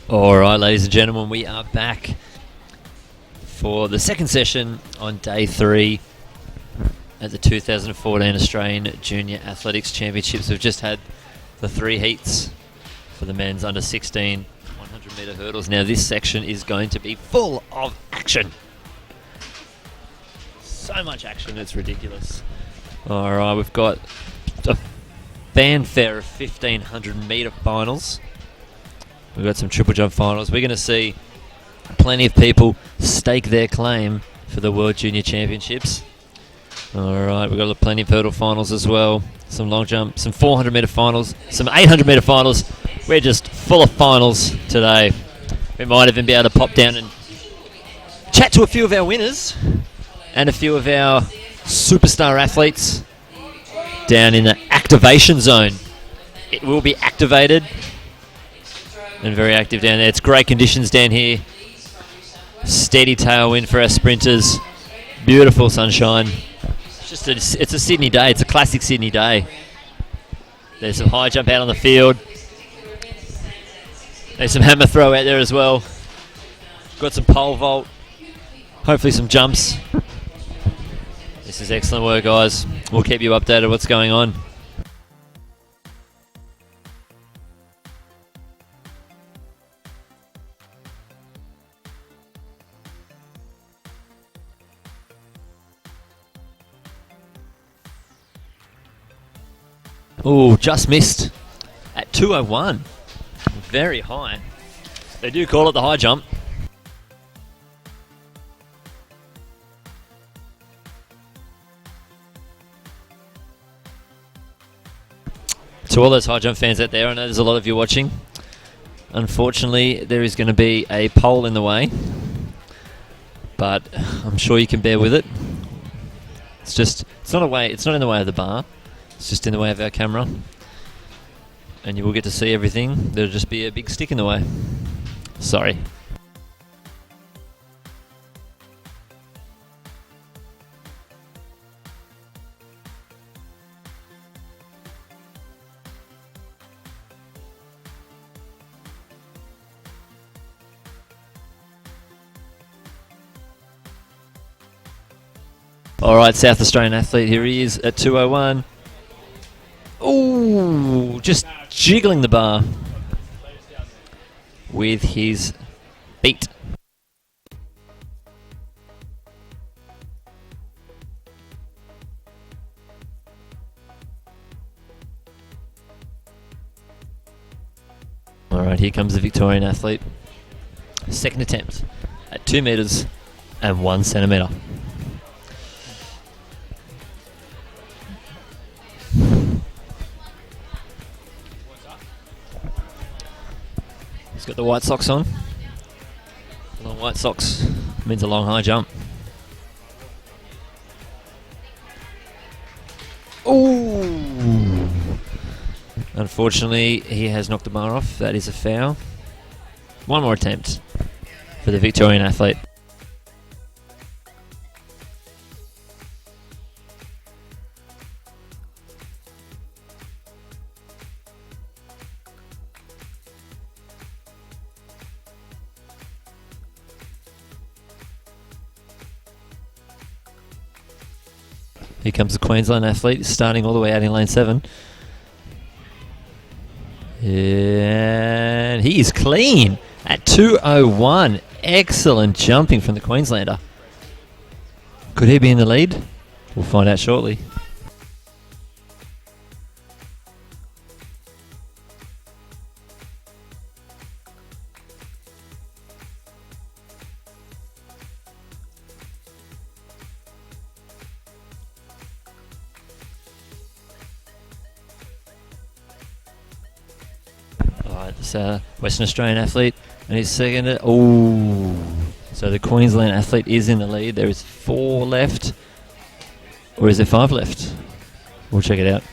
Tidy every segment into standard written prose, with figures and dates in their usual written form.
Alright, ladies and gentlemen, we are back for the second session on day 3 at the 2014 Australian Junior Athletics Championships. We've just had the 3 heats for the men's under 16 100 metre hurdles. Now this section is going to be full of action. So much action, it's ridiculous. Alright, we've got a fanfare of 1500 metre finals. We've got some triple jump finals. We're going to see plenty of people stake their claim for the World Junior Championships. Alright, we've got plenty of hurdle finals as well. Some long jump, some 400 metre finals, some 800 metre finals. We're just full of finals today. We might even be able to pop down and chat to a few of our winners and a few of our superstar athletes down in the activation zone. It will be activated and very active down there. It's great conditions down here. Steady tailwind for our sprinters. Beautiful sunshine. It's a Sydney day. It's a classic Sydney day. There's some high jump out on the field. There's some hammer throw out there as well. Got some pole vault. Hopefully some jumps. This is excellent work, guys. We'll keep you updated what's going on. Oh, just missed at 2:01. Very high. They do call it the high jump. To all those high jump fans out there, I know there's a lot of you watching. Unfortunately, there is going to be a pole in the way, but I'm sure you can bear with it. It's not in the way of the bar. It's just in the way of our camera. And you will get to see everything. There'll just be a big stick in the way. Sorry. Alright, South Australian athlete, here he is at 2:01. Ooh, just jiggling the bar with his feet. Alright, here comes the Victorian athlete. Second attempt at 2 metres and 1 centimetre. He's got the white socks on. Long white socks means a long high jump. Ooh! Unfortunately, he has knocked the bar off. That is a foul. One more attempt for the Victorian athlete. Here comes the Queensland athlete, starting all the way out in lane 7. And he is clean at 2:01. Excellent jumping from the Queenslander. Could he be in the lead? We'll find out shortly. This Western Australian athlete, and he's second. Oh, so the Queensland athlete is in the lead. There is 4 left, or is there 5 left? We'll check it out.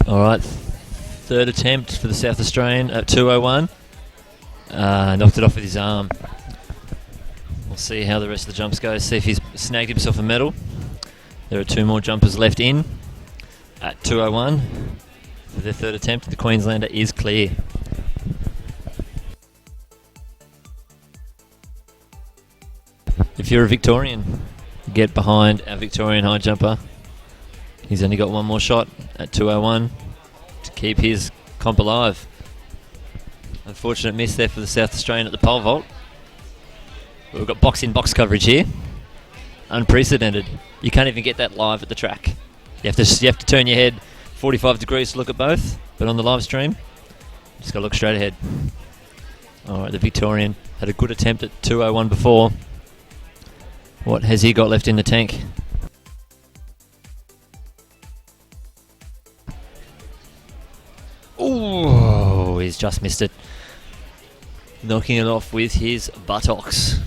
All right, third attempt for the South Australian at 2:01. Knocked it off with his arm. We'll see how the rest of the jumps go. See if he's snagged himself a medal. There are 2 more jumpers left in at 2:01 for their third attempt. The Queenslander is clear. If you're a Victorian, get behind our Victorian high jumper. He's only got 1 more shot at 2:01 to keep his comp alive. Unfortunate miss there for the South Australian at the pole vault. But we've got box-in-box coverage here. Unprecedented. You can't even get that live at the track. You have to turn your head 45 degrees to look at both, but on the live stream, just got to look straight ahead. Alright, the Victorian had a good attempt at 2:01 before. What has he got left in the tank? Oh, he's just missed it. Knocking it off with his buttocks.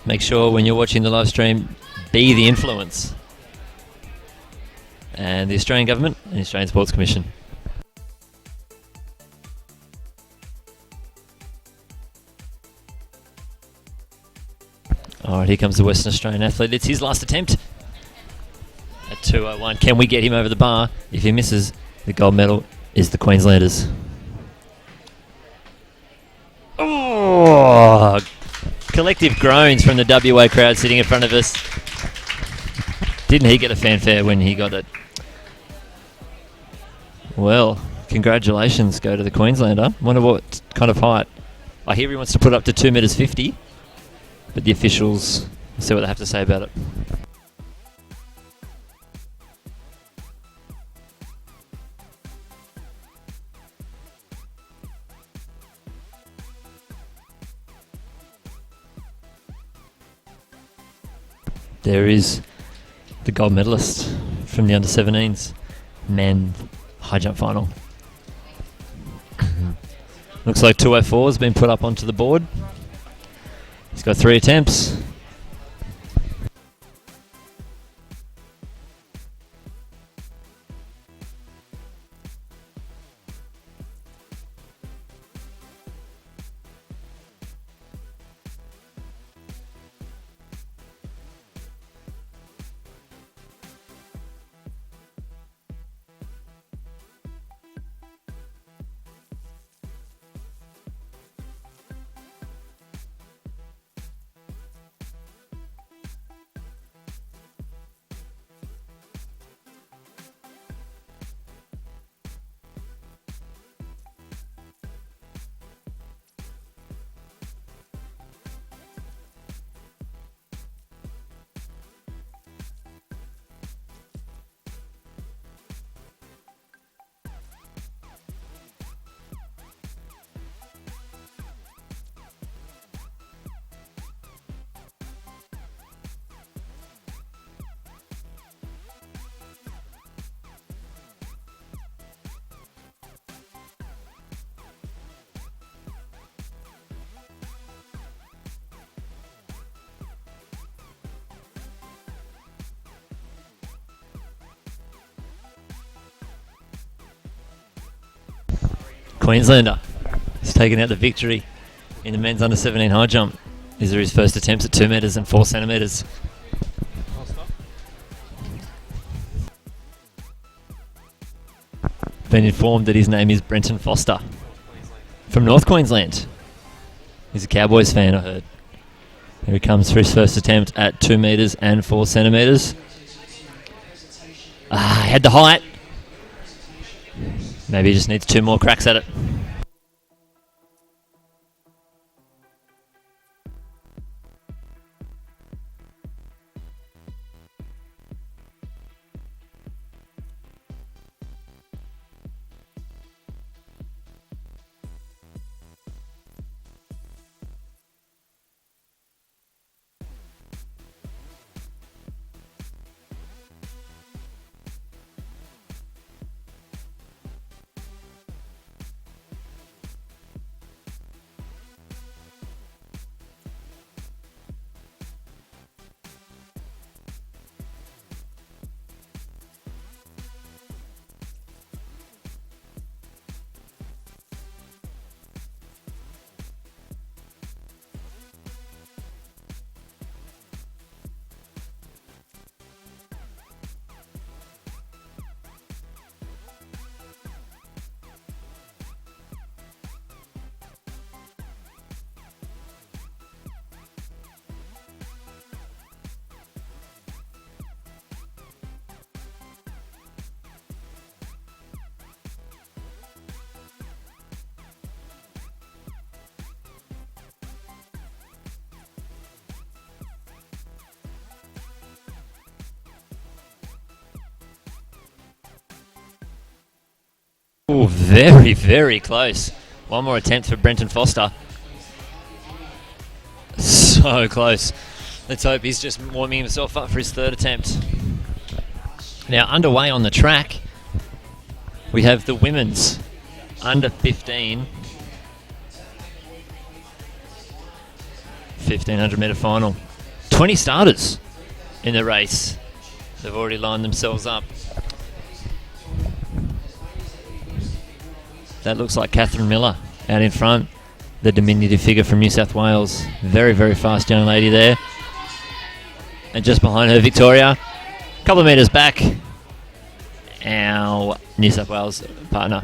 Make sure when you're watching the live stream, be the influence. And the Australian Government and the Australian Sports Commission. Alright, here comes the Western Australian athlete. It's his last attempt at 2:01. Can we get him over the bar? If he misses, the gold medal is the Queenslanders. Oh! Collective groans from the WA crowd sitting in front of us. Didn't he get a fanfare when he got it? Well, congratulations go to the Queenslander. Wonder what kind of height. I hear he wants to put up to 2 metres 50. But the officials, will see what they have to say about it. There is the gold medalist from the under-17s men high jump final. Looks like 2:04 has been put up onto the board. He's got 3 attempts. Queenslander has taken out the victory in the men's under-17 high jump. These are his first attempts at 2 metres and 4 centimetres. Been informed that his name is Brenton Foster from North Queensland. He's a Cowboys fan, I heard. Here he comes for his first attempt at 2 metres and 4 centimetres. He had the height. Maybe he just needs 2 more cracks at it. Oh, very, very close. One more attempt for Brenton Foster. So close. Let's hope he's just warming himself up for his third attempt. Now, underway on the track, we have the women's under 15 1500 metre final. 20 starters in the race. They've already lined themselves up. That looks like Catherine Miller out in front, the diminutive figure from New South Wales. Very, very fast young lady there. And just behind her, Victoria. A couple of metres back, our New South Wales partner.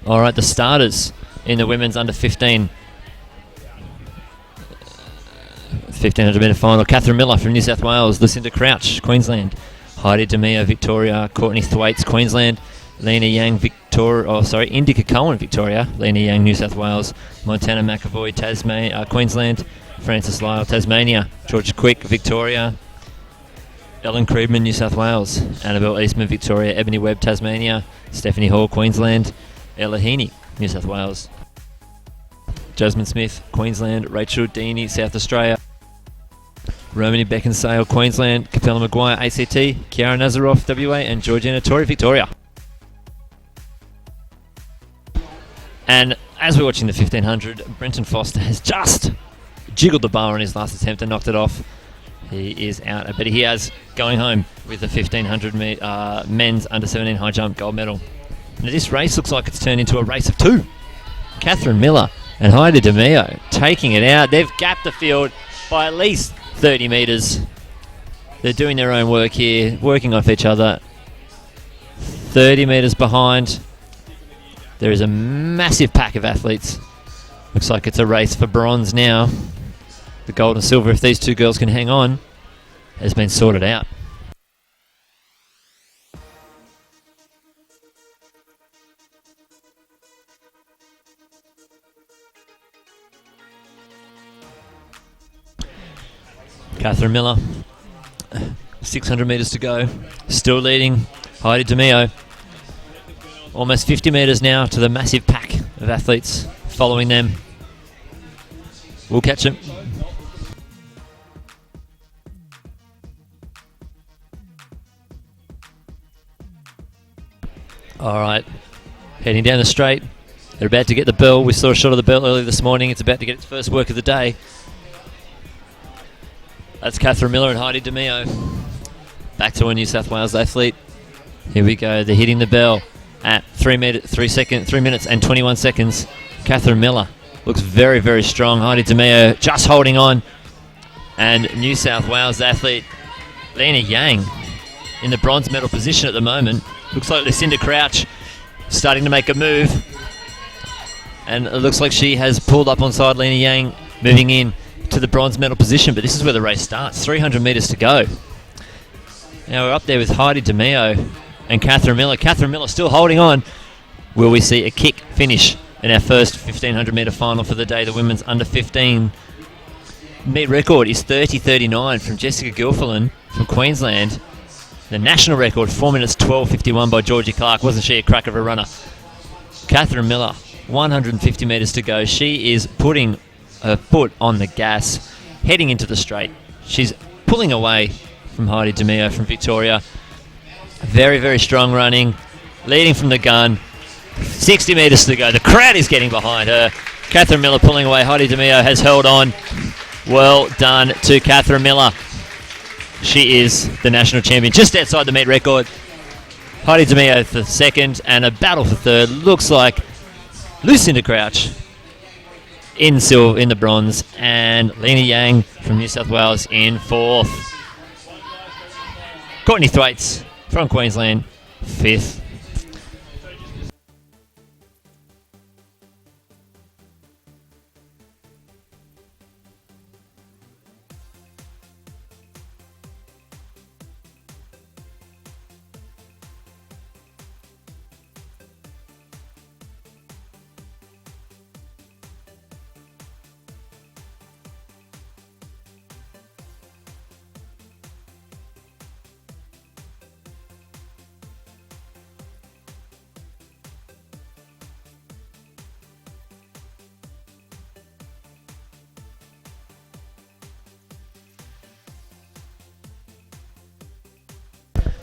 All right, the starters in the women's under 1500 metre final. Catherine Miller from New South Wales, Lucinda Crouch, Queensland, Heidi DeMeo, Victoria, Courtney Thwaites, Queensland, Lena Yang, Indica Cohen, Victoria, Lena Yang, New South Wales, Montana McAvoy, Queensland, Frances Lyle, Tasmania, Georgia Quick, Victoria, Ellen Creedman, New South Wales, Annabelle Eastman, Victoria, Ebony Webb, Tasmania, Stephanie Hall, Queensland, Ella Heaney, New South Wales, Jasmine Smith, Queensland, Rachel Deeney, South Australia, Romany Beckinsale, Queensland, Capella Maguire, ACT, Kiara Nazaroff, WA, and Georgina Torrey, Victoria. And as we're watching the 1500, Brenton Foster has just jiggled the bar on his last attempt and knocked it off. He is out, but he is going home with the 1500 men's under 17 high jump gold medal. Now this race looks like it's turned into a race of two. Catherine Miller and Heidi DeMeo taking it out. They've gapped the field by at least 30 metres. They're doing their own work here, working off each other. 30 metres behind. There is a massive pack of athletes. Looks like it's a race for bronze now. The gold and silver, if these two girls can hang on, has been sorted out. Catherine Miller, 600 metres to go, still leading Heidi DeMeo. Almost 50 metres now to the massive pack of athletes following them. We'll catch them. All right, heading down the straight. They're about to get the bell. We saw a shot of the bell earlier this morning. It's about to get its first work of the day. That's Catherine Miller and Heidi DeMeo. Back to a New South Wales athlete. Here we go. They're hitting the bell at 3 minutes and 21 seconds. Catherine Miller looks very, very strong. Heidi DeMeo just holding on. And New South Wales athlete Lena Yang in the bronze medal position at the moment. Looks like Lucinda Crouch starting to make a move. And it looks like she has pulled up on side Lena Yang, moving in to the bronze medal position. But this is where the race starts. 300 metres to go. Now we're up there with Heidi DeMeo and Catherine Miller. Catherine Miller still holding on. Will we see a kick finish in our first 1500 metre final for the day? The women's under 15 meet record is 30:39 from Jessica Gilfillan from Queensland. The national record, 4 minutes 12:51 by Georgie Clark. Wasn't she a crack of a runner? Catherine Miller, 150 metres to go. She is putting her foot on the gas, heading into the straight. She's pulling away from Heidi DeMeo from Victoria. Very, very strong running, leading from the gun. 60 metres to go. The crowd is getting behind her. Catherine Miller pulling away. Heidi DeMeo has held on. Well done to Catherine Miller. She is the national champion, just outside the meet record. Heidi DeMeo for second, and a battle for third. Looks like Lucinda Crouch in the bronze, and Lena Yang from New South Wales in fourth. Courtney Thwaites from Queensland, fifth.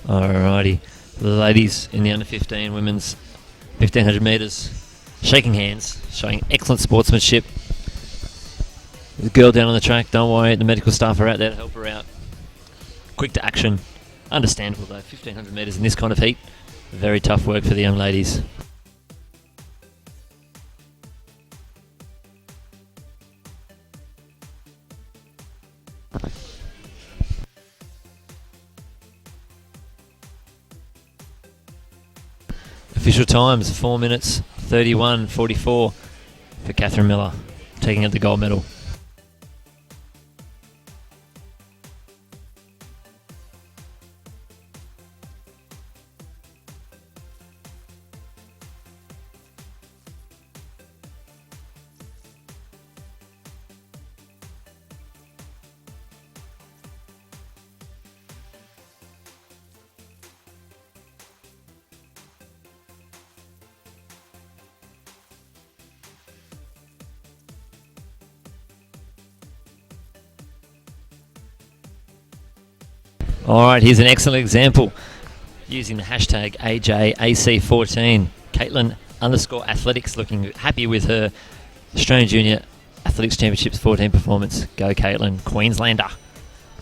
Alrighty, the ladies in the under 15 women's 1500 metres shaking hands, showing excellent sportsmanship. The girl down on the track, don't worry, the medical staff are out there to help her out. Quick to action, understandable though, 1500 metres in this kind of heat, very tough work for the young ladies. Official times 4 minutes 31.44 for Catherine Miller, taking out the gold medal. Alright, here's an excellent example using the hashtag AJAC14. Caitlin_athletics looking happy with her Australian Junior Athletics Championships 14 performance. Go Caitlin, Queenslander.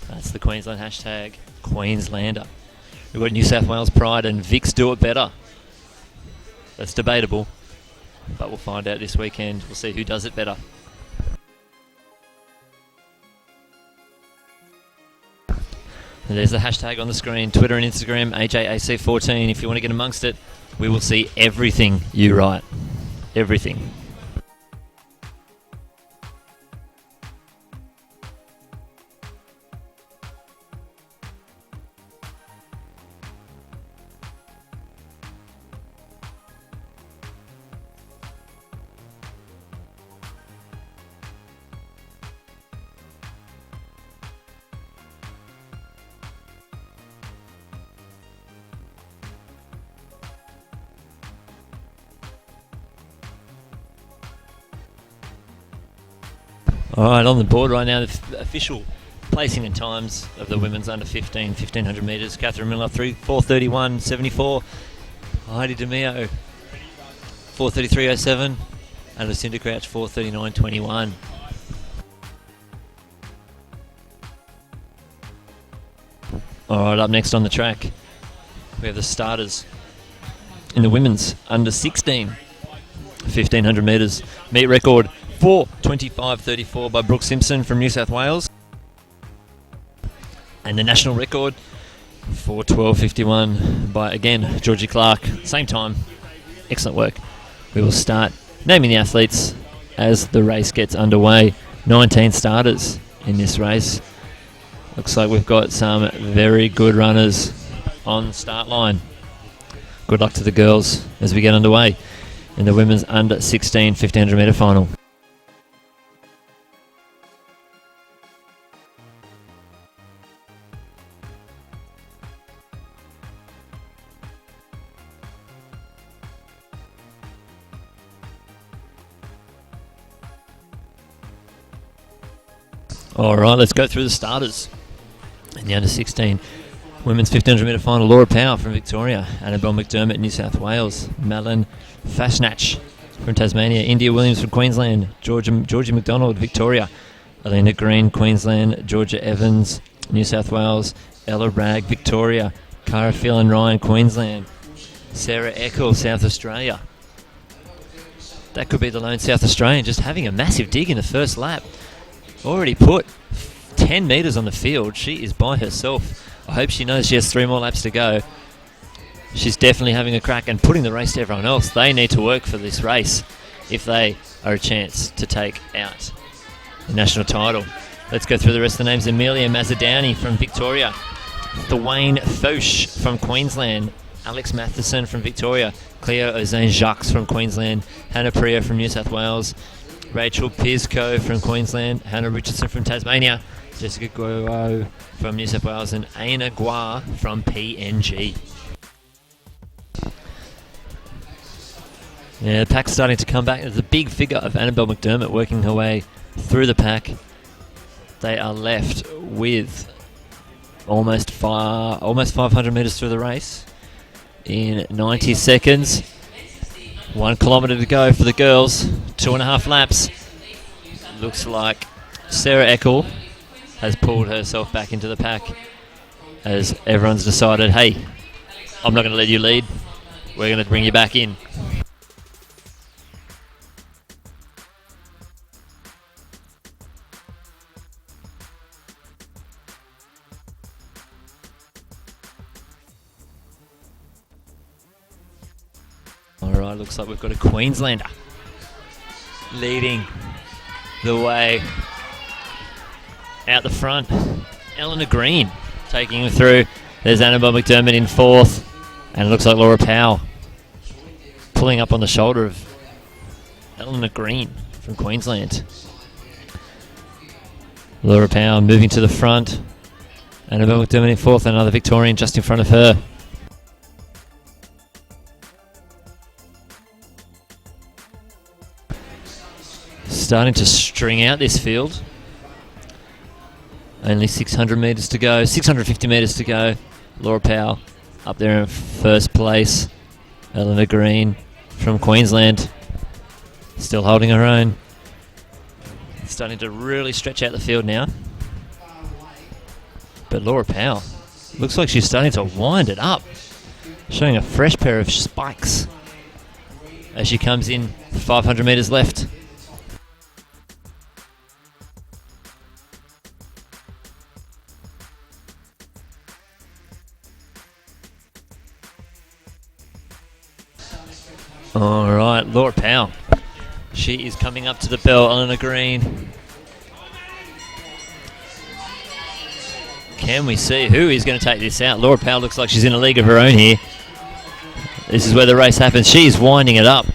That's the Queensland hashtag, Queenslander. We've got New South Wales Pride and Vic's Do It Better. That's debatable, but we'll find out this weekend. We'll see who does it better. And there's the hashtag on the screen, Twitter and Instagram, AJAC14. If you want to get amongst it, we will see everything you write. Everything. Alright, on the board right now, the official placing and times of the women's under 15, 1500 metres. Catherine Miller, 4:31.74. Heidi DeMeo, 4:33.07. And Lucinda Crouch, 4:39.21. Alright, up next on the track, we have the starters in the women's under 16, 1500 metres. Meet record 4:25.34 by Brooke Simpson from New South Wales. And the national record 4:12.51 by, again, Georgie Clark. Same time. Excellent work. We will start naming the athletes as the race gets underway. 19 starters in this race. Looks like we've got some very good runners on the start line. Good luck to the girls as we get underway in the women's under 16 1500 metre final. Alright, let's go through the starters in the under 16 women's 1500 metre final. Laura Power from Victoria, Annabelle McDermott, New South Wales, Madeline Fasnach from Tasmania, India Williams from Queensland, Georgie McDonald, Victoria, Elena Green, Queensland, Georgia Evans, New South Wales, Ella Bragg, Victoria, Cara Phelan Ryan, Queensland, Sarah Eckel, South Australia. That could be the lone South Australian just having a massive dig in the first lap. Already put 10 metres on the field. She is by herself. I hope she knows she has 3 more laps to go. She's definitely having a crack and putting the race to everyone else. They need to work for this race if they are a chance to take out the national title. Let's go through the rest of the names. Amelia Mazzadowney from Victoria, Thwayne Foch from Queensland, Alex Matheson from Victoria, Cleo Ozane-Jacques from Queensland, Hannah Priya from New South Wales, Rachel Pisco from Queensland, Hannah Richardson from Tasmania, Jessica Guo from New South Wales, and Aina Gua from PNG. Yeah, the pack's starting to come back. There's a big figure of Annabelle McDermott working her way through the pack. They are left with almost 500 metres through the race in 90 seconds. 1 kilometre to go for the girls. 2.5 laps. Looks like Sarah Eckel has pulled herself back into the pack as everyone's decided, hey, I'm not going to let you lead. We're going to bring you back in. Alright, looks like we've got a Queenslander leading the way out the front. Eleanor Green taking him through. There's Annabelle McDermott in 4th. And it looks like Laura Powell pulling up on the shoulder of Eleanor Green from Queensland. Laura Powell moving to the front. Annabelle McDermott in 4th. Another Victorian just in front of her. Starting to string out this field. Only 600 metres to go. 650 metres to go. Laura Powell up there in 1st place. Eleanor Green from Queensland still holding her own. Starting to really stretch out the field now. But Laura Powell looks like she's starting to wind it up. Showing a fresh pair of spikes as she comes in. 500 metres left. Alright, Laura Powell. She is coming up to the bell. Eleanor Green. Can we see who is going to take this out? Laura Powell looks like she's in a league of her own here. This is where the race happens. She's winding it up.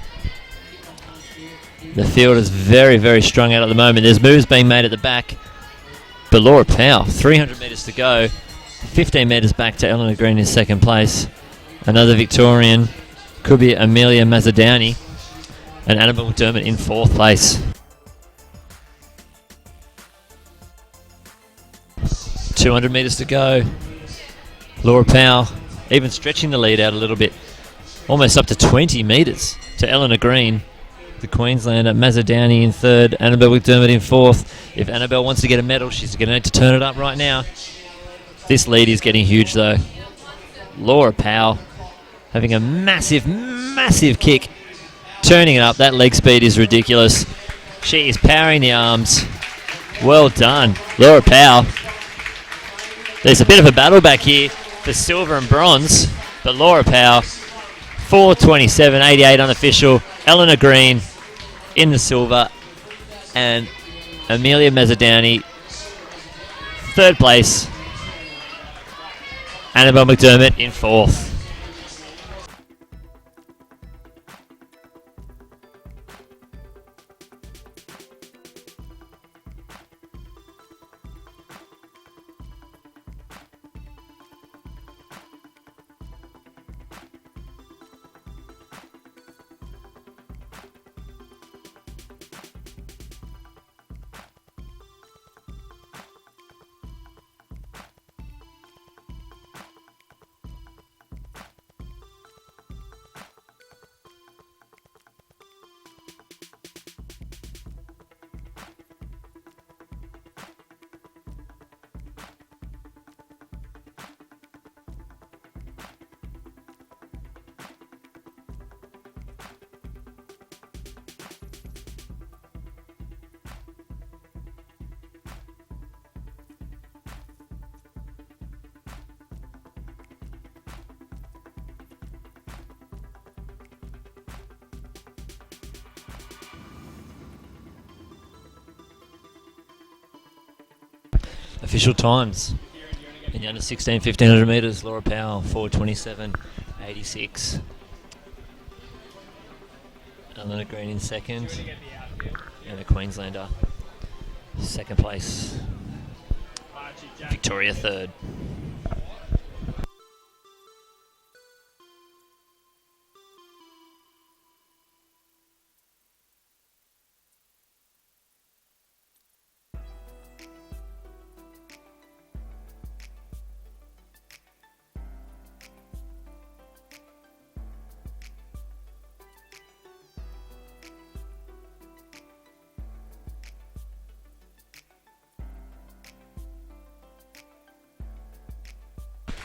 The field is very, very strung out at the moment. There's moves being made at the back. But Laura Powell, 300 metres to go. 15 metres back to Eleanor Green in 2nd place. Another Victorian. Could be Amelia Mazzadani. And Annabelle McDermott in 4th place. 200 metres to go. Laura Powell even stretching the lead out a little bit. Almost up to 20 metres to Eleanor Green. The Queenslander. Mazzadani in 3rd. Annabelle McDermott in 4th. If Annabelle wants to get a medal, she's going to need to turn it up right now. This lead is getting huge though. Laura Powell having a massive, massive kick. Turning it up. That leg speed is ridiculous. She is powering the arms. Well done, Laura Powell. There's a bit of a battle back here for silver and bronze. But Laura Powell, 4:27.88 unofficial. Eleanor Green in the silver. And Amelia Mazzadani, 3rd place. Annabelle McDermott in 4th. Official times in the under 16, 1500 metres. Laura Powell, 4:27.86. Eleanor Green in 2nd. And a Queenslander, 2nd place. Victoria 3rd.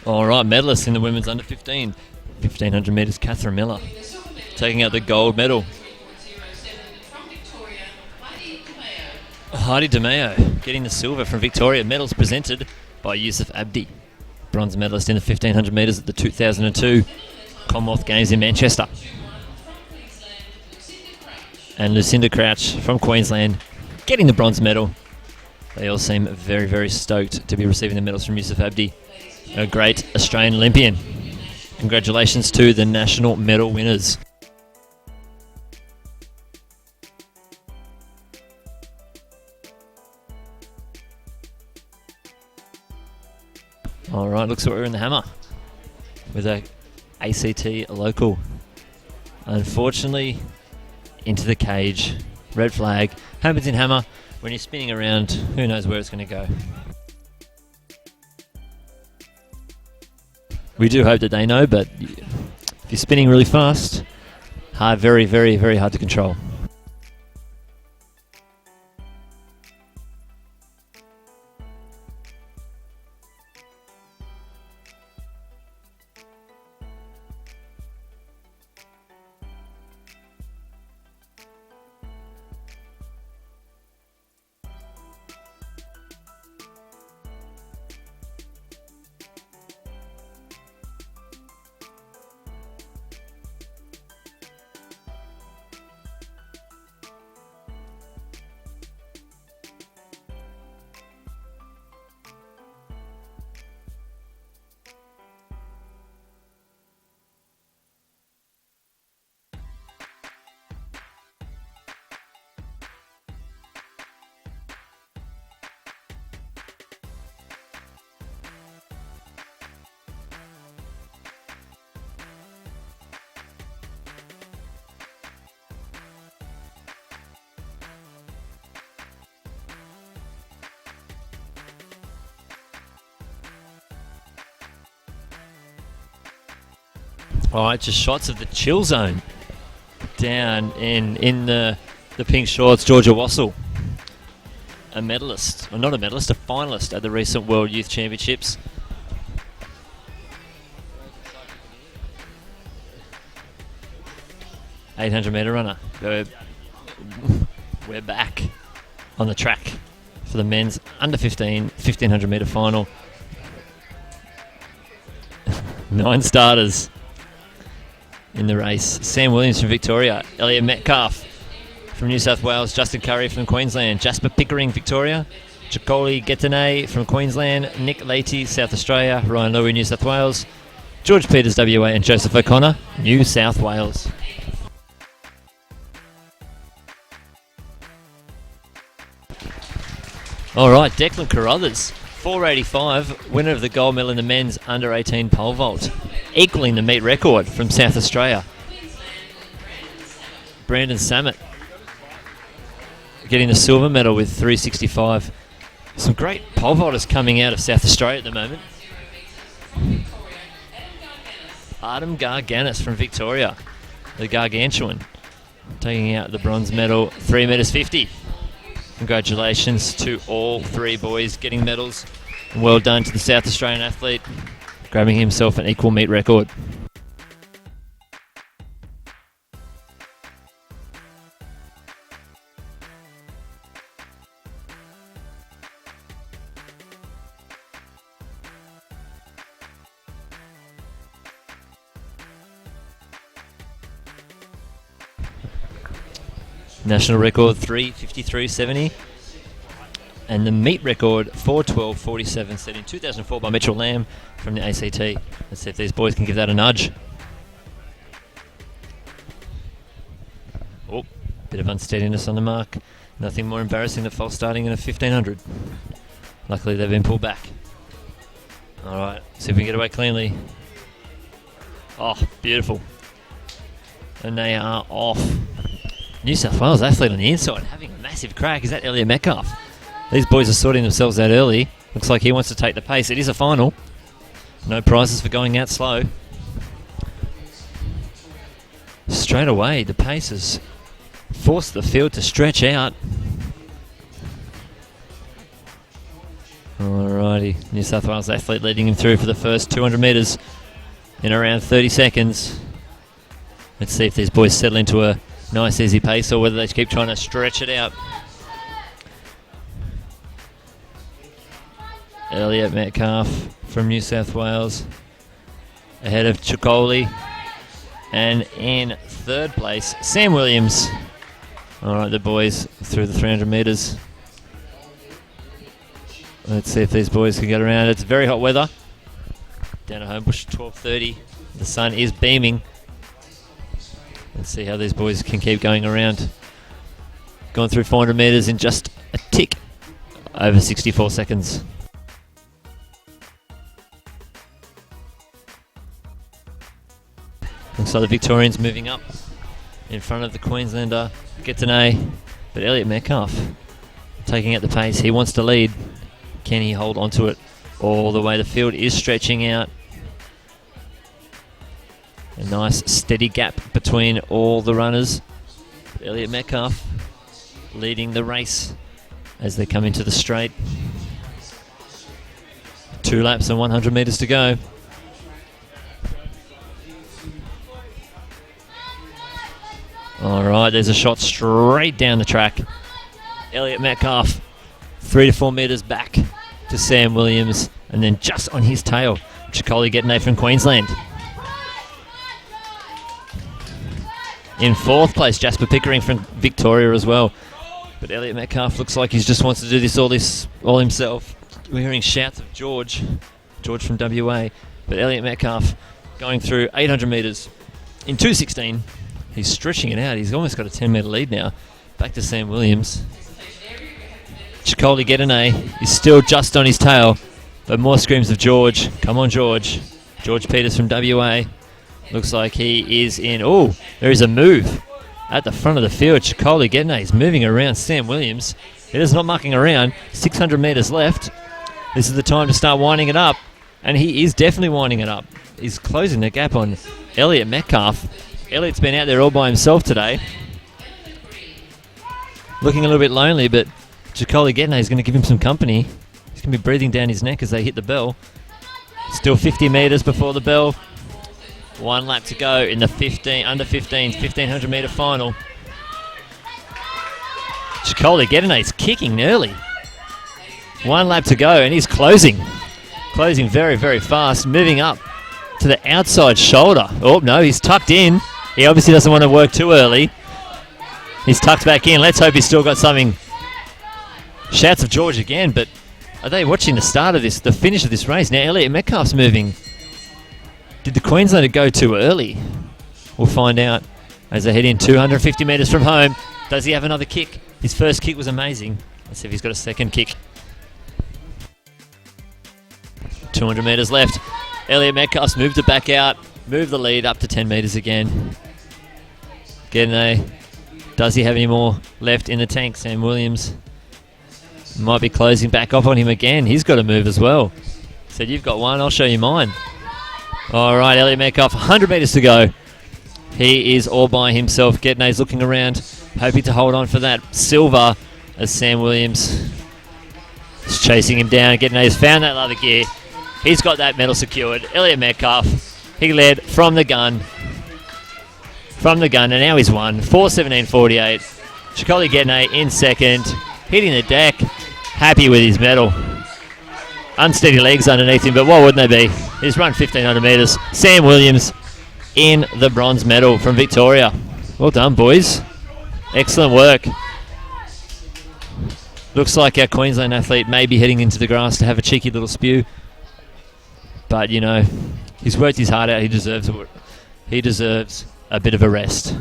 All right, medalist in the women's under 15. 1500 metres, Catherine Miller taking out the gold medal. Heidi DeMeo getting the silver from Victoria. Medals presented by Yusuf Abdi, bronze medalist in the 1500 metres at the 2002 Commonwealth Games in Manchester. And Lucinda Crouch from Queensland getting the bronze medal. They all seem very, very stoked to be receiving the medals from Yusuf Abdi, a great Australian Olympian. Congratulations to the national medal winners. All right, looks like we're in the hammer with a ACT local. Unfortunately, into the cage. Red flag. Happens in hammer. When you're spinning around, who knows where it's going to go. We do hope that they know, but if you're spinning really fast, very, very, very hard to control. All right, just shots of the chill zone down in the pink shorts. Georgia Wassell, a medalist, or not a medalist, a finalist at the recent World Youth Championships. $800-metre runner. We're back on the track for the men's under 1500-metre final. 9 starters in the race. Sam Williams from Victoria, Elliot Metcalf from New South Wales, Justin Curry from Queensland, Jasper Pickering, Victoria, Chakoli Getane from Queensland, Nick Leahy, South Australia, Ryan Louie, New South Wales, George Peters, WA, and Joseph O'Connor, New South Wales. All right, Declan Carruthers, 485, winner of the gold medal in the men's under 18 pole vault, equaling the meet record from South Australia. Brandon Samet getting the silver medal with 365. Some great pole vaulters coming out of South Australia at the moment. Artem Garganis from Victoria, the Gargantuan, taking out the bronze medal, 3 metres 50. Congratulations to all 3 boys getting medals. And well done to the South Australian athlete, grabbing himself an equal meet record. National record 3:53.70, and the meet record 4:12.47, set in 2004 by Mitchell Lamb from the ACT. Let's see if these boys can give that a nudge. Oh, bit of unsteadiness on the mark. Nothing more embarrassing than false starting in a 1500. Luckily they've been pulled back. Alright, see if we can get away cleanly. Oh, beautiful. And they are off. New South Wales athlete on the inside having a massive crack. Is that Elliot Metcalf? These boys are sorting themselves out early. Looks like he wants to take the pace. It is a final. No prizes for going out slow. Straight away, the pace has forced the field to stretch out. Alright. Alrighty, New South Wales athlete leading him through for the first 200 metres in around 30 seconds. Let's see if these boys settle into a nice easy pace or whether they keep trying to stretch it out. Elliot Metcalf from New South Wales ahead of Chicoli. And in third place, Sam Williams. Alright, the boys through the 300 metres. Let's see if these boys can get around. It's very hot weather. Down at Homebush, 12:30. The sun is beaming. Let's see how these boys can keep going around. Going through 400 metres in just a tick over 64 seconds. Looks like the Victorians moving up in front of the Queenslander Getanay. But Elliot Metcalf taking at the pace. He wants to lead. Can he hold onto it all the way? The field is stretching out. A nice steady gap between all the runners. Elliot Metcalf leading the race as they come into the straight. 2 laps and 100 metres to go. Alright, there's a shot straight down the track. Elliot Metcalf 3 to 4 metres back to Sam Williams, and then just on his tail, Chicoli Getanay from Queensland. In fourth place, Jasper Pickering from Victoria as well. But Elliot Metcalf looks like he just wants to do this all himself. We're hearing shouts of George from WA. But Elliot Metcalf going through 800 metres in 2:16. He's stretching it out. He's almost got a 10-metre lead now. Back to Sam Williams. Chicoli Getanay is still just on his tail, but more screams of George. Come on, George. George Peters from WA. Looks like he is in. Oh, there is a move at the front of the field. Chicoli Getanay is moving around Sam Williams. It is not mucking around. 600 metres left. This is the time to start winding it up, and he is definitely winding it up. He's closing the gap on Elliot Metcalf. Elliot's been out there all by himself today. Looking a little bit lonely, but Chicoli Getanay is going to give him some company. He's going to be breathing down his neck as they hit the bell. Still 50 metres before the bell. 1 lap to go in the 1500 metre final. Chicoli Getanay is kicking early. 1 lap to go and he's closing. Closing very, very fast. Moving up to the outside shoulder. Oh, no, he's tucked in. He obviously doesn't want to work too early. He's tucked back in. Let's hope he's still got something. Shouts of George again, but are they watching the start of this, the finish of this race? Now Elliot Metcalf's moving. Did the Queenslander go too early? We'll find out as they head in 250 metres from home. Does he have another kick? His first kick was amazing. Let's see if he's got a second kick. 200 metres left. Elliot Metcalf's moved it back out. Moved the lead up to 10 metres again. Getanay. Does he have any more left in the tank? Sam Williams might be closing back off on him again. He's got to move as well. Said, you've got one, I'll show you mine. All right, Elliot Metcalf, 100 metres to go. He is all by himself. Getanay's looking around, hoping to hold on for that silver as Sam Williams is chasing him down. Getanay's found that leather gear. He's got that medal secured. Elliot Metcalf, he led from the gun. And now he's won. 4:17.48. Chicoli Getanay in second, hitting the deck, happy with his medal. Unsteady legs underneath him, but what wouldn't they be? He's run 1,500 metres. Sam Williams in the bronze medal from Victoria. Well done, boys. Excellent work. Looks like our Queensland athlete may be heading into the grass to have a cheeky little spew. But, you know, he's worked his heart out. He deserves it. He deserves a bit of a rest.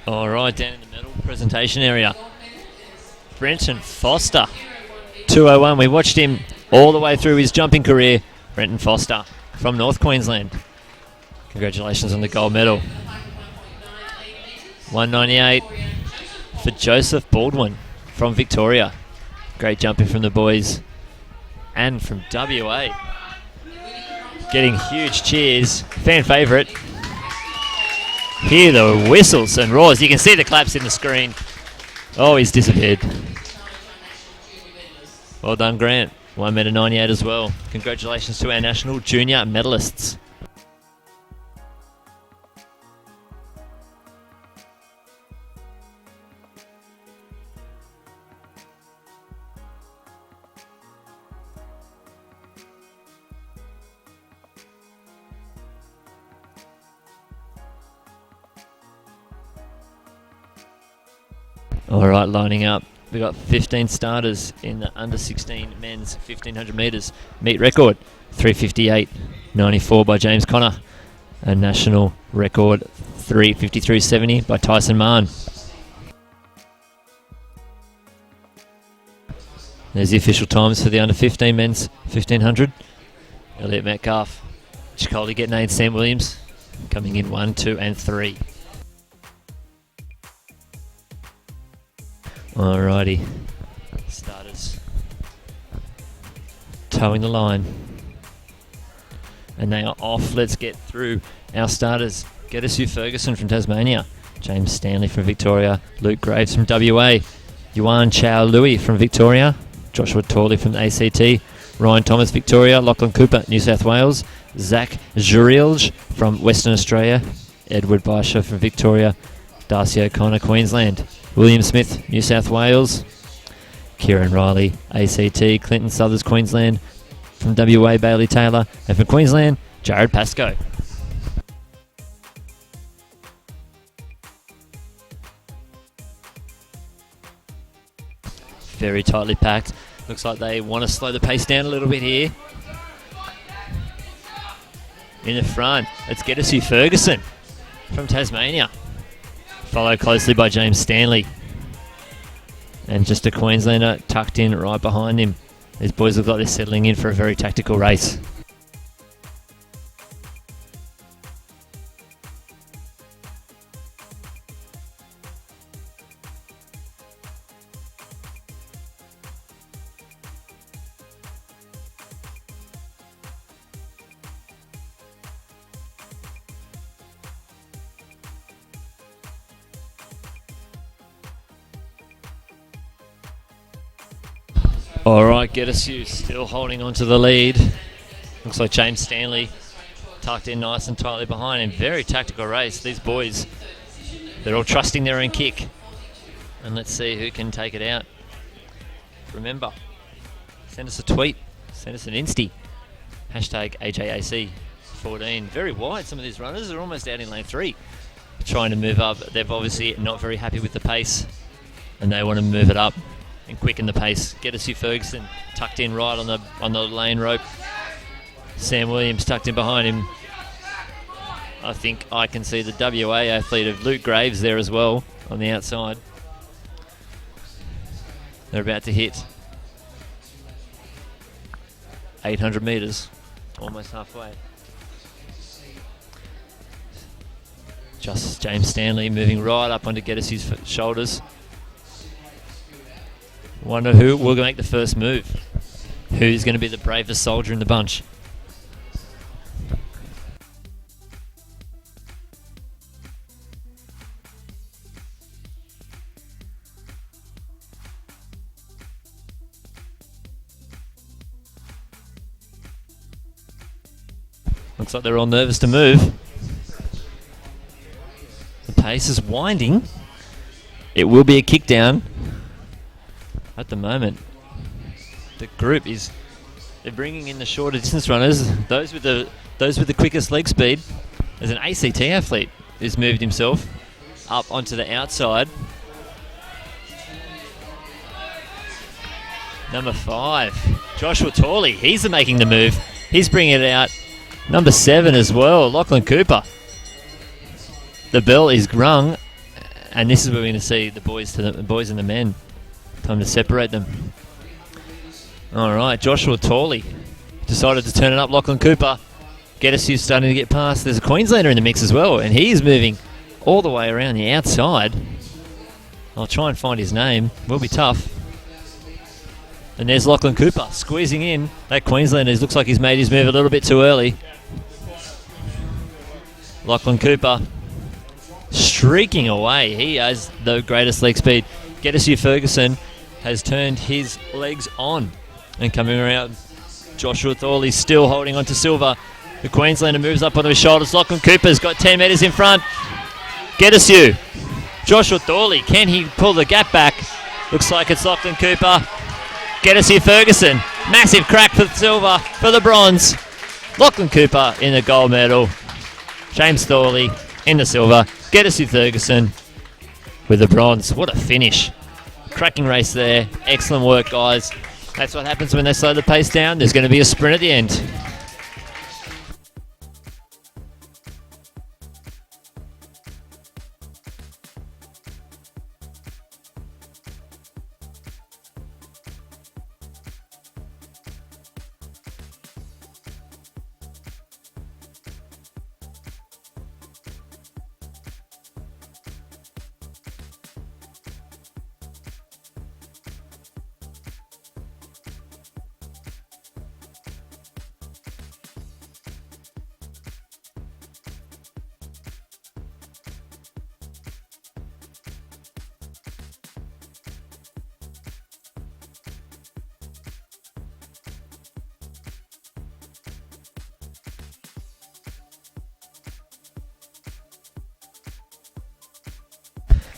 All right, down in the middle presentation area, Brenton Foster, 2:01. We watched him all the way through his jumping career. Brenton Foster from North Queensland. Congratulations on the gold medal. 198 for Joseph Baldwin from Victoria. Great jumping from the boys and from WA. Getting huge cheers. Fan favourite. Hear the whistles and roars. You can see the claps in the screen. Oh, he's disappeared. Well done, Grant. 1m98 as well. Congratulations to our national junior medalists. All right, lining up. We've got 15 starters in the under 16 men's 1500 metres. Meet record 3:58.94 by James Connor. A national record 3:53.70 by Tyson Mahon. There's the official times for the under 15 men's 1500. Elliot Metcalf, Chicoli getting 8, Sam Williams coming in 1, 2 and 3. Alrighty, starters towing the line, and they are off. Let's get through our starters. Gedessu Ferguson from Tasmania, James Stanley from Victoria, Luke Graves from WA, Yuan Chow Louis from Victoria, Joshua Torley from the ACT, Ryan Thomas Victoria, Lachlan Cooper New South Wales, Zach Jurilge from Western Australia, Edward Baisha from Victoria, Darcy O'Connor Queensland, William Smith, New South Wales, Kieran Riley, ACT, Clinton Southers, Queensland, from WA, Bailey Taylor, and from Queensland, Jared Pascoe. Very tightly packed. Looks like they want to slow the pace down a little bit here. In the front, it's Gedessu Ferguson from Tasmania. Followed closely by James Stanley. And just a Queenslander tucked in right behind him. These boys look like they're settling in for a very tactical race. Alright, Gedessu still holding on to the lead. Looks like James Stanley tucked in nice and tightly behind him. Very tactical race. These boys, they're all trusting their own kick. And let's see who can take it out. Remember, send us a tweet, send us an Insty. Hashtag AJAC14. Very wide, some of these runners are almost out in lane 3. Trying to move up. They're obviously not very happy with the pace. And they want to move it up and quicken the pace. Gedessu Ferguson tucked in right on the lane rope. Sam Williams tucked in behind him. I think I can see the WA athlete of Luke Graves there as well on the outside. They're about to hit 800 metres, almost halfway. Just James Stanley moving right up onto Gedessu's shoulders. Wonder who will make the first move. Who's going to be the bravest soldier in the bunch? Looks like they're all nervous to move. The pace is winding. It will be a kick down. At the moment, the group they're bringing in the shorter distance runners, those with the quickest leg speed. There's an ACT athlete who's moved himself up onto the outside. Number 5, Joshua Torley, he's making the move. He's bringing it out. Number 7 as well, Lachlan Cooper. The bell is rung, And this is where we're going to see the boys and the men. Time to separate them. All right, Joshua Torley decided to turn it up. Lachlan Cooper, Geddes starting to get past. There's a Queenslander in the mix as well, and he's moving all the way around the outside. I'll try and find his name. Will be tough. And there's Lachlan Cooper squeezing in. That Queenslander looks like he's made his move a little bit too early. Lachlan Cooper streaking away. He has the greatest leg speed. Geddes Ferguson has turned his legs on. And coming around, Joshua Thorley still holding on to silver. The Queenslander moves up onto his shoulders. Lachlan Cooper's got 10 metres in front. Geddes, Joshua Thorley, can he pull the gap back? Looks like it's Lachlan Cooper. Geddes Ferguson, massive crack for the silver, for the bronze. Lachlan Cooper in the gold medal. James Thorley in the silver. Geddes Ferguson with the bronze. What a finish. Cracking race there. Excellent work, guys. That's what happens when they slow the pace down. There's going to be a sprint at the end.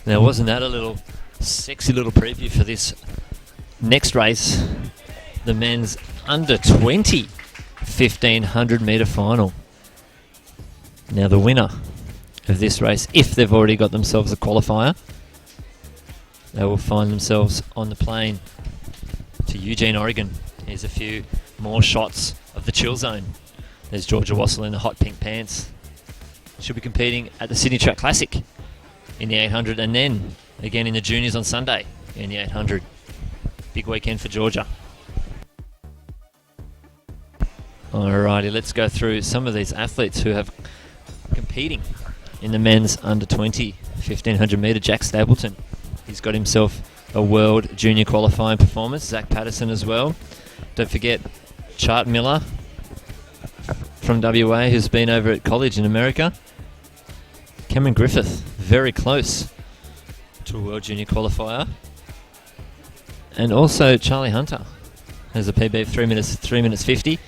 Now, wasn't that a little sexy little preview for this next race? The men's under 20 1500 metre final. Now, the winner of this race, if they've already got themselves a qualifier, they will find themselves on the plane to Eugene, Oregon. Here's a few more shots of the chill zone. There's Georgia Wassell in the hot pink pants. She'll be competing at the Sydney Track Classic in the 800, and then again in the juniors on Sunday in the 800. Big weekend for Georgia. Alrighty, let's go through some of these athletes who have competing in the men's under 20 1500 metre. Jack Stapleton, he's got himself a world junior qualifying performance. Zach Patterson as well. Don't forget Chart Miller from WA, who's been over at college in America. Cameron Griffith, very close to a World Junior qualifier. And also Charlie Hunter has a PB of 3 minutes 50.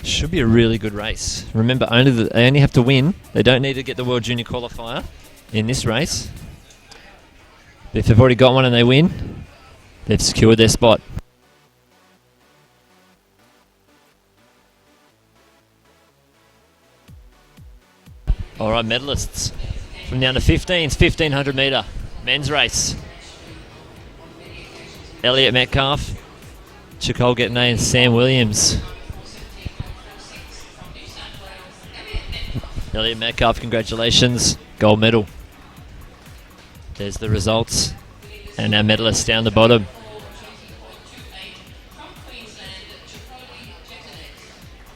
Should be a really good race. Remember, they only have to win. They don't need to get the World Junior qualifier in this race. If they've already got one and they win, they've secured their spot. Alright, medalists from the under 15s, 1500 metre men's race. Elliot Metcalf, Chicole Getnay and Sam Williams. Elliot Metcalf, congratulations, gold medal. There's the results and our medalists down the bottom.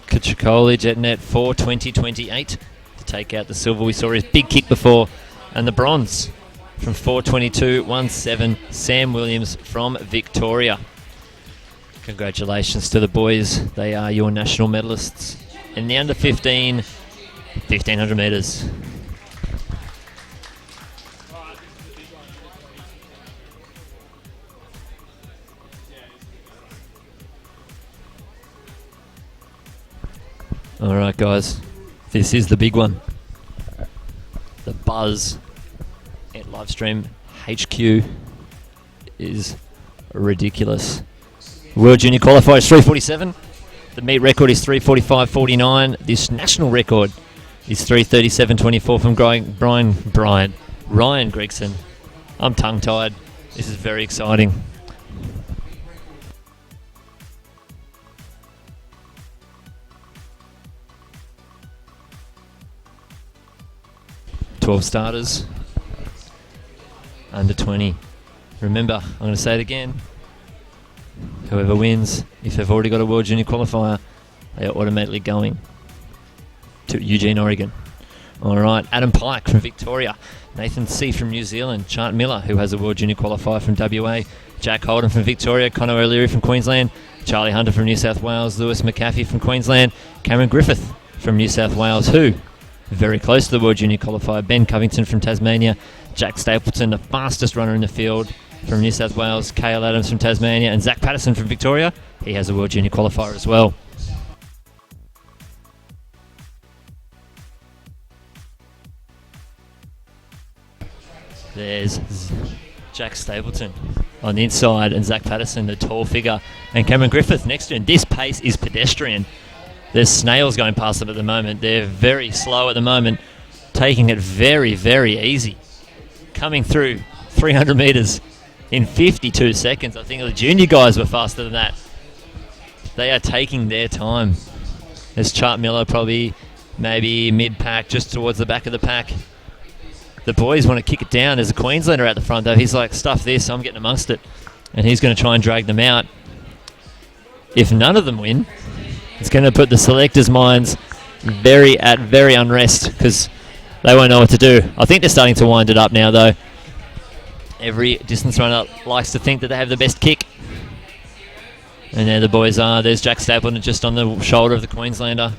Chicole Getnay 4:20.28 to take out the silver. We saw his big kick before, and the bronze from 4:22.17, Sam Williams from Victoria. Congratulations to the boys. They are your national medalists in the under 15 1500 metres. Alright guys, this is the big one. The buzz at Livestream HQ is ridiculous. World Junior qualifier is 3:47. The meet record is 3:45.49. This national record is 3:37.24 from Ryan Gregson. I'm tongue-tied. This is very exciting. Starters. under 20. Remember, I'm going to say it again. Whoever wins, if they've already got a World Junior qualifier, they are automatically going to Eugene, Oregon. All right, Adam Pike from Victoria, Nathan C. from New Zealand, Chant Miller, who has a World Junior qualifier from WA, Jack Holden from Victoria, Connor O'Leary from Queensland, Charlie Hunter from New South Wales, Lewis McAfee from Queensland, Cameron Griffith from New South Wales, who very close to the World Junior qualifier, Ben Covington from Tasmania, Jack Stapleton, the fastest runner in the field from New South Wales, Cale Adams from Tasmania, and Zach Patterson from Victoria. He has a World Junior qualifier as well. There's Jack Stapleton on the inside and Zach Patterson, the tall figure, and Cameron Griffith next to him. This pace is pedestrian. There's snails going past them at the moment. They're very slow at the moment, taking it very, very easy. Coming through 300 metres in 52 seconds. I think the junior guys were faster than that. They are taking their time. There's Chart Miller probably maybe mid-pack, just towards the back of the pack. The boys want to kick it down. There's a Queenslander out the front, though. He's like, stuff this, I'm getting amongst it. And he's going to try and drag them out. If none of them win, it's going to put the selectors' minds very unrest, because they won't know what to do. I think they're starting to wind it up now, though. Every distance runner likes to think that they have the best kick. And there the boys are. There's Jack Stapleton just on the shoulder of the Queenslander.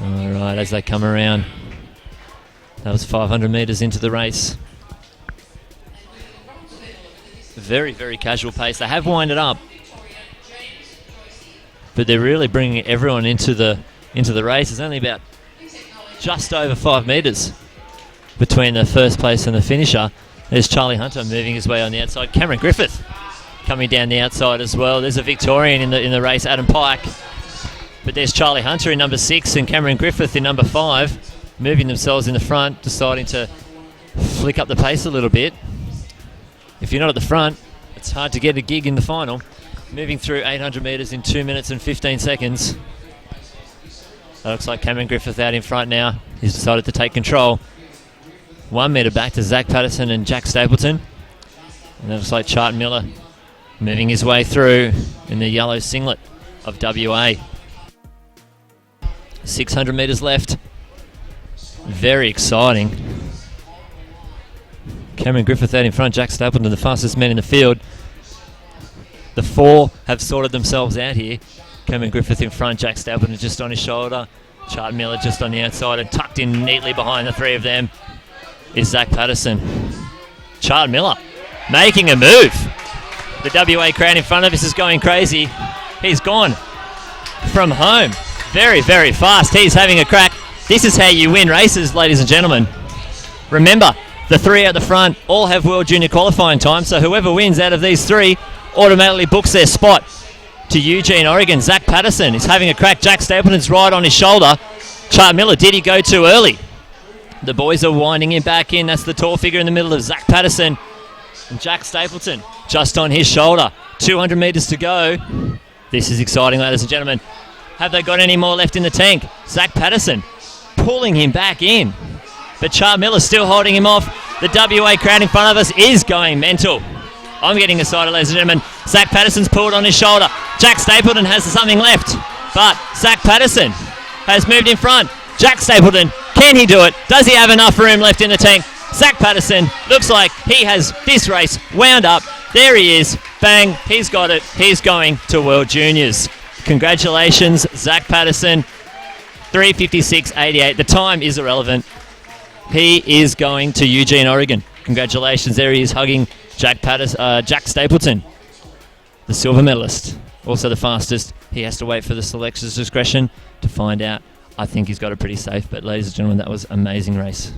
Alright, as they come around. That was 500 metres into the race. Very, very casual pace. They have winded up, but they're really bringing everyone into the race. There's only about just over 5 metres between the first place and the finisher. There's Charlie Hunter moving his way on the outside. Cameron Griffith coming down the outside as well. There's a Victorian in the race, Adam Pike. But there's Charlie Hunter in number 6 and Cameron Griffith in number 5, moving themselves in the front, deciding to flick up the pace a little bit. If you're not at the front, it's hard to get a gig in the final. Moving through 800 metres in 2 minutes and 15 seconds. That looks like Cameron Griffith out in front now. He's decided to take control. 1 metre back to Zach Patterson and Jack Stapleton. And that looks like Chart Miller moving his way through in the yellow singlet of WA. 600 metres left. Very exciting. Cameron Griffith out in front, Jack Stapleton, the fastest man in the field. The 4 have sorted themselves out here. Cameron Griffith in front, Jack Stapleton just on his shoulder. Chart Miller just on the outside, and tucked in neatly behind the 3 of them is Zach Patterson. Chart Miller making a move. The WA crowd in front of us is going crazy. He's gone from home. Very, very fast. He's having a crack. This is how you win races, ladies and gentlemen. Remember, the 3 at the front all have World Junior qualifying time, so whoever wins out of these 3 automatically books their spot to Eugene, Oregon. Zach Patterson is having a crack. Jack Stapleton's right on his shoulder. Chart Miller, did he go too early? The boys are winding him back in. That's the tall figure in the middle of Zach Patterson. And Jack Stapleton just on his shoulder. 200 metres to go. This is exciting, ladies and gentlemen. Have they got any more left in the tank? Zach Patterson pulling him back in. But Chart Miller still holding him off. The WA crowd in front of us is going mental. I'm getting excited, ladies and gentlemen. Zach Patterson's pulled on his shoulder. Jack Stapleton has something left. But Zach Patterson has moved in front. Jack Stapleton, can he do it? Does he have enough room left in the tank? Zach Patterson looks like he has this race wound up. There he is. Bang, he's got it. He's going to World Juniors. Congratulations, Zach Patterson. 3:56.88. The time is irrelevant. He is going to Eugene, Oregon. Congratulations. There he is hugging Jack Stapleton, the silver medalist. Also the fastest. He has to wait for the selector's discretion to find out. I think he's got it pretty safe. But ladies and gentlemen, that was an amazing race.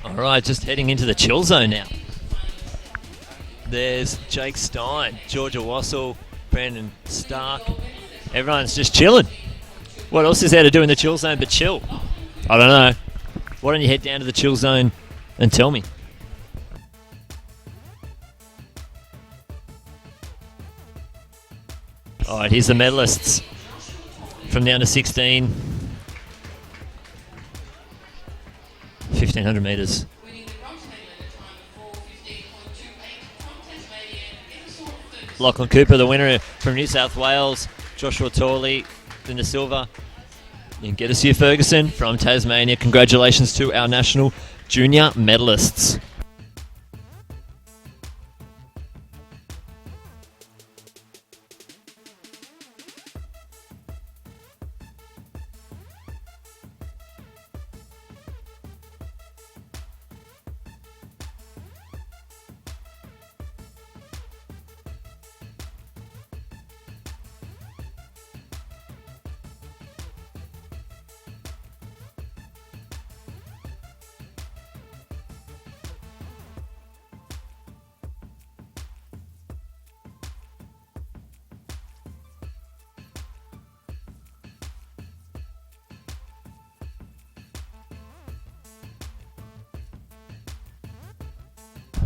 All right, just heading into the chill zone now. There's Jake Stein, Georgia Wassell, Brandon Stark. Everyone's just chilling. What else is there to do in the chill zone but chill? I don't know. Why don't you head down to the chill zone and tell me? All right, here's the medalists from the under 16, 1500 metres. Lachlan Cooper, the winner from New South Wales. Joshua Torley in the silver. And Gedesiu Ferguson from Tasmania. Congratulations to our national junior medalists.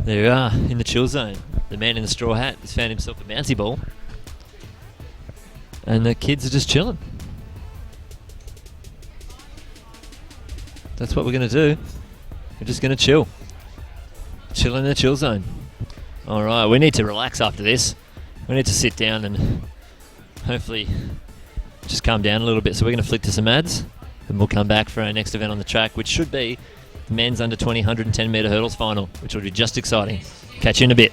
There you are, in the chill zone. The man in the straw hat has found himself a bouncy ball. And the kids are just chilling. That's what we're going to do. We're just going to chill. Chill in the chill zone. Alright, we need to relax after this. We need to sit down and hopefully just calm down a little bit. So we're going to flick to some ads. And we'll come back for our next event on the track, which should be men's under 20 110 metre hurdles final, which will be just exciting. Catch you in a bit.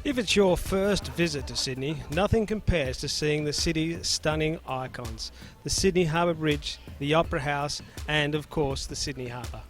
If it's your first visit to Sydney, nothing compares to seeing the city's stunning icons. The Sydney Harbour Bridge, the Opera House, and of course the Sydney Harbour.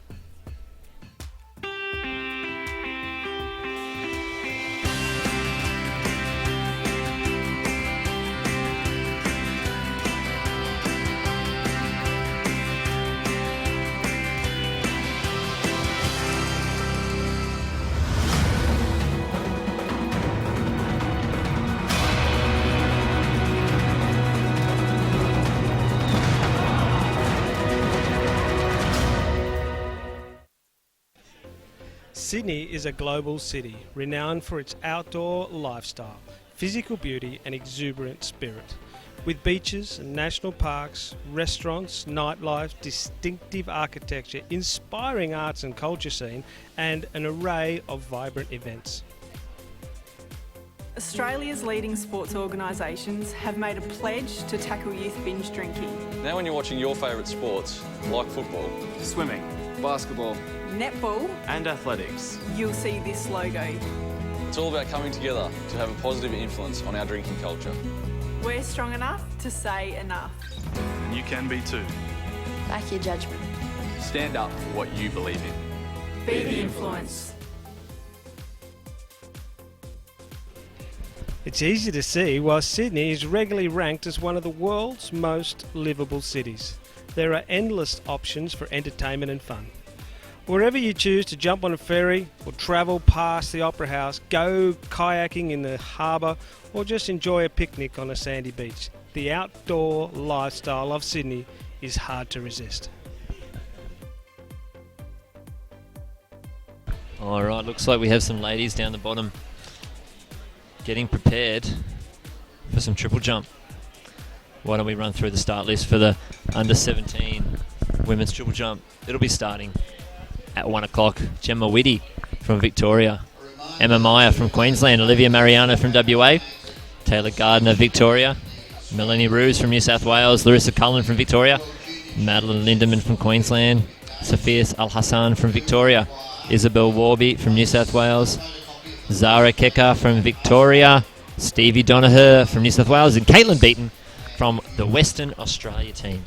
Sydney is a global city, renowned for its outdoor lifestyle, physical beauty and exuberant spirit. With beaches, national parks, restaurants, nightlife, distinctive architecture, inspiring arts and culture scene, and an array of vibrant events. Australia's leading sports organisations have made a pledge to tackle youth binge drinking. Now when you're watching your favourite sports, like football, swimming, basketball, netball and athletics, you'll see this logo. it's all about coming together to have a positive influence on our drinking culture. We're strong enough to say enough. and you can be too. Back your judgment. Stand up for what you believe in. Be the influence. It's easy to see why Sydney is regularly ranked as one of the world's most livable cities. There are endless options for entertainment and fun. Wherever you choose to jump on a ferry or travel past the Opera House, go kayaking in the harbour or just enjoy a picnic on a sandy beach, the outdoor lifestyle of Sydney is hard to resist. Alright, looks like we have some ladies down the bottom getting prepared for some triple jump. Why don't we run through the start list for the under 17 women's triple jump? It'll be starting at 1 o'clock. Gemma Whitty from Victoria, Emma Meyer from Queensland, Olivia Mariano from WA, Taylor Gardner, Victoria, Melanie Roos from New South Wales, Larissa Cullen from Victoria, Madeline Lindemann from Queensland, Sophias Al-Hassan from Victoria, Isabel Warby from New South Wales, Zara Keka from Victoria, Stevie Donaher from New South Wales, and Caitlin Beaton from the Western Australia team.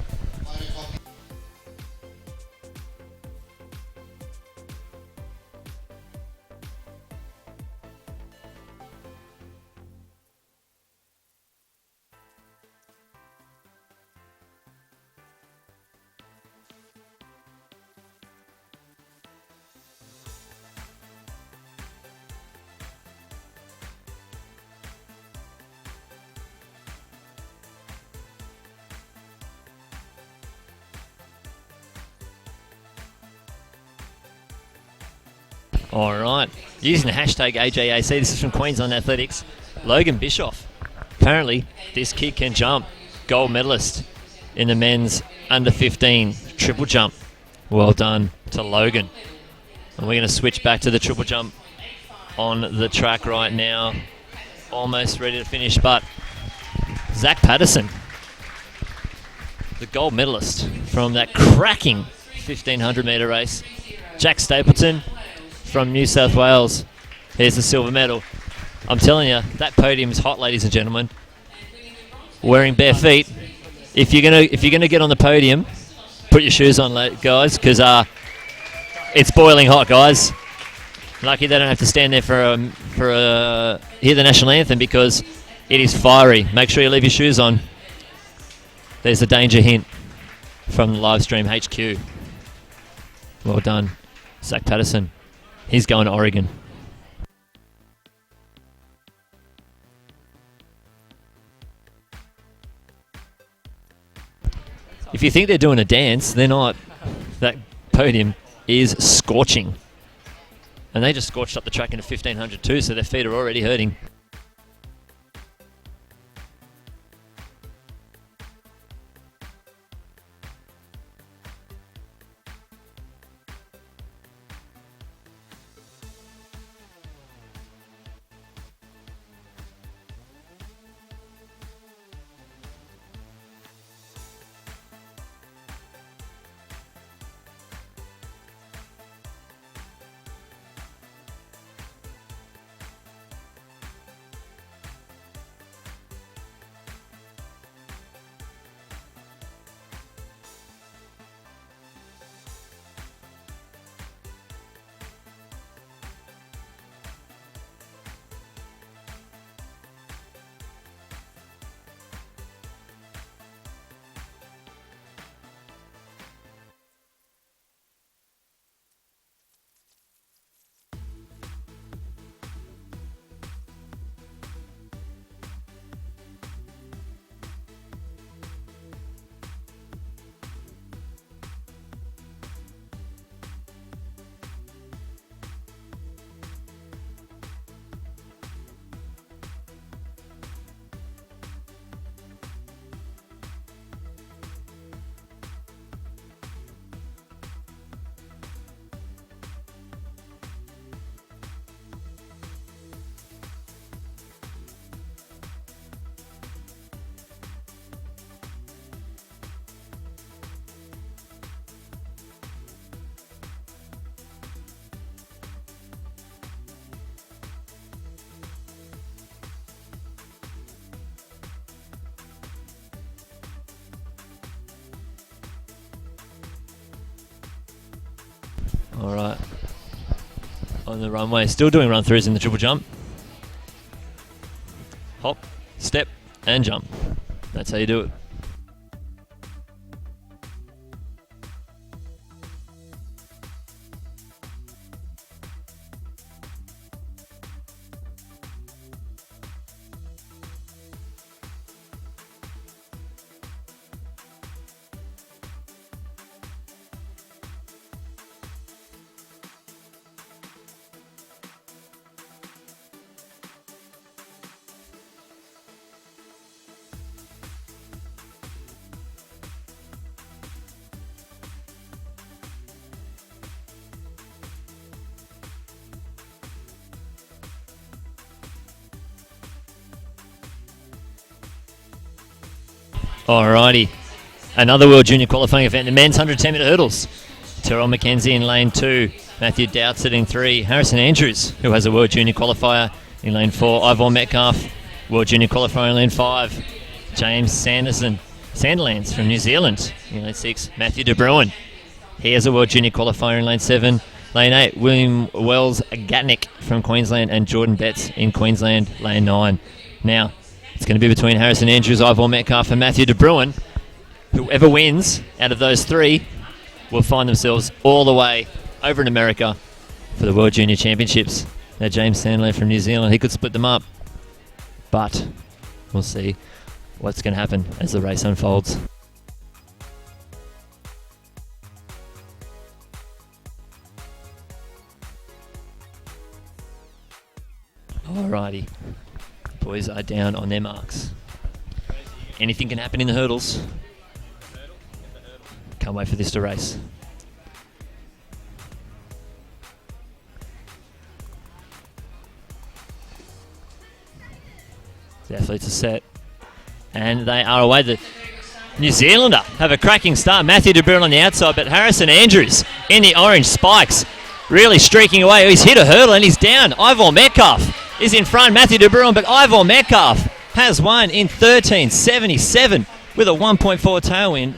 All right. Using the hashtag AJAC, this is from Queensland Athletics. Logan Bischoff. Apparently, this kid can jump. Gold medalist in the men's under 15 triple jump. Well done to Logan. And we're going to switch back to the triple jump on the track right now. Almost ready to finish, but Zach Patterson, the gold medalist from that cracking 1500 metre race. Jack Stapleton from New South Wales. Here's the silver medal. I'm telling you, that podium is hot, ladies and gentlemen. Wearing bare feet. If you're gonna get on the podium, put your shoes on, guys, because it's boiling hot, guys. Lucky they don't have to stand there for hear the national anthem because it is fiery. Make sure you leave your shoes on. There's a danger hint from Livestream HQ. Well done, Zach Patterson. He's going to Oregon. If you think they're doing a dance, they're not. That podium is scorching. And they just scorched up the track into 1500 too, so their feet are already hurting. All right. On the runway, still doing run-throughs in the triple jump. Hop, step, and jump. That's how you do it. Alrighty, another World Junior qualifying event, the men's 110 metre hurdles. Terrell McKenzie in lane 2, Matthew Doubtsit in 3, Harrison Andrews, who has a World Junior qualifier, in lane 4, Ivor Metcalf, World Junior qualifier in lane 5, James Sanderlands from New Zealand in lane 6, Matthew De Bruin, he has a World Junior qualifier in lane 7, lane 8, William Wells Gatnick from Queensland, and Jordan Betts in Queensland, lane 9. Now, it's going to be between Harrison Andrews, Ivor Metcalf and Matthew De Bruin. Whoever wins out of those three will find themselves all the way over in America for the World Junior Championships. Now James Sandler from New Zealand, he could split them up. But we'll see what's going to happen as the race unfolds. Alrighty. Boys are down on their marks. Anything can happen in the hurdles. Can't wait for this to race. The athletes are set. And they are away. The New Zealander have a cracking start. Matthew De Bruin on the outside, but Harrison Andrews in the orange spikes. Really streaking away. He's hit a hurdle and he's down. Ivor Metcalf is in front. Matthew De Bruin, but Ivor Metcalf has won in 13.77 with a 1.4 tailwind.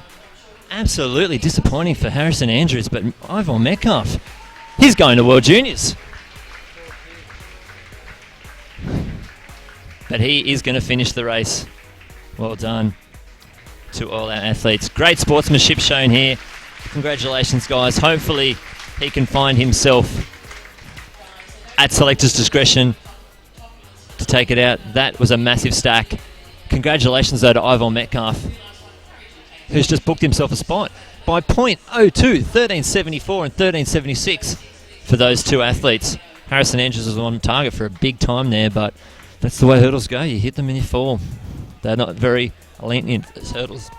Absolutely disappointing for Harrison Andrews, but Ivor Metcalf, he's going to World Juniors. But he is going to finish the race. Well done to all our athletes. Great sportsmanship shown here. Congratulations, guys. Hopefully he can find himself at selector's discretion to take it out. That was a massive stack. Congratulations, though, to Ivor Metcalf, who's just booked himself a spot by .02, 13.74 and 13.76 for those two athletes. Harrison Andrews was on target for a big time there, but that's the way hurdles go. You hit them and you fall. They're not very lenient, those hurdles.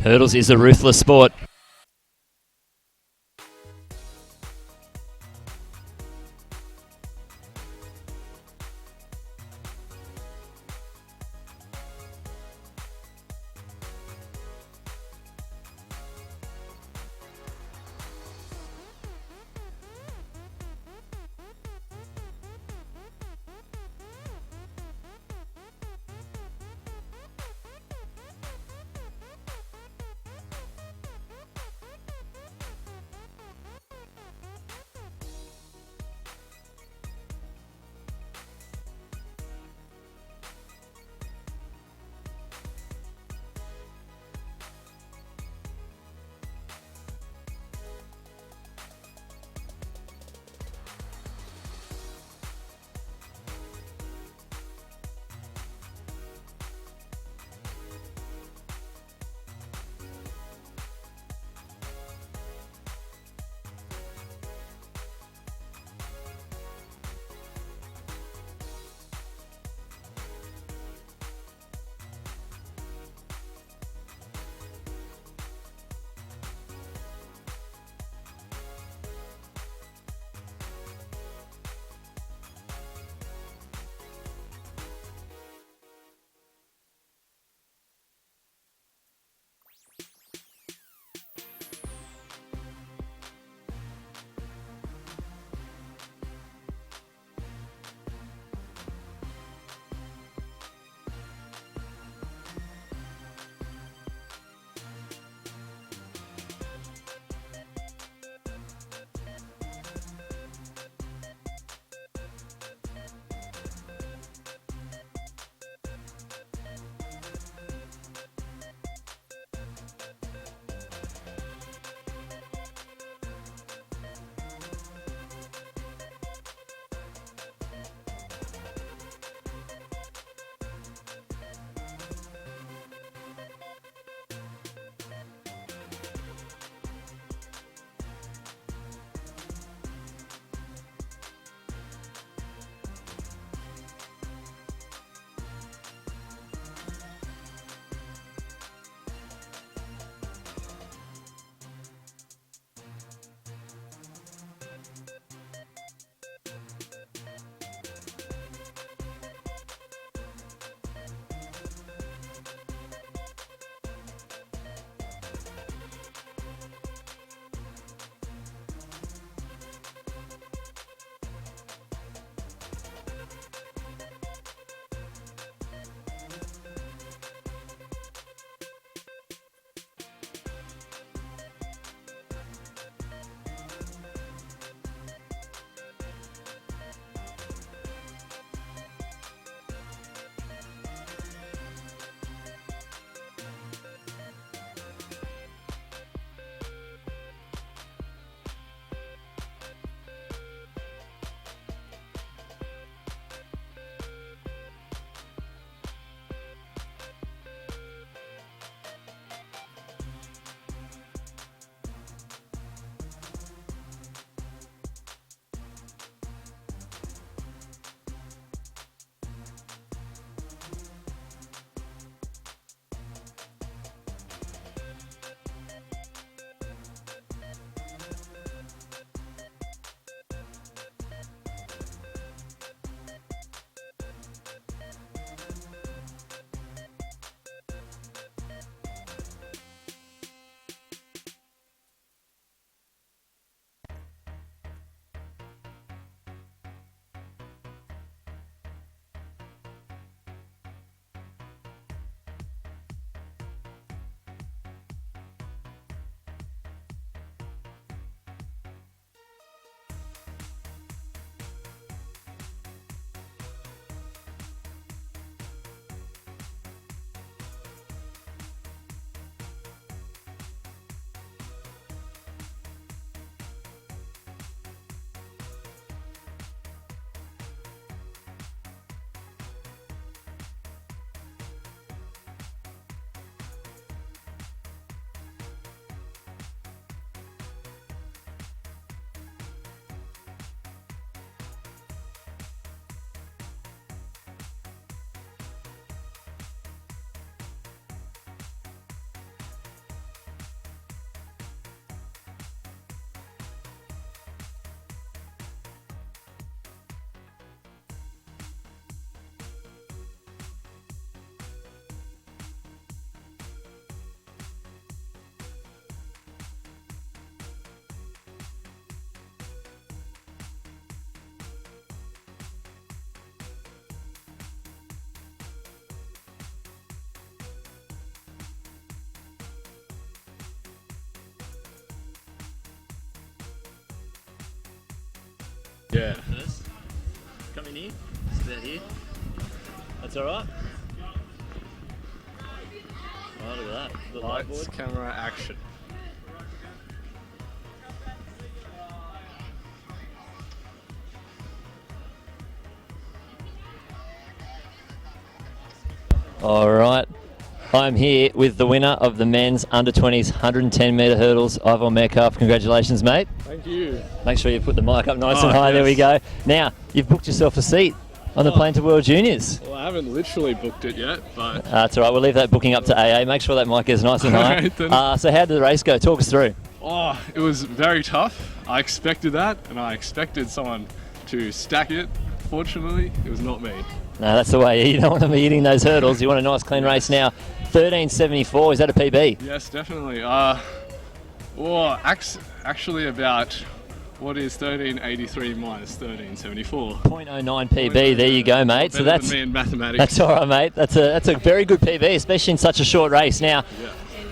Hurdles is a ruthless sport. Yeah. First. Come in here. Just about here. That's all right. Oh, look at that. The light Lights, board. camera, action. All right. I'm here with the winner of the men's under 20s 110 metre hurdles, Ivor Metcalf. Congratulations, mate. Thank you. Make sure you put the mic up nice and Oh, high. There we yes. go. Now, you've booked yourself a seat on the plane to World Juniors. Well, I haven't literally booked it yet, but That's all right. We'll leave that booking up to AA. Make sure that mic is nice and high. Alright then. So how did the race go? Talk us through. it was very tough. I expected that, and I expected someone to stack it. Fortunately, it was not me. No, that's the way. You don't want to be hitting those hurdles. You want a nice clean race now. 13.74. Is that a PB? Yes, definitely. Actually about what is 1383 minus 1374. 0.09 PB. There you go, mate. So Better that's than me in mathematics. that's all right, mate. That's a very good PB, especially in such a short race. Now,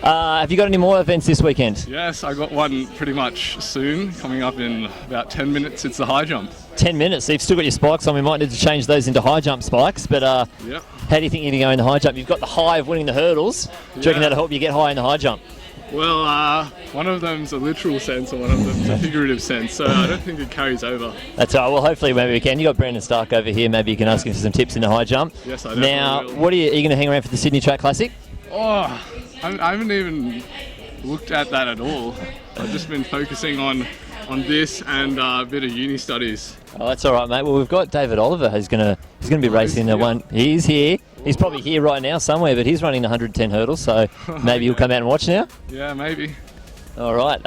have you got any more events this weekend? Yes, I got one pretty much soon, coming up in about 10 minutes. It's the high jump. 10 minutes. So you've still got your spikes on. We might need to change those into high jump spikes. But Yep. how do you think you're going to go in the high jump? You've got the high of winning the hurdles. Do you reckon that'll help you get high in the high jump? Well, one of them's a literal sense and one of them's a figurative sense, so I don't think it carries over. That's all right. Well, hopefully maybe we can. You got Brandon Stark over here. Maybe you can ask him for some tips in the high jump. Yes, I definitely Now, will. what are you going to hang around for the Sydney Track Classic? I haven't even looked at that at all. I've just been focusing on this and a bit of uni studies. Oh, that's all right, mate. Well, we've got David Oliver who's going to be racing the here. one. He's here. He's probably here right now somewhere, but he's running the 110 hurdles, so maybe you'll come out and watch now. Yeah, maybe. All right.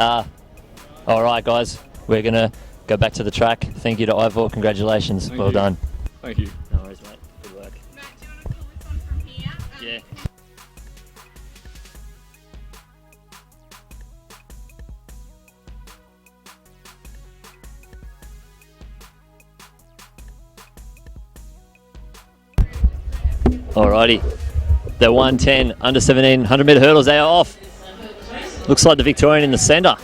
All right, guys. We're going to go back to the track. Thank you to Ivor. Congratulations. Thank well you. done. Thank you. No worries, mate. Good work. Yeah. Alrighty. The 110 under 17 100 metre hurdles, they are off. Looks like the Victorian in the centre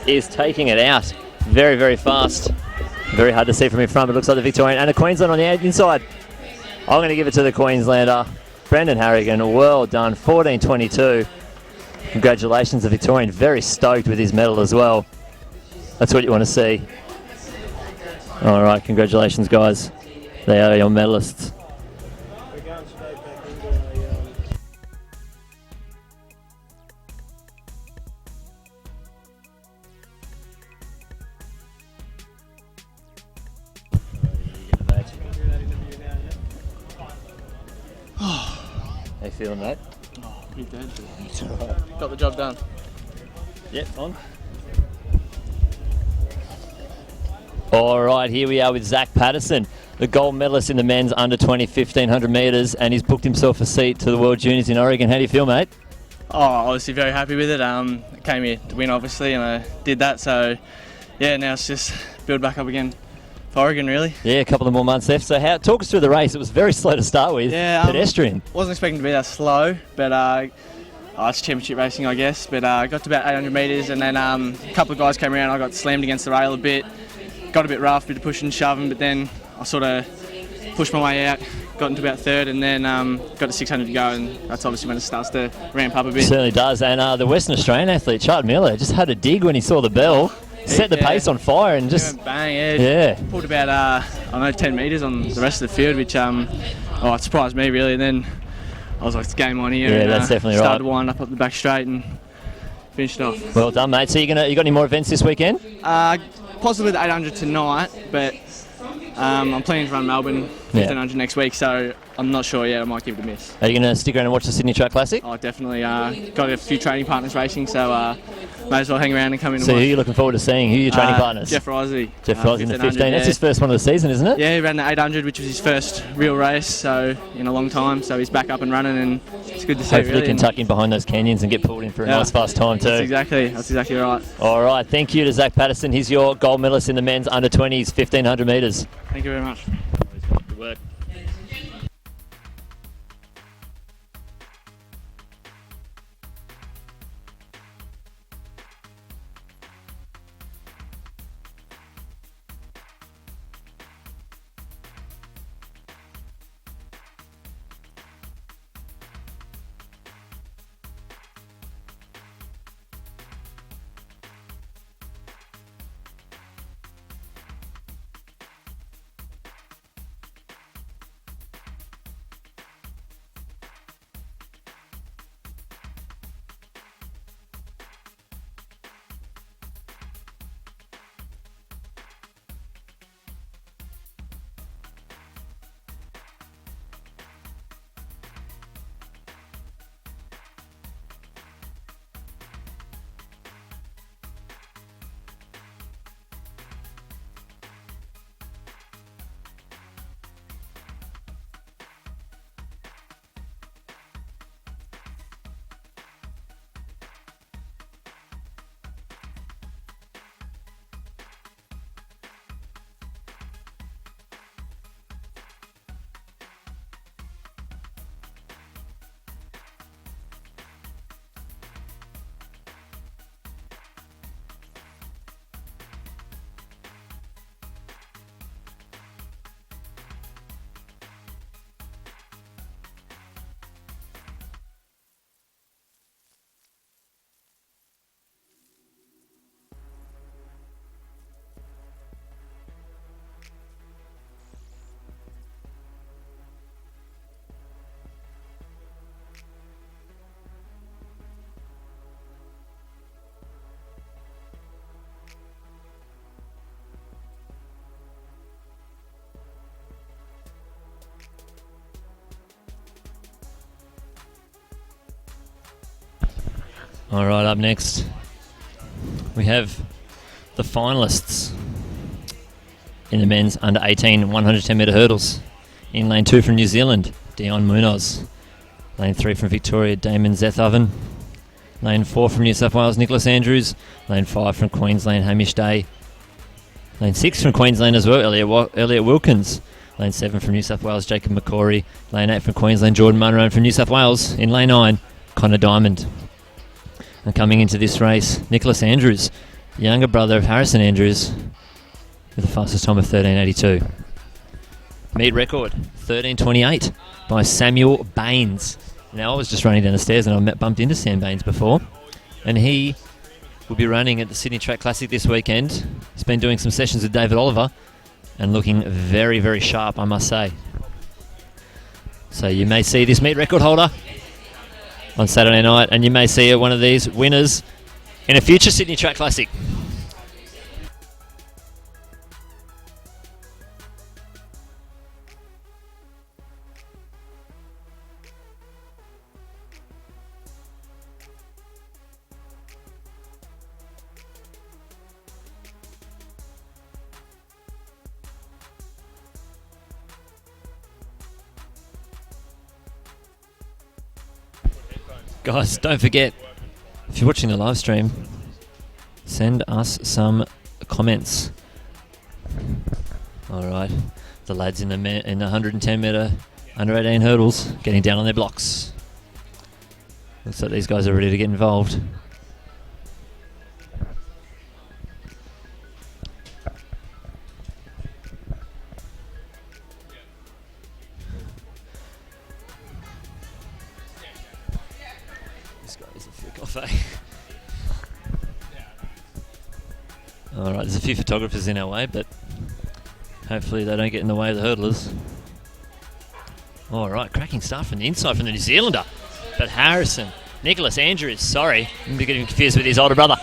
is taking it out very, very fast. Very hard to see from in front, but it looks like the Victorian and the Queensland on the inside. I'm going to give it to the Queenslander. Brendan Harrigan, well done. 14.22. Congratulations, the Victorian. Very stoked with his medal as well. That's what you want to see. All right, congratulations, guys. They are your medalists. We're going straight back into a... How you feeling, mate? Pretty dead. Got the job done. Yep, on. All right, here we are with Zach Patterson, the gold medalist in the men's under 20 1500 metres, and he's booked himself a seat to the World Juniors in Oregon. How do you feel, mate? Oh, obviously very happy with it. Came here to win, obviously, and I did that. So, yeah, now it's just build back up again for Oregon, really. Yeah, a couple of more months left. So, talk us through the race. It was very slow to start with. Yeah, pedestrian. Wasn't expecting to be that slow, but it's championship racing, I guess. But I got to about 800 metres, and then a couple of guys came around. I got slammed against the rail a bit. Got a bit rough, bit of pushing and shoving, but then I sort of pushed my way out, got into about third, and then got to 600 to go, and that's obviously when it starts to ramp up a bit. Certainly does. And the Western Australian athlete, Chad Miller, just had a dig when he saw the bell, set the pace on fire, and just... Went bang, yeah. Pulled about, 10 metres on the rest of the field, which it surprised me, really. And then I was like, it's game on here. Yeah, and, that's definitely started right. to wind up the back straight and finished off. Well done, mate. So you got any more events this weekend? Possibly the 800 tonight, but I'm planning to run Melbourne 1500 next week, so I'm not sure yet. I might give it a miss. Are you going to stick around and watch the Sydney Track Classic? Oh, definitely. Got a few training partners racing, so may as well hang around and come in So and who are watch. you looking forward to seeing? Who are your training partners? Jeff Risey. Jeff Risey in the 15. Yeah. That's his first one of the season, isn't it? Yeah, he ran the 800, which was his first real race, so in a long time. So he's back up and running, and it's good to see. Hopefully really. can tuck in behind those canyons and get pulled in for a nice fast time too. That's exactly right. All right, thank you to Zach Patterson. He's your gold medalist in the men's under 20s 1500 metres. Thank you very much. Good work. All right, up next, we have the finalists in the men's under 18 110 metre hurdles. In lane 2 from New Zealand, Dion Munoz. Lane 3 from Victoria, Damon Zethoven. Lane 4 from New South Wales, Nicholas Andrews. Lane 5 from Queensland, Hamish Day. Lane 6 from Queensland as well, Elliot Wilkins. Lane 7 from New South Wales, Jacob McCory. Lane 8 from Queensland, Jordan Munro. And from New South Wales, in lane 9, Connor Diamond. And coming into this race, Nicholas Andrews, younger brother of Harrison Andrews, with the fastest time of 13:82. Meet record, 13:28 by Samuel Baines. Now, I was just running down the stairs and I bumped into Sam Baines before, and he will be running at the Sydney Track Classic this weekend. He's been doing some sessions with David Oliver and looking very, very sharp, I must say. So you may see this meet record holder on Saturday night, and you may see one of these winners in a future Sydney Track Classic. Guys, don't forget, if you're watching the live stream, send us some comments. Alright, the lads in the 110 metre under 18 hurdles getting down on their blocks. Looks like these guys are ready to get involved. Alright, there's a few photographers in our way, but hopefully they don't get in the way of the hurdlers. Alright, cracking start from the inside from the New Zealander. But Harrison, Nicholas Andrews, sorry, I'm getting confused with his older brother.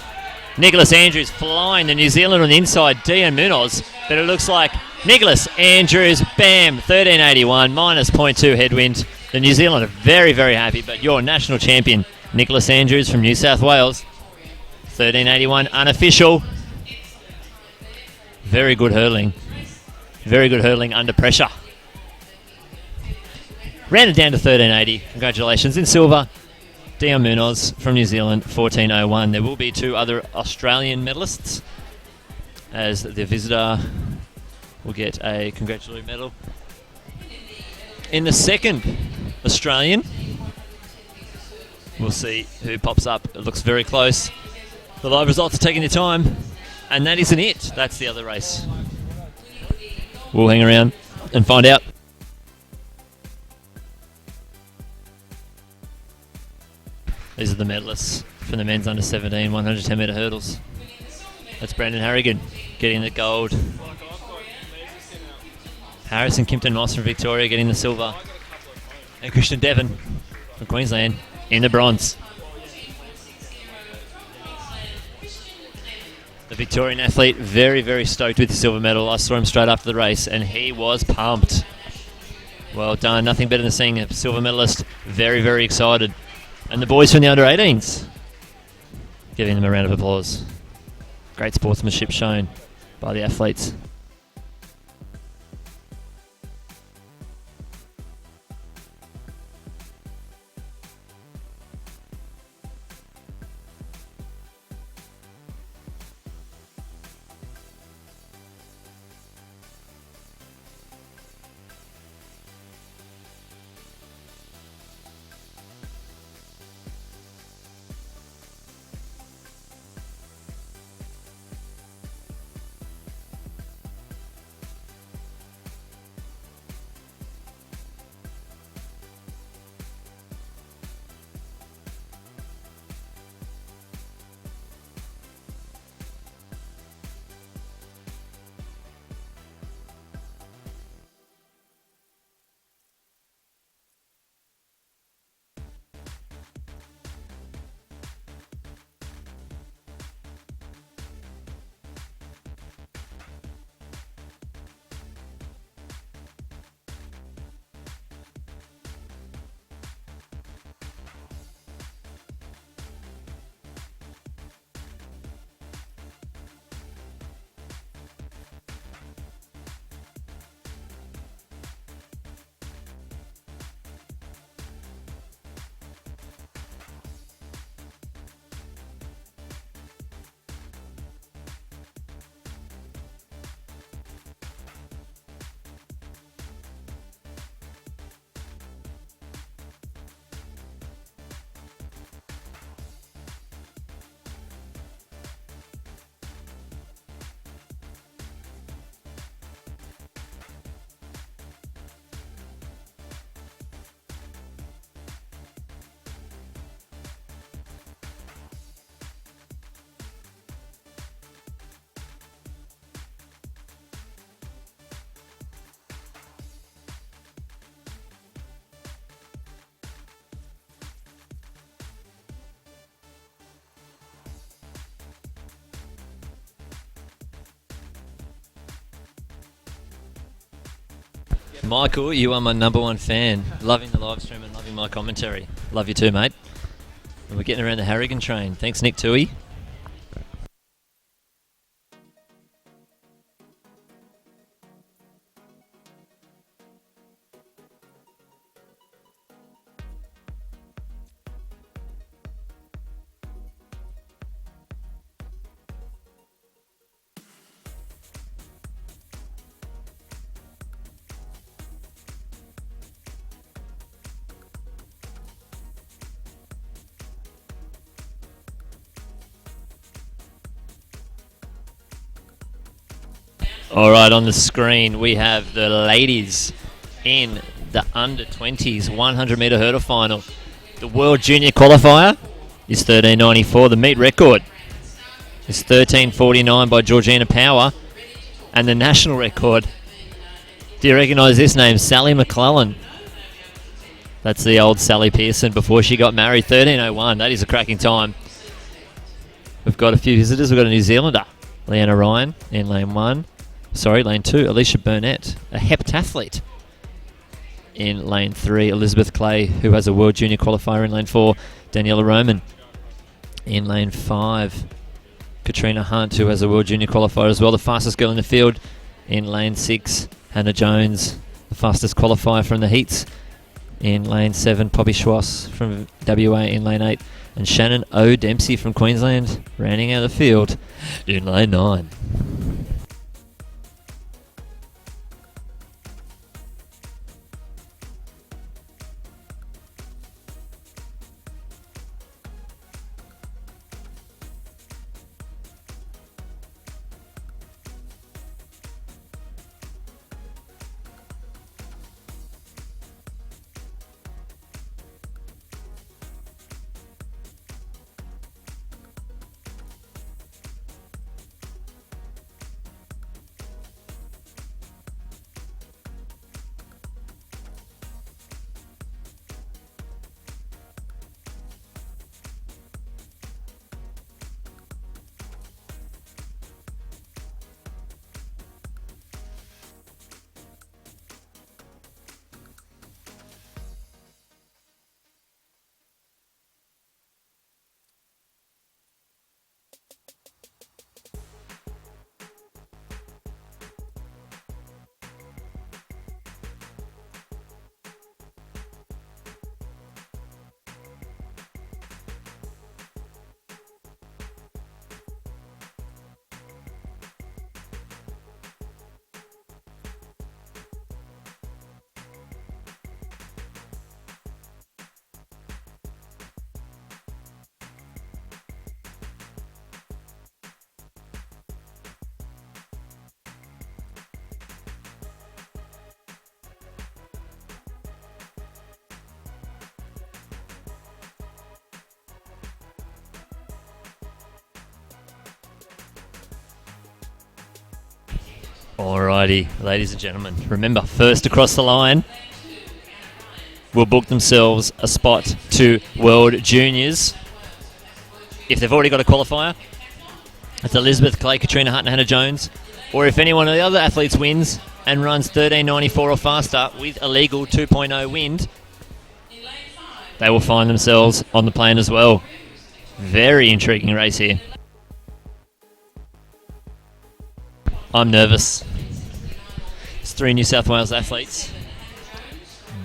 Nicholas Andrews flying the New Zealander on the inside, Dion Munoz, but it looks like Nicholas Andrews, bam, 1381, minus 0.2 headwind. The New Zealander very, very happy, but your national champion, Nicholas Andrews from New South Wales, 1381 unofficial. Very good hurling. Very good hurling under pressure. Rounded down to 1380. Congratulations. In silver, Dion Munoz from New Zealand, 1401. There will be 2 other Australian medalists, as the visitor will get a congratulatory medal. In the second Australian, we'll see who pops up. It looks very close. The live results are taking their time, and that isn't it. That's the other race. We'll hang around and find out. These are the medalists from the men's under 17 110 metre hurdles. That's Brandon Harrigan getting the gold. Harrison Kimpton Moss from Victoria getting the silver. And Christian Devon from Queensland in the bronze. The Victorian athlete very, very stoked with the silver medal. I saw him straight after the race and he was pumped. Well done. Nothing better than seeing a silver medalist very, very excited. And the boys from the under 18s giving them a round of applause. Great sportsmanship shown by the athletes. Michael, you are my number one fan. Loving the live stream and loving my commentary. Love you too, mate. And we're getting around the Harrigan train. Thanks, Nick Toohey. All right, on the screen we have the ladies in the under 20s 100 metre hurdle final. The World Junior qualifier is 13.94. The meet record is 13.49 by Georgina Power. And the national record, do you recognise this name? Sally McClellan. That's the old Sally Pearson before she got married. 13.01. That is a cracking time. We've got a few visitors. We've got a New Zealander, Leanna Ryan, in lane 1. Lane 2, Alicia Burnett, a heptathlete. In lane 3, Elizabeth Clay, who has a World Junior qualifier in lane 4. Daniela Roman. In lane 5, Katrina Hunt, who has a World Junior qualifier as well. The fastest girl in the field. In lane 6, Hannah Jones, the fastest qualifier from the heats. In lane 7, Poppy Schwass from WA in lane 8. And Shannon O. Dempsey from Queensland, rounding out the field in lane 9. Alrighty, ladies and gentlemen, remember, first across the line will book themselves a spot to World Juniors. If they've already got a qualifier, it's Elizabeth Clay, Katrina Hunt and Hannah Jones. Or if any one of the other athletes wins and runs 13.94 or faster with a legal 2.0 wind, they will find themselves on the plane as well. Very intriguing race here. I'm nervous. It's 3 New South Wales athletes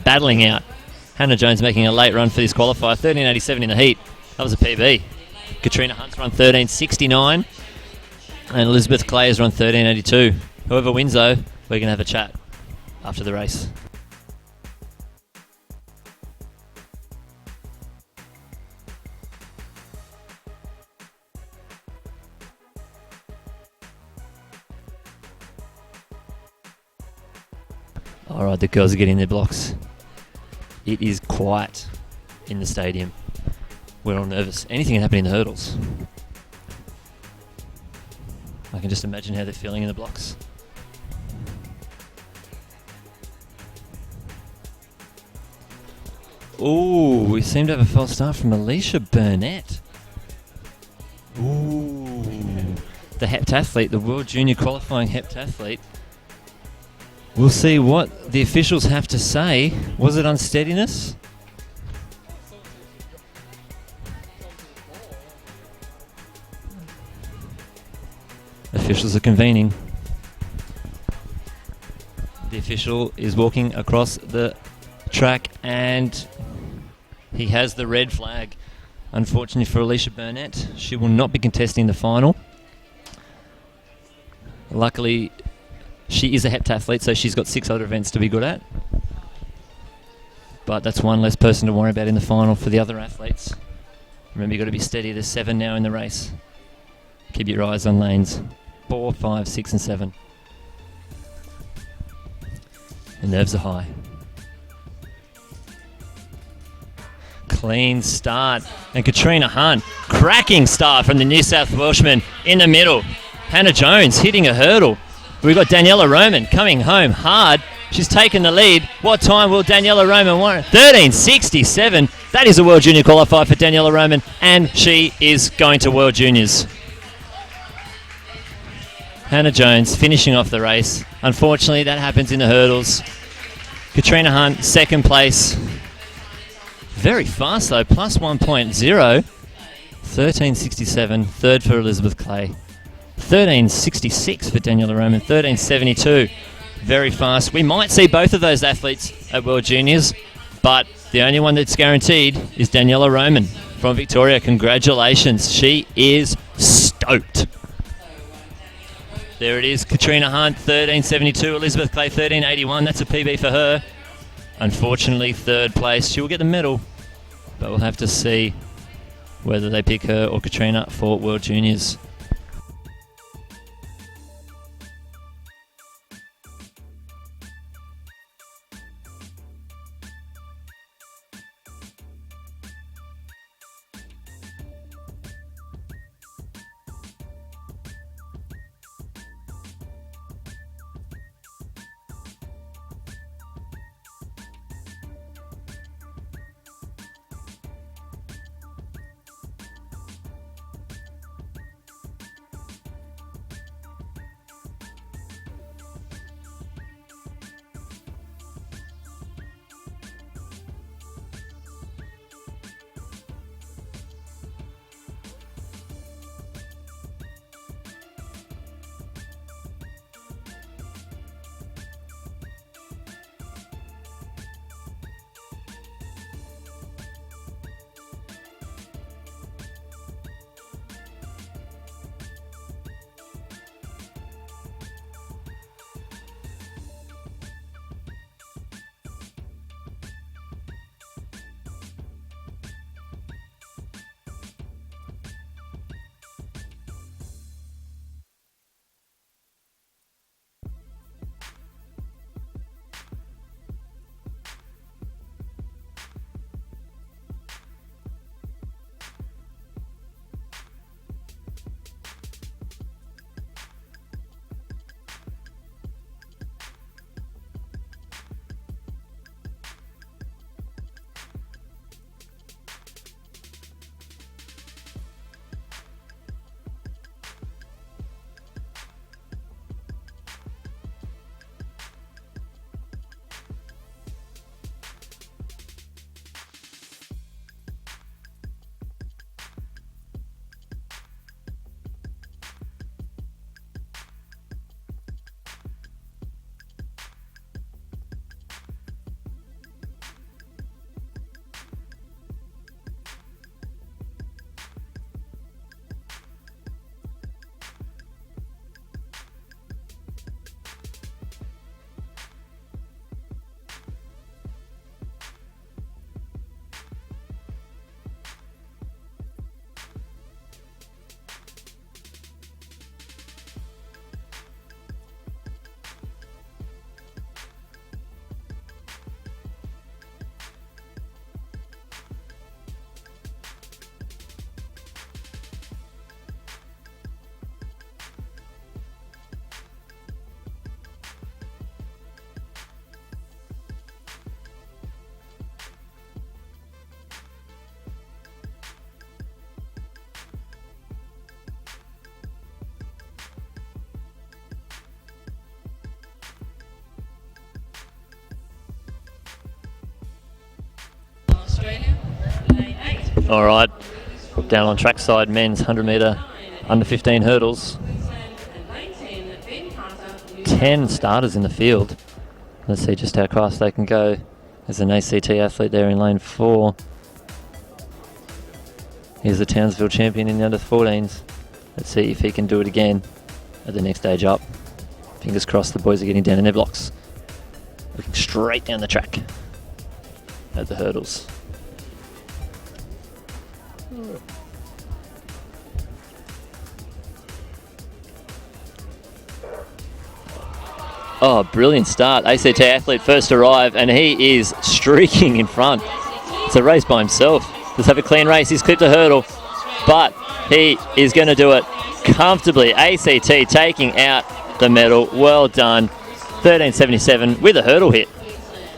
battling out. Hannah Jones making a late run for this qualifier. 13.87 in the heat. That was a PB. Katrina Hunt's run 13.69. And Elizabeth Clay has run 13.82. Whoever wins, though, we're going to have a chat after the race. Alright, the girls are getting their blocks. It is quiet in the stadium. We're all nervous. Anything can happen in the hurdles. I can just imagine how they're feeling in the blocks. Ooh, we seem to have a false start from Alicia Burnett. Ooh. The heptathlete, the World Junior qualifying heptathlete. We'll see what the officials have to say. Was it unsteadiness? Officials are convening. The official is walking across the track and he has the red flag. Unfortunately for Alicia Burnett, she will not be contesting the final. Luckily, she is a heptathlete, so she's got 6 other events to be good at. But that's one less person to worry about in the final for the other athletes. Remember, you've got to be steady. There's 7 now in the race. Keep your eyes on lanes 4, 5, 6 and 7. The nerves are high. Clean start. And Katrina Hunt, cracking start from the New South Welshman in the middle. Hannah Jones hitting a hurdle. We've got Daniela Roman coming home hard. She's taken the lead. What time will Daniela Roman want? 13.67. That is a World Junior qualifier for Daniela Roman, and she is going to World Juniors. Hannah Jones finishing off the race. Unfortunately, that happens in the hurdles. Katrina Hunt, second place. Very fast though, plus 1.0. 13.67, third for Elizabeth Clay. 13.66 for Daniela Roman, 13.72. Very fast. We might see both of those athletes at World Juniors, but the only one that's guaranteed is Daniela Roman from Victoria. Congratulations. She is stoked. There it is. Katrina Hunt, 13.72. Elizabeth Clay, 13.81. That's a PB for her. Unfortunately, third place. She will get the medal, but we'll have to see whether they pick her or Katrina for World Juniors. All right, down on trackside, men's 100 metre under 15 hurdles. 10 starters in the field. Let's see just how fast they can go. There's an ACT athlete there in lane 4. Here's the Townsville champion in the under 14s. Let's see if he can do it again at the next stage up. Fingers crossed the boys are getting down in their blocks. Looking straight down the track at the hurdles. Oh, brilliant start. ACT athlete first arrive, and he is streaking in front. It's a race by himself. Let's have a clean race. He's clipped a hurdle, but he is going to do it comfortably. ACT taking out the medal. Well done. 13.77 with a hurdle hit.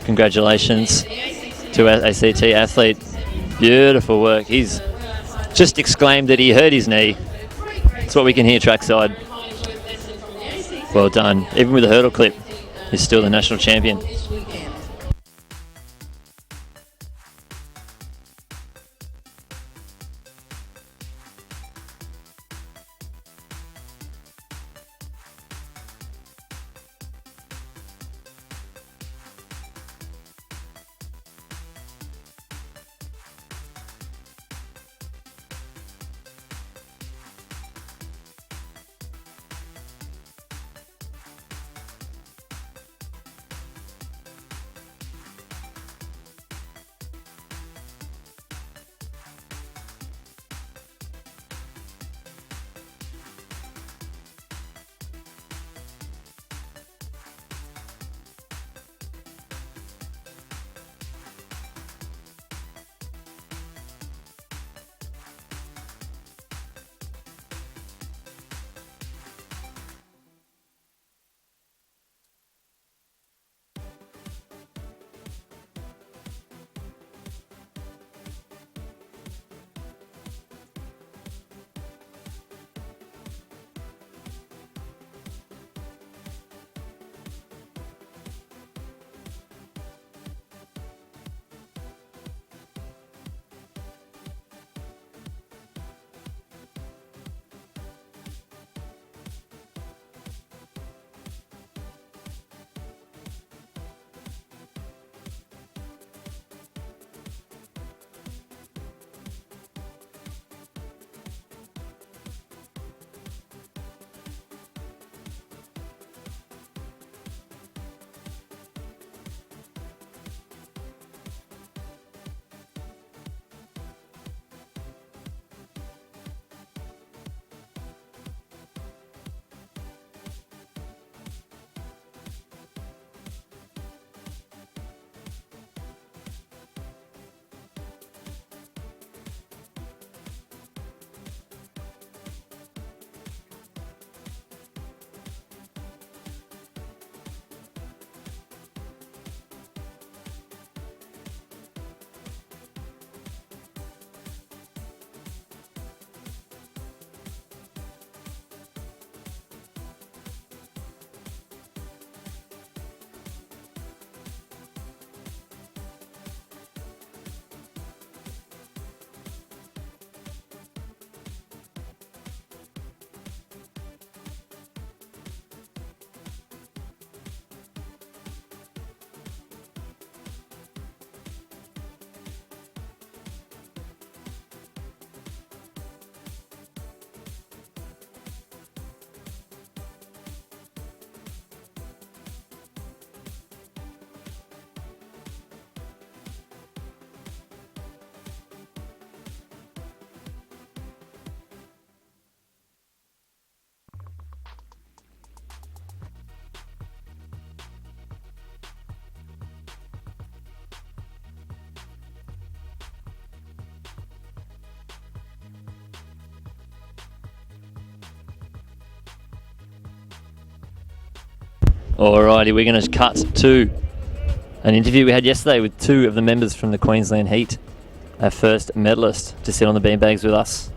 Congratulations to our ACT athlete. Beautiful work. He's just exclaimed that he hurt his knee. That's what we can hear trackside. Well done. Even with a hurdle clip, he's still the national champion. Alrighty, we're going to cut to an interview we had yesterday with two of the members from the Queensland Heat. Our first medalist to sit on the beanbags with us.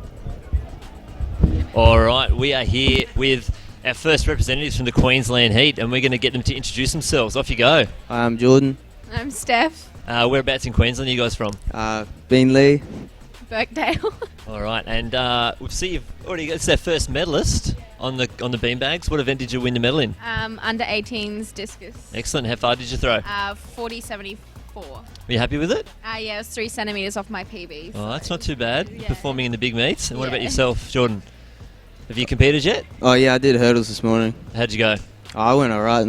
Alright, we are here with our first representatives from the Queensland Heat, and we're going to get them to introduce themselves. Off you go. I'm Jordan. I'm Steph. Whereabouts in Queensland are you guys from? Beenleigh. Birkdale. All right, and we'll see you've already got, it's their first medalist on the beanbags. What event did you win the medal in? Under 18s discus. Excellent. How far did you throw? 40.74. Were you happy with it? Yeah, it was 3 centimetres off my PB. Oh, that's not too bad. Performing in the big meets. And what about Yeah. yourself, Jordan? Have you competed yet? Oh yeah, I did hurdles this morning. How'd you go? I went alright,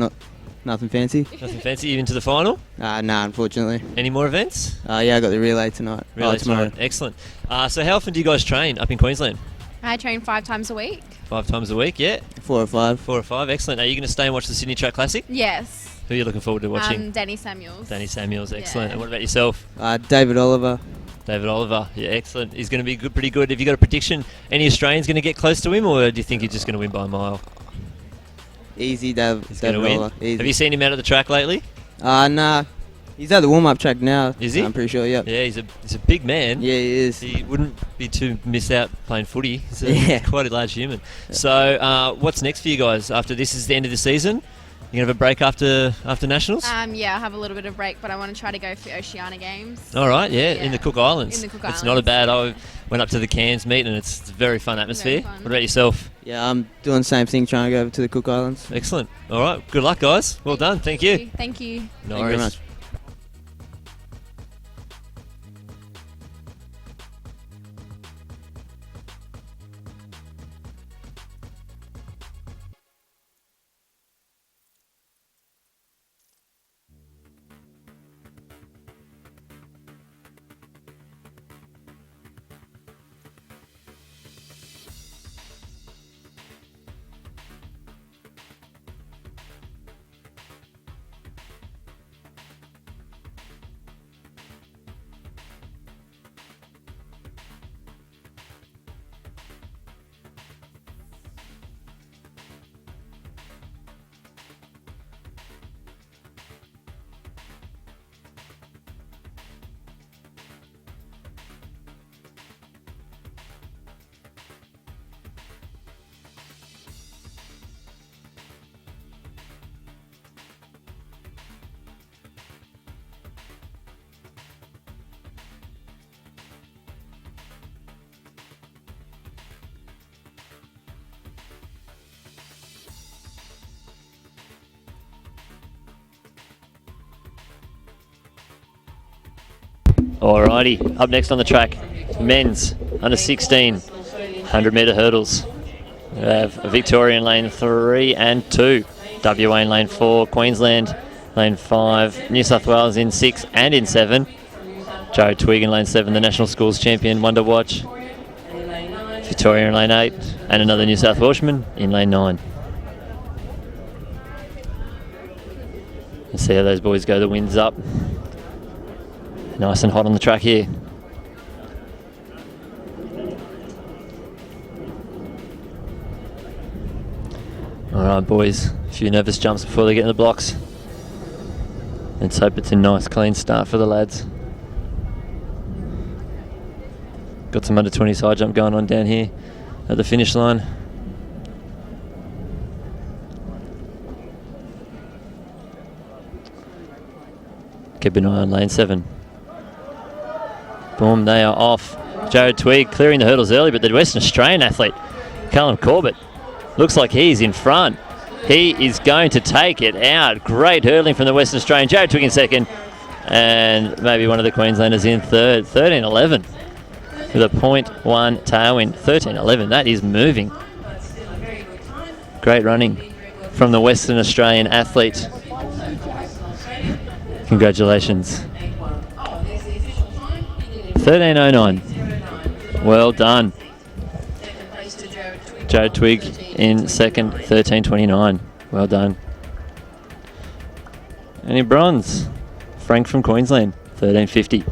nothing fancy. Nothing fancy. You into the final? Nah, unfortunately. Any more events? Yeah, I got the relay tonight. Relay tomorrow. tonight. Excellent. So how often do you guys train up in Queensland? I train 5 times a week. 5 times a week, yeah? 4 or 5. 4 or 5, excellent. Are you going to stay and watch the Sydney Track Classic? Yes. Who are you looking forward to watching? Danny Samuels. Danny Samuels, excellent. Yeah. And what about yourself? David Oliver. David Oliver, yeah, excellent. He's going to be pretty good. Have you got a prediction? Any Australians going to get close to him, or do you think he's just going to win by a mile? Easy, He's going David to win. Oliver. Easy. Have you seen him out at the track lately? Nah. He's at the warm-up track now. Is he? I'm pretty sure, yep. Yeah, he's a big man. Yeah, he is. He wouldn't be too missed out playing footy. Yeah. He's quite a large human. So, what's next for you guys after this? Is the end of the season? You gonna have a break after Nationals? Yeah, I'll have a little bit of break, but I want to try to go for Oceania Games. All right, yeah, in the Cook Islands. In the Cook It's Islands. not a bad. I went up to the Cairns meet, and it's a very fun atmosphere. fun. What about yourself? Yeah, I'm doing the same thing, trying to go over to the Cook Islands. Excellent. All right, good luck, guys. Well done. Thank you. Thank you. No Thank you very worries. much. Alrighty, up next on the track, men's under 16 100 metre hurdles. We have Victoria in lane 3 and 2, WA in lane 4, Queensland lane 5, New South Wales in 6 and in 7, Joe Twigg in lane 7, the National Schools Champion, Wonder Watch, Victoria in lane 8, and another New South Welshman in lane 9. Let's see how those boys go. The wind's up. Nice and hot on the track here. Alright boys, a few nervous jumps before they get in the blocks. Let's hope it's a nice clean start for the lads. Got some under 20 side jump going on down here at the finish line. Keep an eye on lane 7. Boom, they are off. Jared Twigg clearing the hurdles early, but the Western Australian athlete, Callum Corbett, looks like he's in front. He is going to take it out. Great hurdling from the Western Australian. Jared Twigg in second, and maybe one of the Queenslanders in third. 13.11 with a 0.1 tailwind. 13.11, that is moving. Great running from the Western Australian athlete. Congratulations. 13.09. Well done. Jared Twigg in second, 13.29. Well done. And in bronze, Frank from Queensland, 13.50.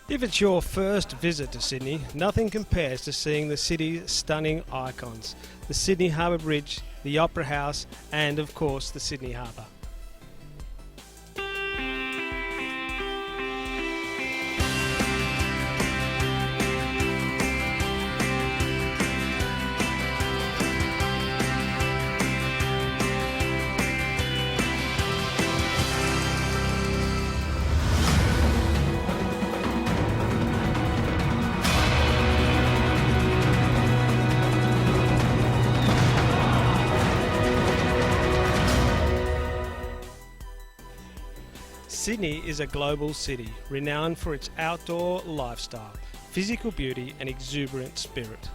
If it's your first visit to Sydney, nothing compares to seeing the city's stunning icons, the Sydney Harbour Bridge, the Opera House, and of course the Sydney Harbour. Sydney is a global city, renowned for its outdoor lifestyle, physical beauty and exuberant spirit.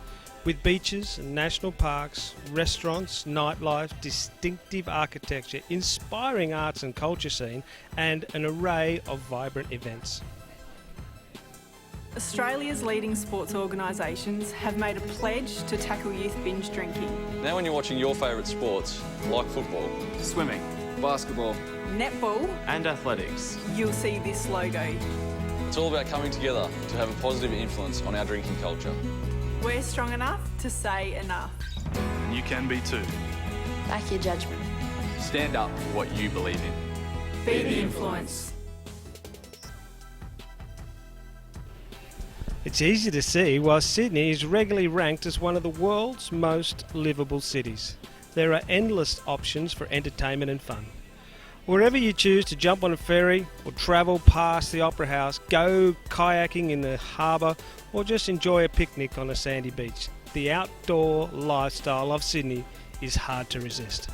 With beaches, national parks, restaurants, nightlife, distinctive architecture, inspiring arts and culture scene, and an array of vibrant events. Australia's leading sports organisations have made a pledge to tackle youth binge drinking. Now when you're watching your favourite sports, like football, Swimming, basketball, Netball, and athletics. you'll see this logo. it's all about coming together to have a positive influence on our drinking culture. We're strong enough to say enough. And you can be too. Back your judgment. Stand up for what you believe in. Be the influence. It's easy to see why Sydney is regularly ranked as one of the world's most livable cities. There are endless options for entertainment and fun. Wherever you choose to jump on a ferry or travel past the Opera House, go kayaking in the harbour or just enjoy a picnic on a sandy beach, the outdoor lifestyle of Sydney is hard to resist.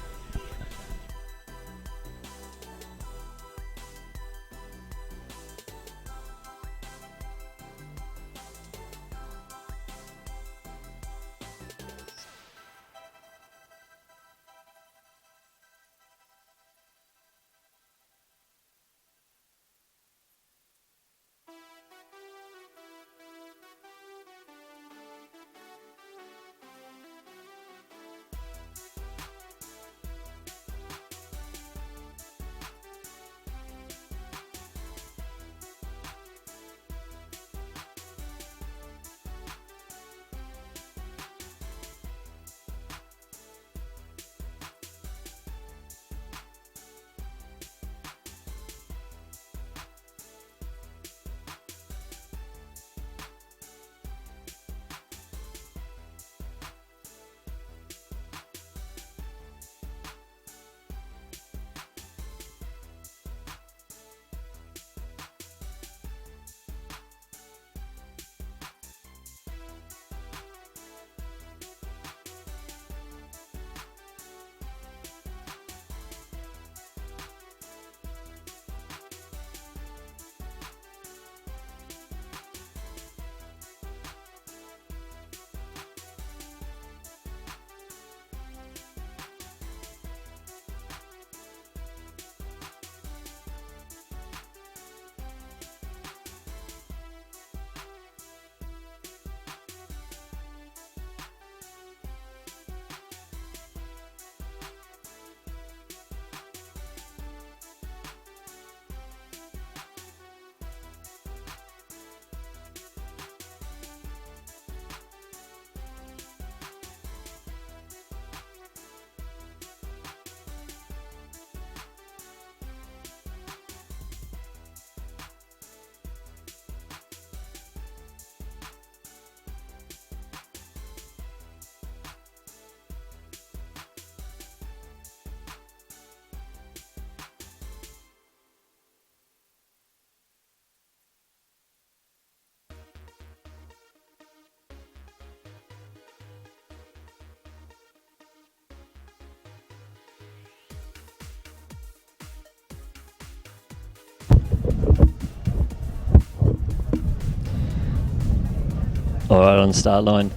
Alright, on the start line,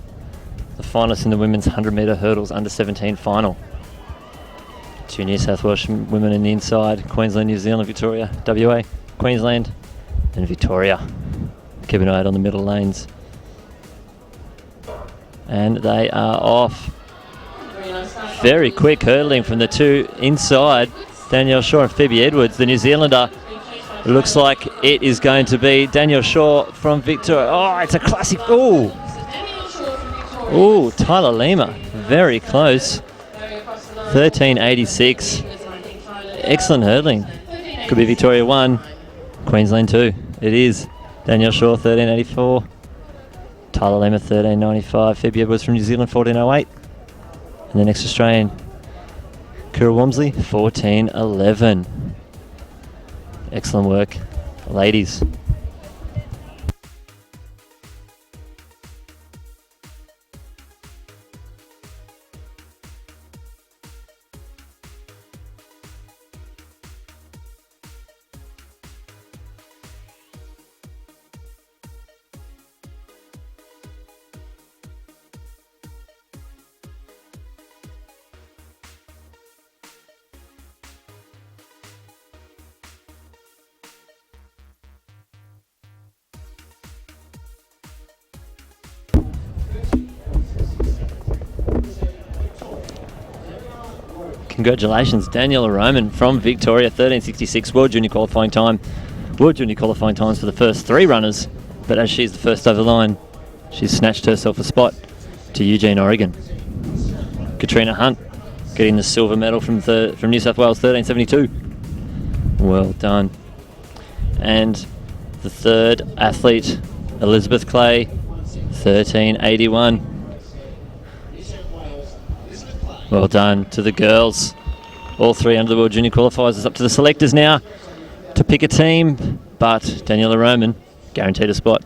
the finalists in the women's 100 metre hurdles under 17 final. Two New South Wales women in the inside, Queensland, New Zealand, Victoria, WA, Queensland and Victoria. Keep an eye out on the middle lanes. And they are off. Very quick hurdling from the two inside, Danielle Shaw and Phoebe Edwards, the New Zealander. It looks like it is going to be Daniel Shaw from Victoria. Oh, it's a classic. Ooh. Ooh, Tyler Lima. Very close. 13.86. Excellent hurdling. Could be Victoria 1, Queensland 2. It is. Daniel Shaw, 13.84. Tyler Lima, 13.95. Phoebe Edwards from New Zealand, 14.08. And the next Australian, Kira Walmsley, 14.11. Excellent work, ladies. Congratulations, Daniela Roman from Victoria, 13.66 World Junior qualifying time. World Junior qualifying times for the first 3 runners, but as she's the first over the line, she's snatched herself a spot to Eugene, Oregon. Katrina Hunt getting the silver medal from New South Wales, 13.72. Well done. And the third athlete, Elizabeth Clay, 13.81. Well done to the girls. All 3 under the World Junior qualifiers. It's up to the selectors now to pick a team, but Daniela Roman guaranteed a spot.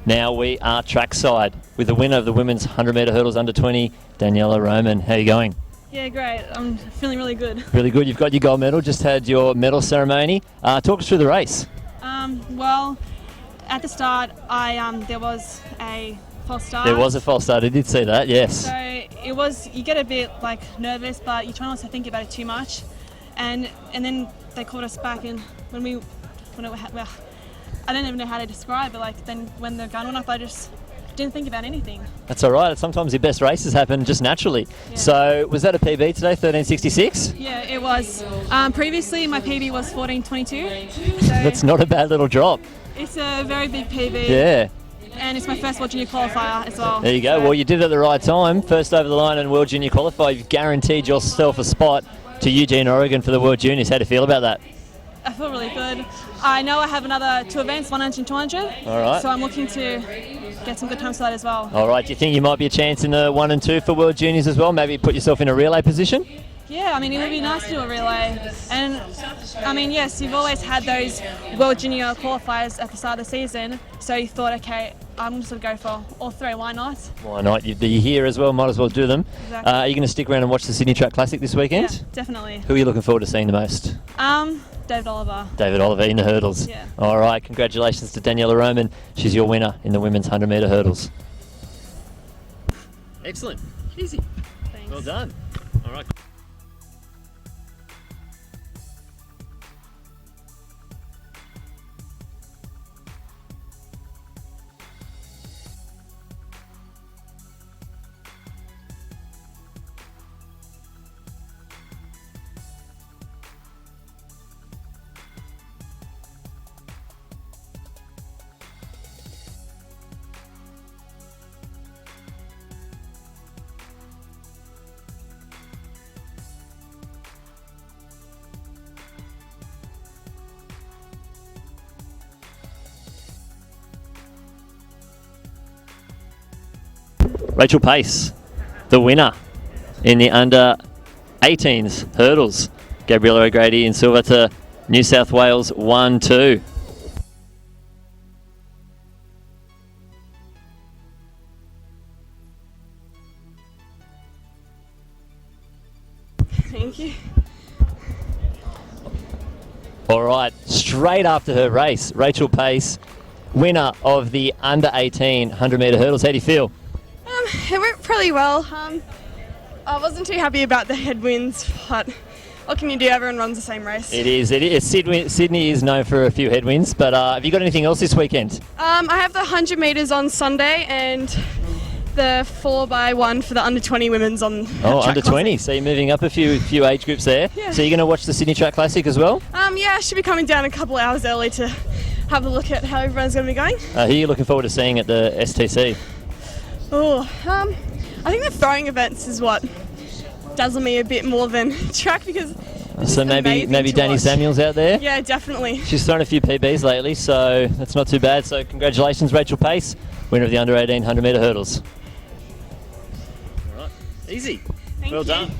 Now we are trackside with the winner of the women's 100 metre hurdles under 20, Daniela Roman. How are you going? Yeah, great. I'm feeling really good. Really good. You've got your gold medal, just had your medal ceremony. Talk us through the race. Well, at the start, there was a false start. There was a false start. I did see that, yes. So you get a bit nervous, but you try not to think about it too much. And then they called us back, and I don't even know how to describe it. Then when the gun went up, I just didn't think about anything. That's all right. Sometimes your best races happen just naturally. Yeah. So was that a PB today, 13.66? Yeah, it was. Previously, my PB was 14.22. So That's not a bad little drop. It's a very big PB. Yeah. And it's my first World Junior qualifier as well. There you go. So Well, you did it at the right time. First over the line in World Junior qualifier. You've guaranteed yourself a spot to Eugene, Oregon for the World Juniors. How do you feel about that? I feel really good. I know I have another 2 events, 100 and 200. All right. So I'm looking to get some good times for that as well. All right. Do you think you might be a chance in the 1 and 2 for World Juniors as well? Maybe put yourself in a relay position? Yeah, it would be nice to do a relay. And yes, you've always had those World Junior qualifiers at the start of the season. So you thought, okay, I'm just going to go for all 3. Why not? Why not? You're here as well. Might as well do them. Exactly. Are you going to stick around and watch the Sydney Track Classic this weekend? Yeah, definitely. Who are you looking forward to seeing the most? David Oliver. David Oliver in the hurdles. Yeah. All right. Congratulations to Daniela Roman. She's your winner in the women's 100 metre hurdles. Excellent. Easy. Thanks. Well done. All right. Rachel Pace, the winner in the under 18s hurdles. Gabriella O'Grady in silver to New South Wales 1-2. Thank you. All right, straight after her race, Rachel Pace, winner of the under 18 100-metre hurdles. How do you feel? It went pretty well. I wasn't too happy about the headwinds, but what can you do? Everyone runs the same race. It is. Sydney is known for a few headwinds, but have you got anything else this weekend? I have the 100 metres on Sunday and the 4x1 for the under 20 women's on Oh, Track under 20. So you're moving up a few age groups there. Yeah. So you're going to watch the Sydney Track Classic as well? Yeah, I should be coming down a couple of hours early to have a look at how everyone's going to be going. Who are you looking forward to seeing at the STC? Oh, I think the throwing events is what dazzle me a bit more than track because it's So maybe amazing to Danny watch. Samuels out there? Yeah, definitely. She's thrown a few PBs lately, so that's not too bad. So congratulations, Rachel Pace, winner of the under 18 100-metre hurdles. All right, easy. Thank Well you. done.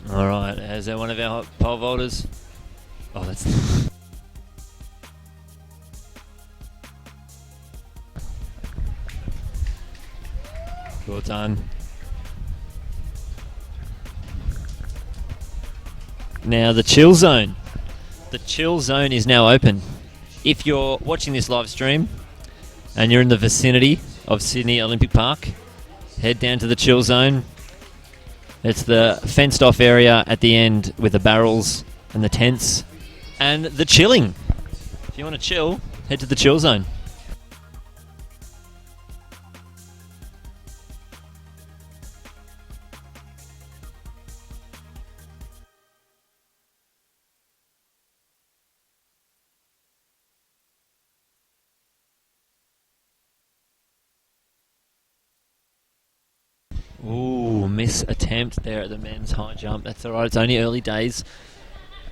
All right, is that one of our pole vaulters? Oh, that's... Well done. Now the chill zone. The chill zone is now open. If you're watching this live stream and you're in the vicinity of Sydney Olympic Park, head down to the chill zone. It's the fenced off area at the end with the barrels and the tents and the chilling. If you want to chill, head to the chill zone. Ooh, miss attempt there at the men's high jump. That's alright, it's only early days.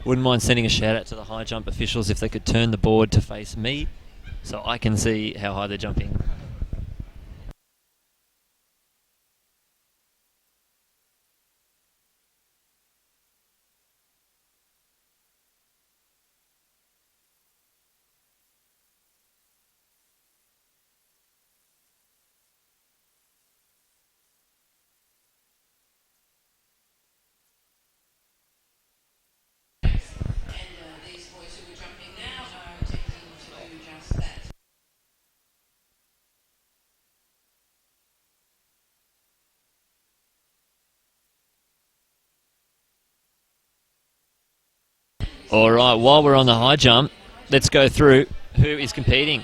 Wouldn't mind sending a shout out to the high jump officials if they could turn the board to face me so I can see how high they're jumping. Alright, while we're on the high jump, let's go through who is competing.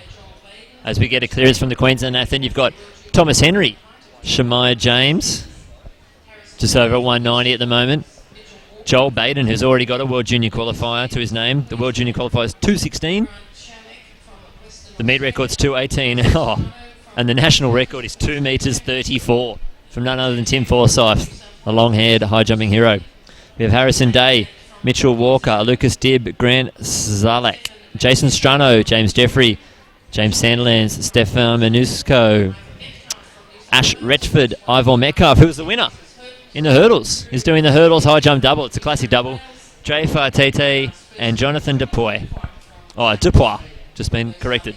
As we get a clearance from the Queensland Nathan, you've got Thomas Henry, Shemaiah James, just over 190 at the moment. Joel Baden, who's already got a World Junior qualifier to his name. The World Junior qualifier is 2:16. The meet record's 2:18. Oh, and the national record is 2 metres 34 from none other than Tim Forsyth, a long-haired high-jumping hero. We have Harrison Day, Mitchell Walker, Lucas Dibb, Grant Zalek, Jason Strano, James Jeffrey, James Sandlands, Stefan Manusco, Ash Retchford, Ivor Metcalf, who was the winner in the hurdles. He's doing the hurdles high jump double. It's a classic double. Jay Fartete and Jonathan Dupuy. Oh, Dupuy. Just been corrected.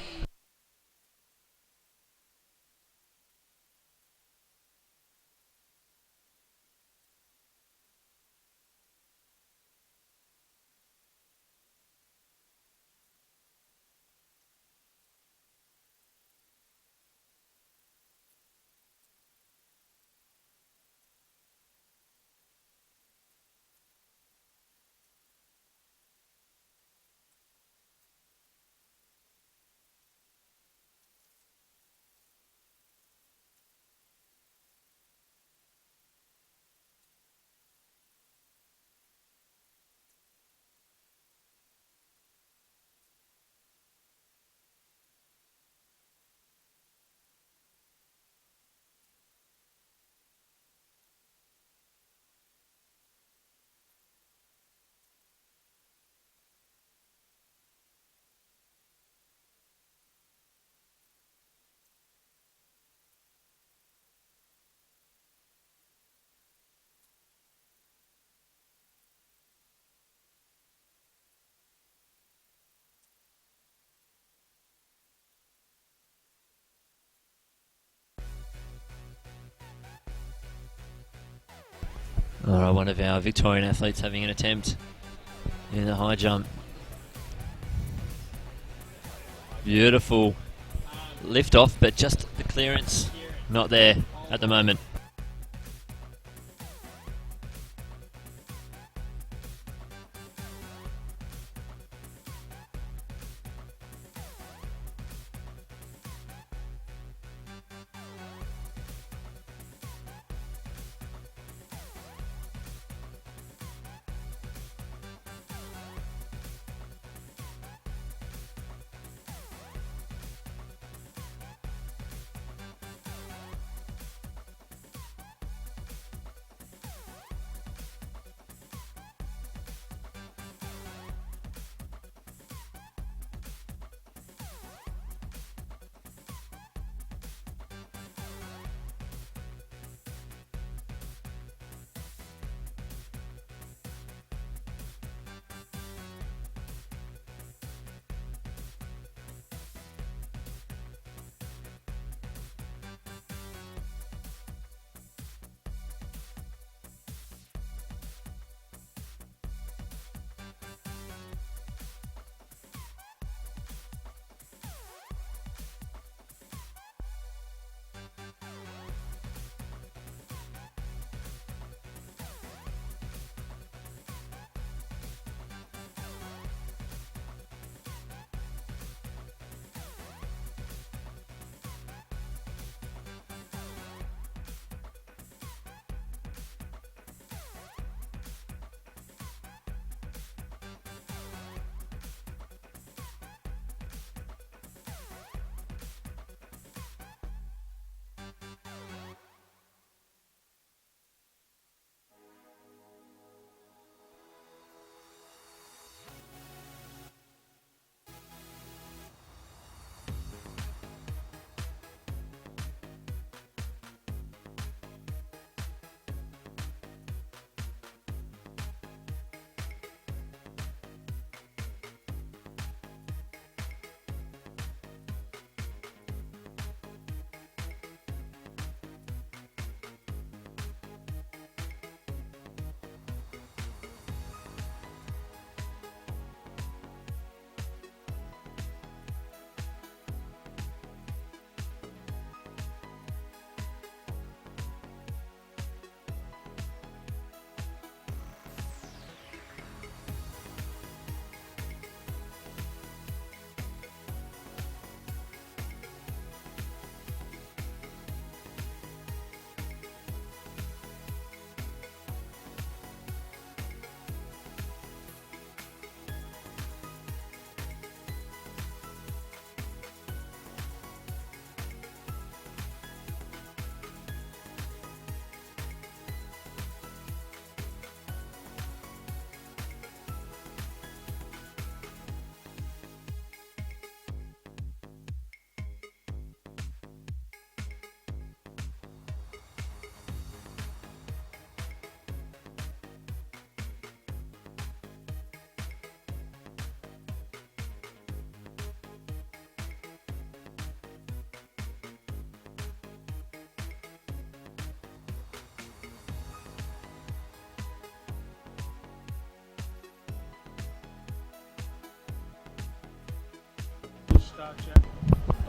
All right, one of our Victorian athletes having an attempt in the high jump. Beautiful lift off, but just the clearance not there at the moment.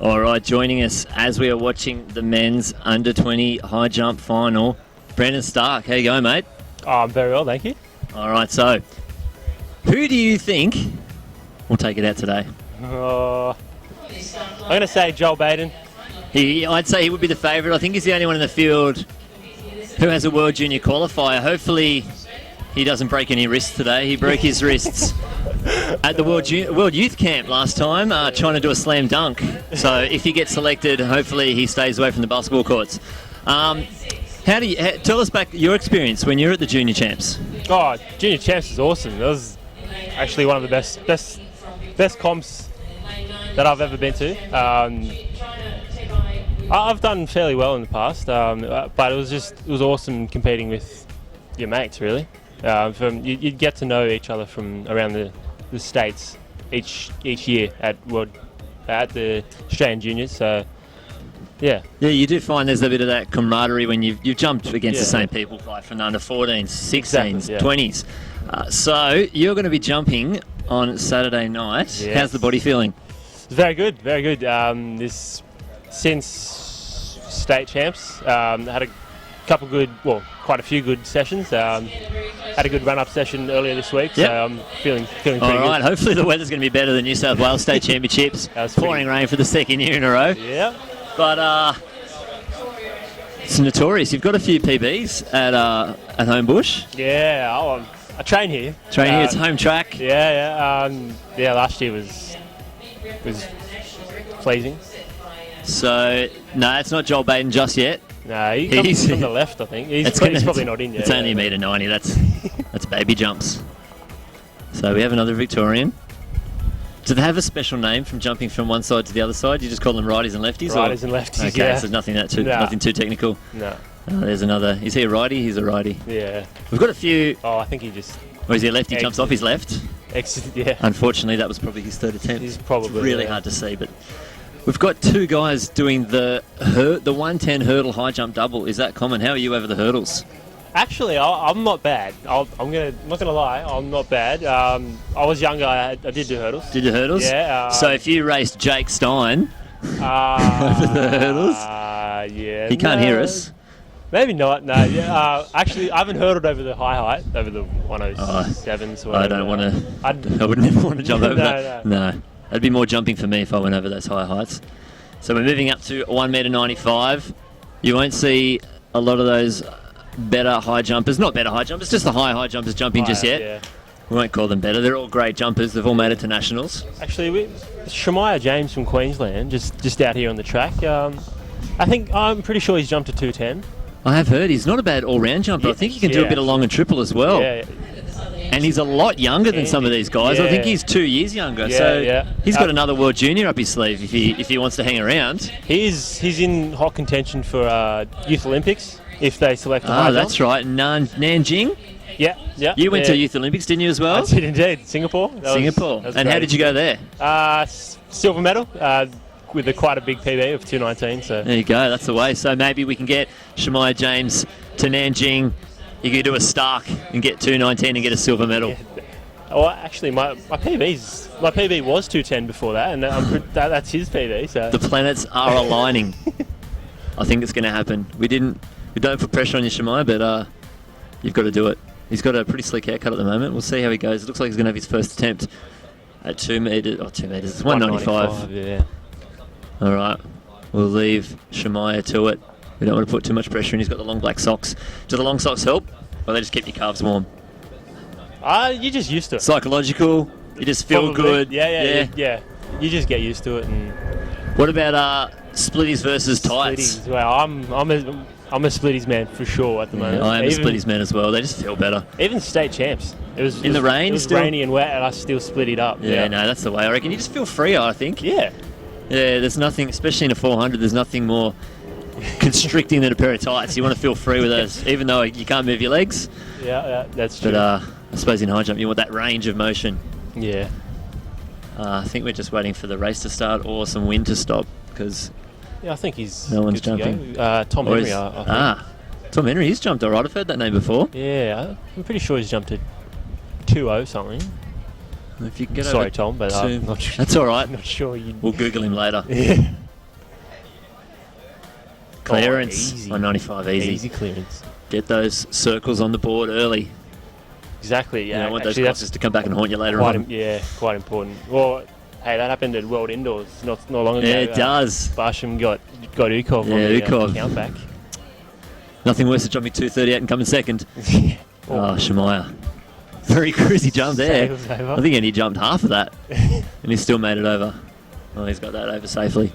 All right, joining us as we are watching the men's under 20 high jump final, Brendan Stark. How you going, mate? Oh, I'm very well, thank you. All right, so who do you think will take it out today? I'm going to say Joel Baden. I'd say he would be the favourite. I think he's the only one in the field who has a World Junior qualifier. Hopefully he doesn't break any wrists today. He broke his wrists at the World Youth Camp last time, trying to do a slam dunk. So if he gets selected, hopefully he stays away from the basketball courts. Tell us back your experience when you were at the Junior Champs. Oh, Junior Champs is awesome. It was actually one of the best comps that I've ever been to. I've done fairly well in the past, but it was awesome competing with your mates, really. You'd get to know each other from around the states each year at the Australian Juniors. So yeah, you do find there's a bit of that camaraderie when you've jumped against the same people, like from the under 14s, 16s, 20s. So you're going to be jumping on Saturday night. Yes. How's the body feeling? Very good, very good. Since state champs, had a couple quite a few good sessions. Had a good run-up session earlier this week, so I'm feeling pretty good. All right, hopefully the weather's going to be better than New South Wales State Championships. Pouring rain for the second year in a row. Yeah. But it's notorious. You've got a few PBs at Homebush. Yeah, I train here. It's home track. Yeah. Last year was pleasing. So no, it's not Joel Baden just yet. No, he's from the left, I think. He's probably not in yet. It's only $1.90. That's baby jumps. So we have another Victorian. Do they have a special name from jumping from one side to the other side? You just call them righties and lefties? Righties and lefties, okay, so nothing too technical. No. There's another. Is he a righty? He's a righty. Yeah. We've got a few. Oh, I think he just... Or is he a lefty? Jumps off his left? Yeah. Unfortunately, that was probably his third attempt. He's probably... It's really hard to see, but... We've got two guys doing the 110 hurdle high jump double. Is that common? How are you over the hurdles? Actually, I'm not bad. I'm not gonna lie, I'm not bad. I was younger. I did do hurdles. Did you hurdles? Yeah. So if you raced Jake Stein over the hurdles, yeah, he can't hear us. Maybe not. No. Yeah. Actually, I haven't hurdled over the high height, over the 107s. I don't want to. I would never want to jump over that. No. That'd be more jumping for me if I went over those high heights. So we're moving up to $1.95. You won't see a lot of those better high jumpers. Not better high jumpers, just the high jumpers jumping just yet. Yeah. We won't call them better. They're all great jumpers. They've all made it to nationals. Actually, Shemaiah James from Queensland, just out here on the track. I'm pretty sure he's jumped to 210. I have heard he's not a bad all-round jumper. I think he can do a bit of long and triple as well. Yeah. And he's a lot younger than some of these guys. I think he's 2 years younger. He's got another World Junior up his sleeve if he wants to hang around. He's in hot contention for Youth Olympics if they select. That's right, Nanjing. Yeah. You went to Youth Olympics, didn't you, as well? I did indeed. Singapore. Singapore. And how did you go there? Silver medal. With quite a big PB of 219. So there you go. That's the way. So maybe we can get Shemaiah James to Nanjing. You could do a Stark and get 219 and get a silver medal. Yeah. Well, actually, my PB was 210 before that, and that's his PB. So the planets are aligning. I think it's going to happen. We don't put pressure on you, Shemaiah, but you've got to do it. He's got a pretty slick haircut at the moment. We'll see how he goes. It looks like he's going to have his first attempt at 2 meters. Oh, 2 meters. It's 195. Yeah. All right. We'll leave Shemaiah to it. We don't want to put too much pressure in. He's got the long black socks. Do the long socks help? Or they just keep your calves warm? You're just used to it. Psychological? You just feel good? Yeah. You just get used to it. And what about splitties versus tights? Splitties. Well, I'm a splitties man for sure at the moment. I am a splitties man as well. They just feel better. Even state champs. It was in the rain. It was rainy and wet, and I still splitted up. Yeah, no, that's the way. I reckon you just feel freer. I think. Yeah. Yeah. There's nothing, especially in a 400. There's nothing more constricting than a pair of tights. You want to feel free with those, even though you can't move your legs. Yeah, that's true. But I suppose in high jump you want that range of motion. Yeah. I think we're just waiting for the race to start or some wind to stop because. Yeah, I think he's. No one's jumping. Tom Henry. I think. Tom Henry. He's jumped alright. I've heard that name before. Yeah, I'm pretty sure he's jumped to 2.0 something. If you can get Sorry, Tom, but I'm not sure. That's all right. I'm not sure. We'll Google him later. Yeah. Clearance easy. on 95 easy. Easy clearance. Get those circles on the board early. Exactly, yeah. You don't want those Actually, that's crosses to come back and haunt you later quite on. quite important. Well, hey, that happened at World Indoors not long ago. Yeah, it does. Barsham got Ukov on Yeah, the Ukov. count back. Nothing worse than jumping 238 and coming second. Oh, Shemaya. Very cruisy jump there. Sails over. I think he only jumped half of that. And he still made it over. Oh, he's got that over safely.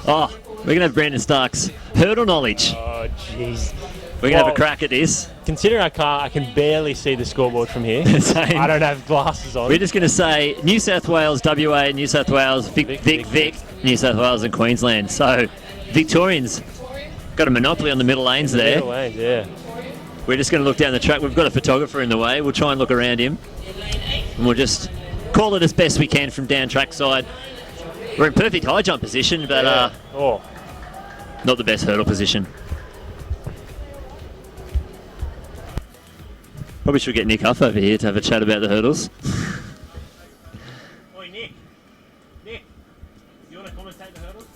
Oh, we're going to have Brandon Stark's hurdle knowledge. Oh, jeez. We're going to have a crack at this. Considering I can barely see the scoreboard from here. Same. I don't have glasses on. We're just going to say New South Wales, WA, New South Wales, Vic, New South Wales and Queensland. So Victorians got a monopoly on the middle lanes there. Middle lanes, yeah. We're just going to look down the track. We've got a photographer in the way. We'll try and look around him. And we'll just call it as best we can from down track side. We're in perfect high jump position, but not the best hurdle position. Probably should get Nick Huff over here to have a chat about the hurdles. Oi, Nick, you want to commentate the hurdles?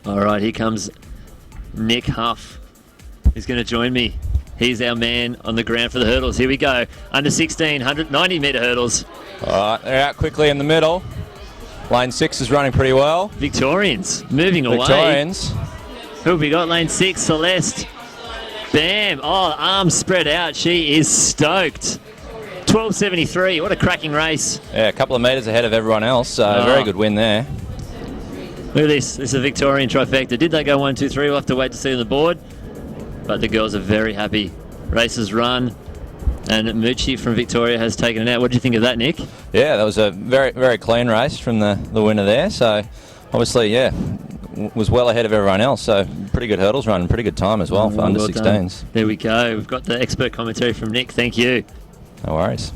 All right, here comes Nick Huff. He's going to join me. He's our man on the ground for the hurdles. Here we go. Under 16, 190 metre hurdles. All right, they're out quickly in the middle. Lane 6 is running pretty well. Victorians moving away. Victorians. Who have we got? Lane 6, Celeste. Bam. Oh, arms spread out. She is stoked. 12.73. What a cracking race. Yeah, a couple of metres ahead of everyone else. So very good win there. Look at this. This is a Victorian trifecta. Did they go 1, 2, 3? We'll have to wait to see on the board. But the girls are very happy. Race is run. And Moochie from Victoria has taken it out. What do you think of that, Nick? Yeah, that was a very, very clean race from the winner there. So obviously, yeah, was well ahead of everyone else. So pretty good hurdles run and pretty good time as well for under 16s. There we go. We've got the expert commentary from Nick. Thank you. No worries.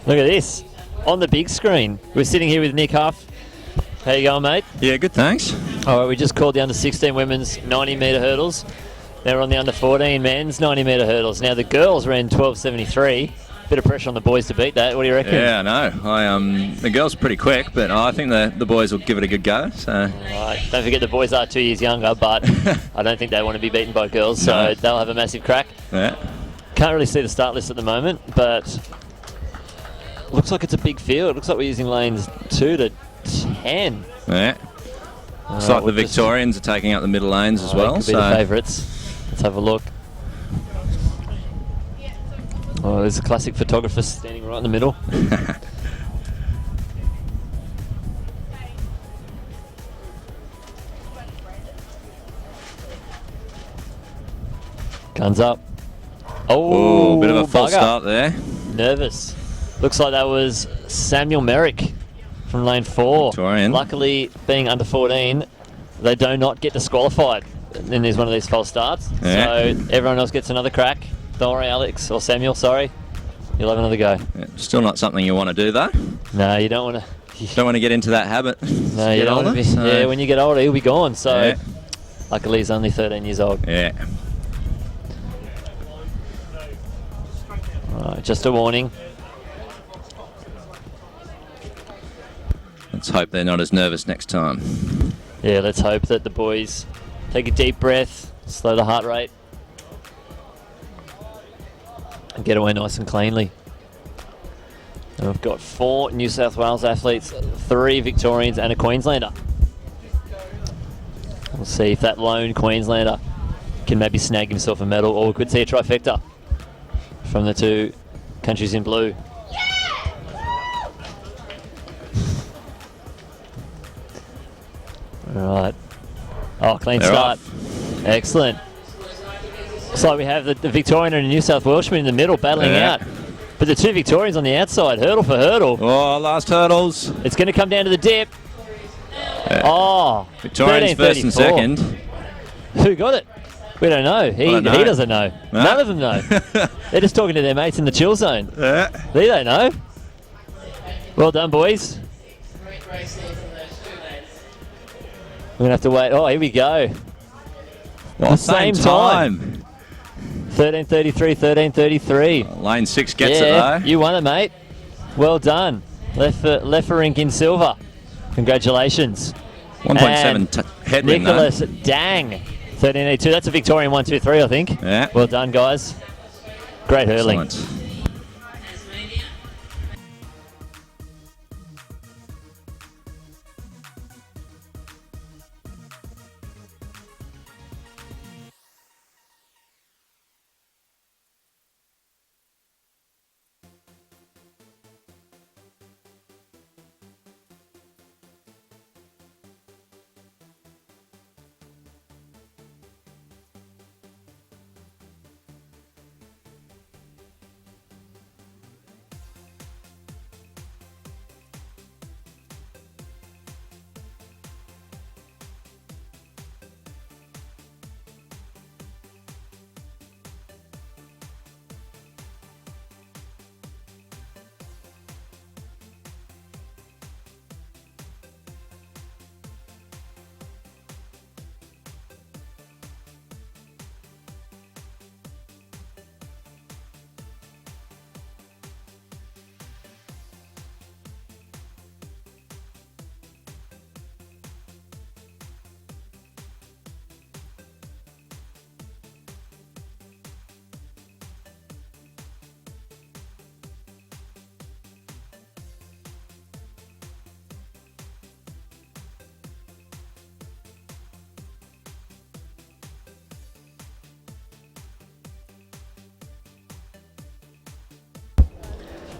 Look at this. On the big screen. We're sitting here with Nick Huff. How you going, mate? Yeah, good, thanks. All right, we just called the under-16 women's 90-metre hurdles. They're on the under-14 men's 90-metre hurdles. Now, the girls ran 12.73. Bit of pressure on the boys to beat that. What do you reckon? Yeah, I know. The girls are pretty quick, but I think the boys will give it a good go. So. Right. Don't forget the boys are 2 years younger, but I don't think they want to be beaten by girls, so No. they'll have a massive crack. Yeah. Can't really see the start list at the moment, but looks like it's a big field. Looks like we're using lanes 2 to 10. Yeah. Looks like the Victorians are taking up the middle lanes as well. They could be the favourites. Let's have a look. Oh, there's a classic photographer standing right in the middle. Guns up. Oh, Bit of a false bugger. start there. Nervous. Looks like that was Samuel Merrick from lane 4. Victorian. Luckily, being under 14, they do not get disqualified. And there's one of these false starts. Yeah. So everyone else gets another crack. Don't worry, Alex, or Samuel, sorry. You'll have another go. Yeah, still not something you want to do, though. No, you don't want to. Don't want to get into that habit. No, you don't want to be. Yeah, when you get older, he'll be gone. So, Yeah. luckily, he's only 13 years old. Yeah. All right, just a warning. Let's hope they're not as nervous next time. Yeah, let's hope that the boys take a deep breath, slow the heart rate, and get away nice and cleanly. And we've got 4 New South Wales athletes, 3 Victorians and a Queenslander. We'll see if that lone Queenslander can maybe snag himself a medal, or we could see a trifecta from the 2 countries in blue. All right. Oh, clean They're start. Excellent. Looks like we have the Victorian and New South Welshman in the middle battling Yeah. out. But the 2 Victorians on the outside, hurdle for hurdle. Oh, last hurdles. It's going to come down to the dip. Oh, Victorians first and 13.34. second. Who got it? We don't know. He don't know. he doesn't know. No? None of them know. They're just talking to their mates in the chill zone. Yeah. They don't know. Well done, boys. We're going to have to wait. Oh, here we go. Well, same time. 13.33, 13.33. Lane 6 gets Yeah, it, though. you won it, mate. Well done. Leferink in silver. Congratulations. 1.7 headwind, though. Nicholas Dang, 13.82. That's a Victorian 1-2-3, I think. Yeah. Well done, guys. Great hurling. Excellent.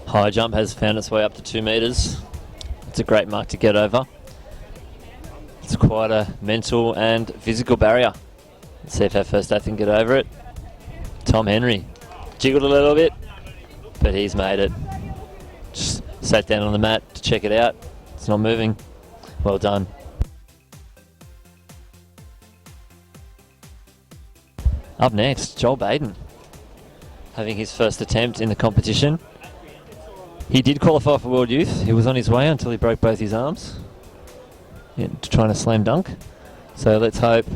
High jump has found its way up to 2 metres. It's a great mark to get over. It's quite a mental and physical barrier. Let's see if our first athlete can get over it. Tom Henry jiggled a little bit, but he's made it. Just sat down on the mat to check it out. It's not moving. Well done. Up next, Joel Baden, having his first attempt in the competition. He did qualify for World Youth. He was on his way until he broke both his arms. Yeah, trying to slam dunk. So let's hope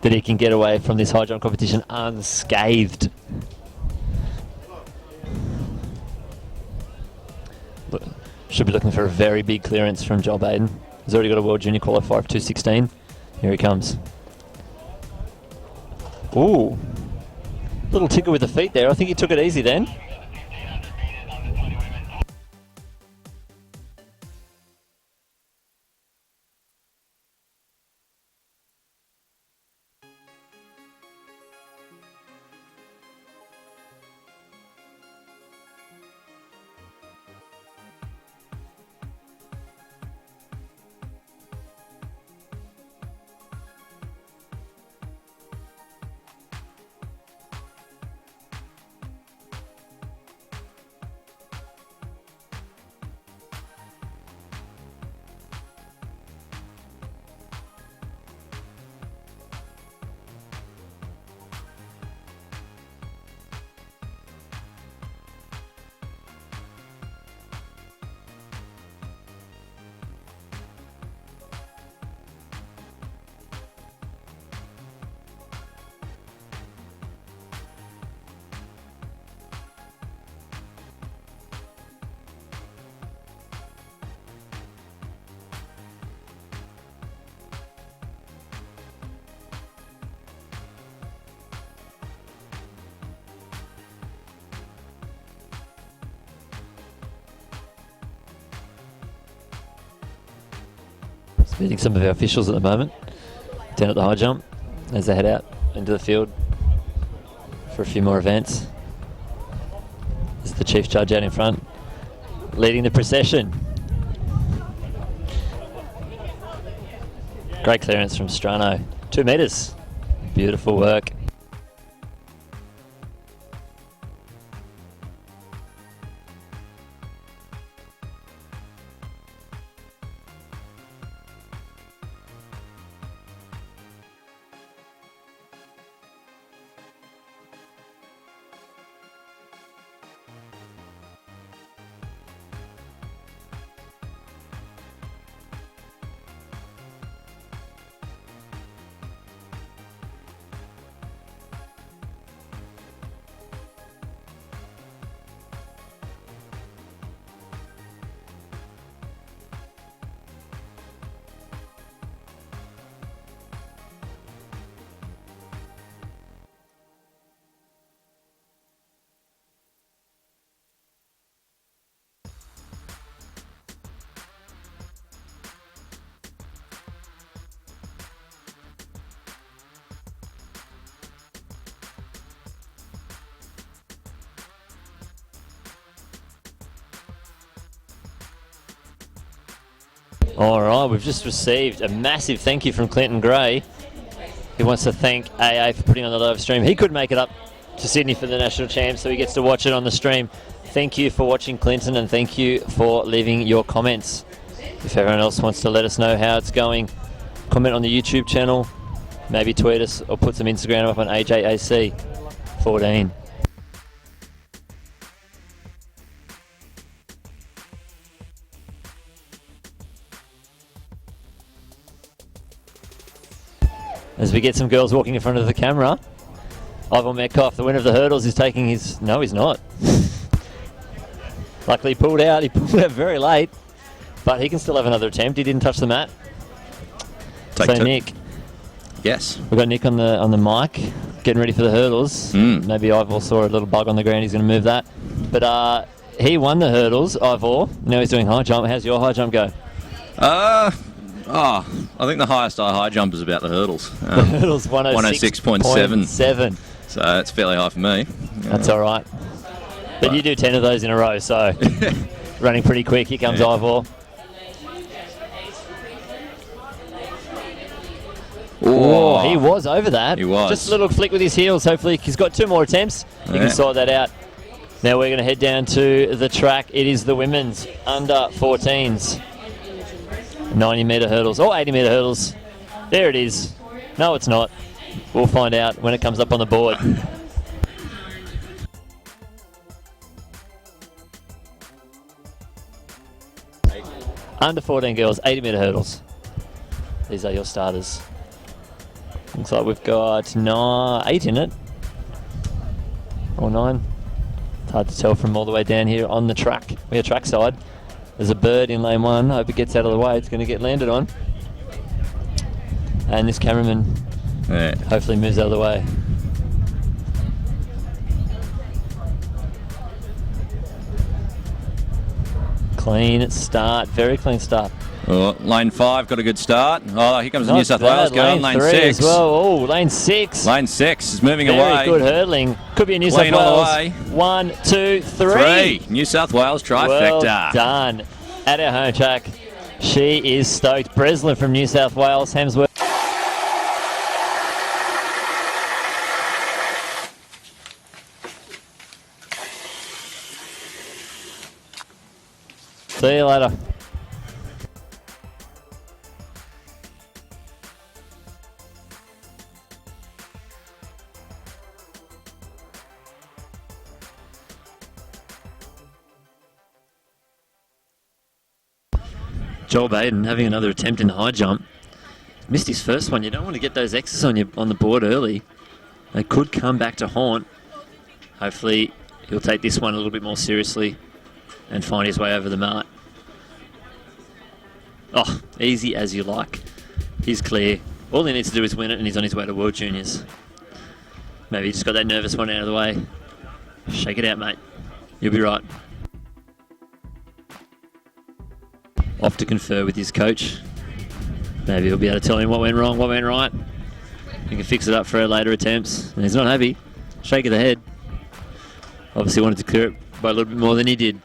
that he can get away from this high jump competition unscathed. Look, should be looking for a very big clearance from Joel Baden. He's already got a World Junior qualifier of 2:16. Here he comes. Ooh. Little tickle with the feet there. I think he took it easy then. Meeting some of our officials at the moment down at the high jump as they head out into the field for a few more events. This is the chief judge out in front leading the procession. Great clearance from Strano. 2 metres. Beautiful work. Alright, we've just received a massive thank you from Clinton Gray. He wants to thank AA for putting on the live stream. He could make it up to Sydney for the national champ, so he gets to watch it on the stream. Thank you for watching, Clinton, and thank you for leaving your comments. If everyone else wants to let us know how it's going, comment on the YouTube channel, maybe tweet us or put some Instagram up on AJAC14. As we get some girls walking in front of the camera, Ivan Metcalf, the winner of the hurdles, is taking his... No, he's not. Luckily he pulled out. He pulled out very late, but he can still have another attempt. He didn't touch the mat. Take two. Nick. Yes. We've got Nick on the mic, getting ready for the hurdles. Maybe Ivor saw a little bug on the ground. He's going to move that. But he won the hurdles, Ivor. Now he's doing high jump. How's your high jump go? I think the highest high jump is about the hurdles. The hurdles 106.7. So it's fairly high for me. That's all right. But you do 10 of those in a row, so running pretty quick. Here comes Ivor. Oh, he was over that. He was. Just a little flick with his heels. Hopefully he's got 2 more attempts. He can sort that out. Now we're going to head down to the track. It is the women's under 14s. 90-metre hurdles, or 80-metre hurdles. There it is. No, it's not. We'll find out when it comes up on the board. Under 14 girls, 80 metre hurdles. These are your starters. Looks like we've got 8 in it. Or 9. It's hard to tell from all the way down here on the track. We're trackside. There's a bird in lane 1. Hope it gets out of the way. It's going to get landed on. And this cameraman hopefully moves out of the way. Clean start. Very clean start. Oh, lane 5 got a good start. Oh, here comes the Not New South bad. Wales girl. Lane 3 6. as well. Oh, lane 6. Lane 6 is moving Very away. good hurdling. Could be a New Clean South all the Wales. way. 1, 2, 3. New South Wales trifecta. Well done. At our home track. She is stoked. Breslin from New South Wales. Hemsworth. See you later. Joel Baden having another attempt in the high jump. Missed his first one. You don't want to get those X's on the board early. They could come back to haunt. Hopefully he'll take this one a little bit more seriously and find his way over the mat. Oh, easy as you like. He's clear. All he needs to do is win it and he's on his way to World Juniors. Maybe he just got that nervous one out of the way. Shake it out, mate. You'll be right. Off to confer with his coach. Maybe he'll be able to tell him what went wrong, what went right. He can fix it up for our later attempts. And he's not happy. Shake of the head. Obviously wanted to clear it by a little bit more than he did.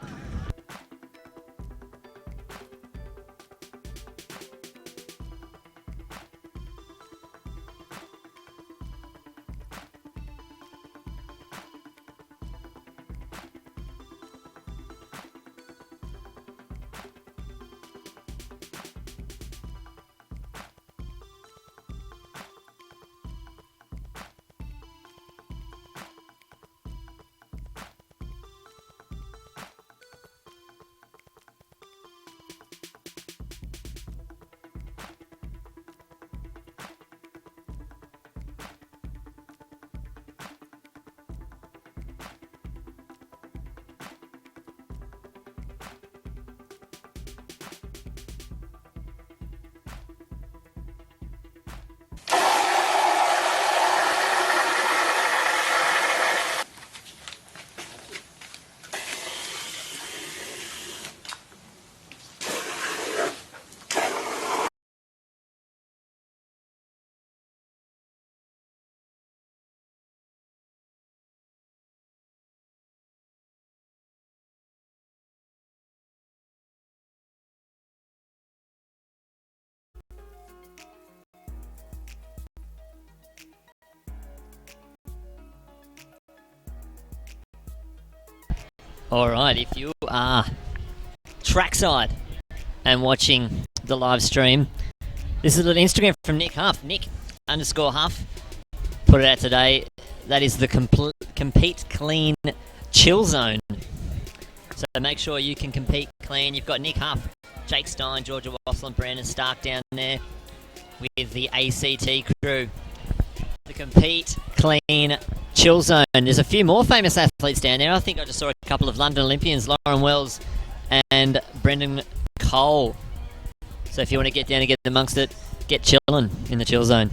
Alright, if you are trackside and watching the live stream, this is an Instagram from Nick Huff, Nick_Huff, put it out today. That is the Compete Clean Chill Zone. So make sure you can compete clean. You've got Nick Huff, Jake Stein, Georgia Wassel and Brandon Stark down there with the ACT crew. The Compete Clean Chill Zone. There's a few more famous athletes down there. I think I just saw a couple of London Olympians, Lauren Wells and Brendan Cole. So if you want to get down and get amongst it, get chilling in the Chill Zone.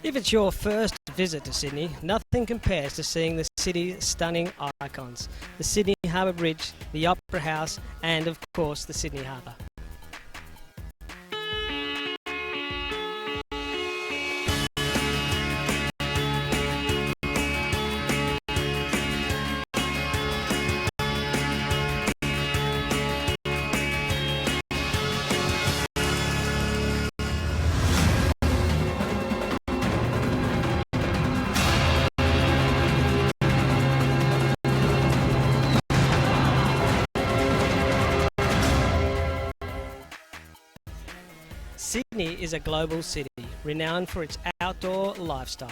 If it's your first visit to Sydney, nothing compares to seeing the city's stunning icons. The Sydney Harbour Bridge, the Opera House, and of course the Sydney Harbour. Sydney is a global city, renowned for its outdoor lifestyle,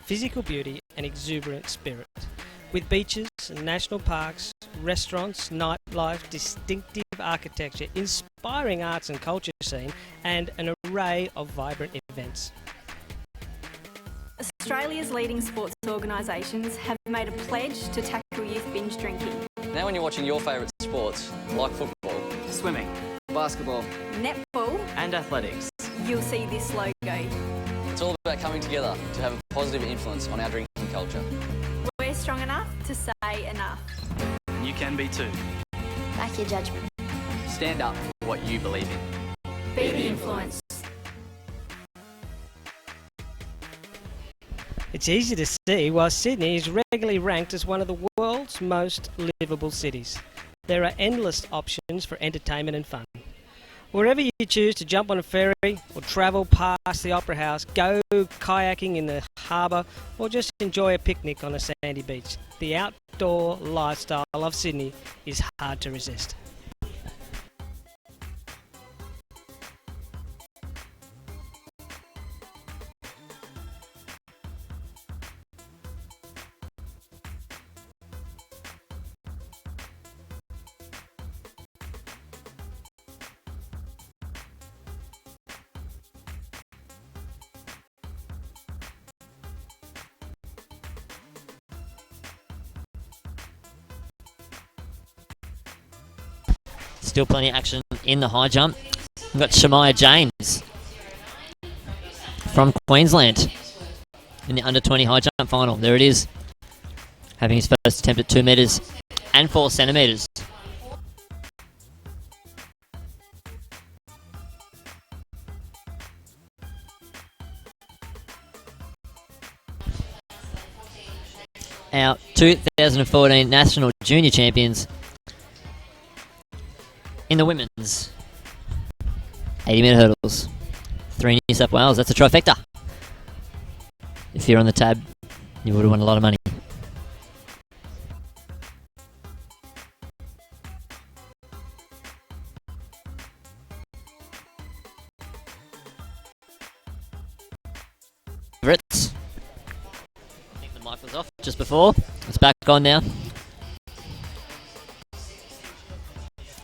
physical beauty and exuberant spirit. With beaches, national parks, restaurants, nightlife, distinctive architecture, inspiring arts and culture scene and an array of vibrant events. Australia's leading sports organisations have made a pledge to tackle youth binge drinking. Now when you're watching your favourite sports, like football, Swimming, basketball, Netball, and athletics. you'll see this logo. it's all about coming together to have a positive influence on our drinking culture. We're strong enough to say enough. And you can be too. Back your judgment. Stand up for what you believe in. Be the influence. It's easy to see why Sydney is regularly ranked as one of the world's most livable cities. There are endless options for entertainment and fun. Wherever you choose to jump on a ferry or travel past the Opera House, go kayaking in the harbour or just enjoy a picnic on a sandy beach, the outdoor lifestyle of Sydney is hard to resist. Still plenty of action in the high jump. We've got Shemaiah James from Queensland in the under 20 high jump final. There it is. Having his first attempt at 2 metres and 4 centimetres. Our 2014 National Junior Champions in the women's 80-metre hurdles. 3 New South Wales, that's a trifecta. If you're on the tab, you would have won a lot of money. Favourites. I think the mic was off just before. It's back on now.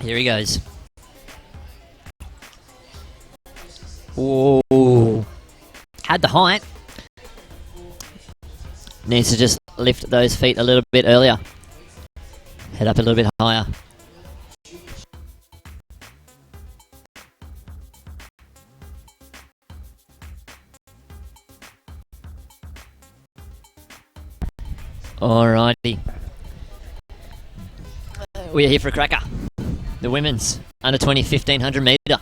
Here he goes. Ooh. Had the height. Needs to just lift those feet a little bit earlier. Head up a little bit higher. Alrighty. We are here for a cracker. The women's under 20 1500 metre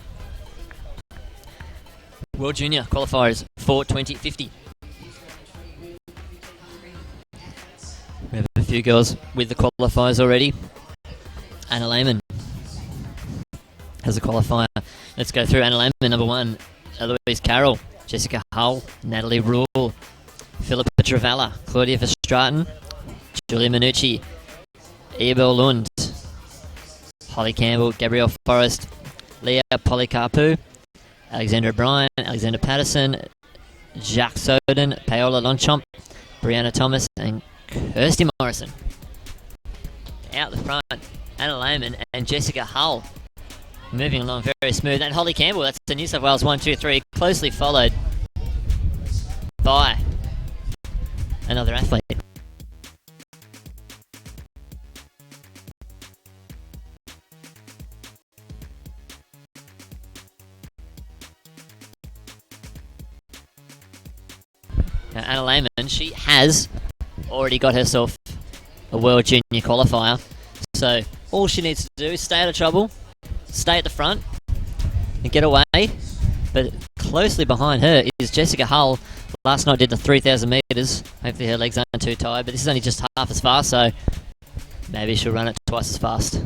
World Junior qualifiers for 2050. We have a few girls with the qualifiers already. Anna Lehman has a qualifier. Let's go through Anna Lehman, number 1. Eloise Carroll, Jessica Hull, Natalie Rule, Philippa Travalla, Claudia Verstraeten, Julia Minucci, Isabel Lund, Holly Campbell, Gabrielle Forrest, Leah Policarpou, Alexandra O'Brien, Alexander Patterson, Jacques Soden, Paola Longchamp, Brianna Thomas and Kirsty Morrison. Out the front, Anna Lehman and Jessica Hull. Moving along very smooth. And Holly Campbell, that's the New South Wales 1, 2, 3, closely followed by another athlete. Now, Anna Lehman, she has already got herself a World Junior qualifier. So all she needs to do is stay out of trouble, stay at the front, and get away. But closely behind her is Jessica Hull. Last night did the 3,000 metres. Hopefully her legs aren't too tired, but this is only just half as fast, so maybe she'll run it twice as fast.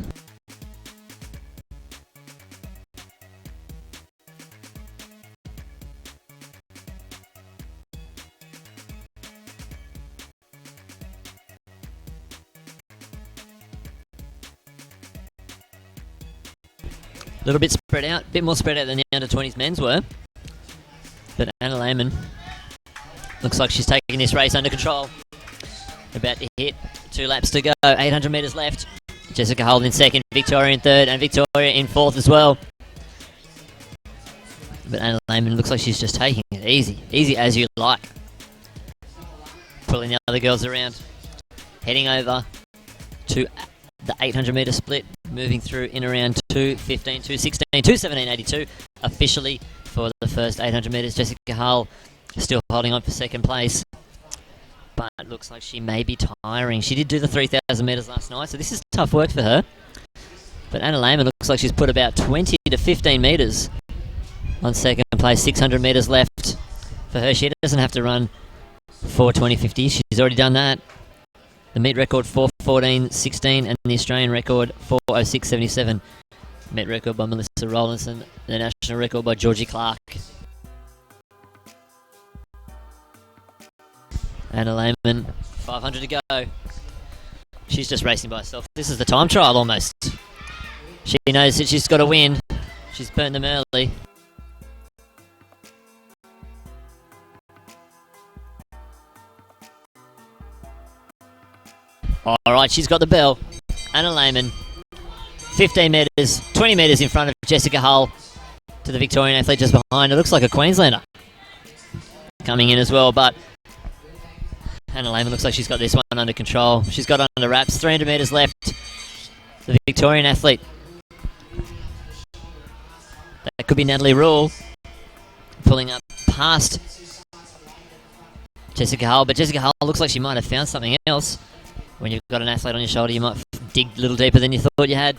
A little bit spread out, a bit more spread out than the under-20s men's were. But Anna Lehman looks like she's taking this race under control. About to hit, 2 laps to go, 800 metres left. Jessica Hull in second, Victoria in third, and Victoria in fourth as well. But Anna Lehman looks like she's just taking it easy, easy as you like. Pulling the other girls around, heading over to the 800 metre split, moving through in around 2:15, 2:16, 2:17.82 officially for the first 800 metres. Jessica Hull still holding on for second place, but looks like she may be tiring. She did do the 3,000 metres last night, so this is tough work for her. But Anna Lehman looks like she's put about 20 to 15 metres on second place. 600 metres left for her. She doesn't have to run 4:20.50. She's already done that. The meet record 4:14.16 and the Australian record 4:06.77. Meet record by Melissa Rollinson, the national record by Georgie Clark. Anna Lehman, 500 to go. She's just racing by herself. This is the time trial almost. She knows that she's got to win. She's burnt them early. Alright, she's got the bell. Anna Lehman, 15 metres, 20 metres in front of Jessica Hull to the Victorian athlete just behind. It looks like a Queenslander coming in as well, but Anna Lehman looks like she's got this one under control. She's got it under wraps. 300 metres left. The Victorian athlete. That could be Natalie Rule pulling up past Jessica Hull, but Jessica Hull looks like she might have found something else. When you've got an athlete on your shoulder, you might dig a little deeper than you thought you had.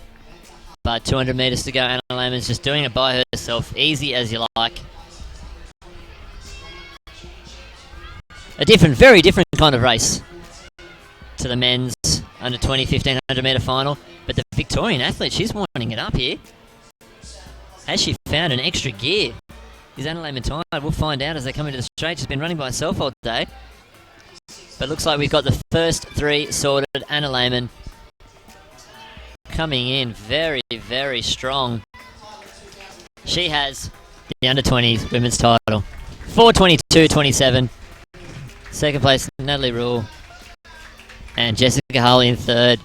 But 200 metres to go. Anna Lehman's just doing it by herself, easy as you like. A different, very different kind of race to the men's under 20 1500 metre final. But the Victorian athlete, she's winding it up here. Has she found an extra gear? Is Anna Lehman tired? We'll find out as they come into the straight. She's been running by herself all day. But looks like we've got the first 3 sorted. Anna Lehman coming in very, very strong. She has the under-20s women's title. 4:22.27. Second place, Natalie Rule. And Jessica Hull in third.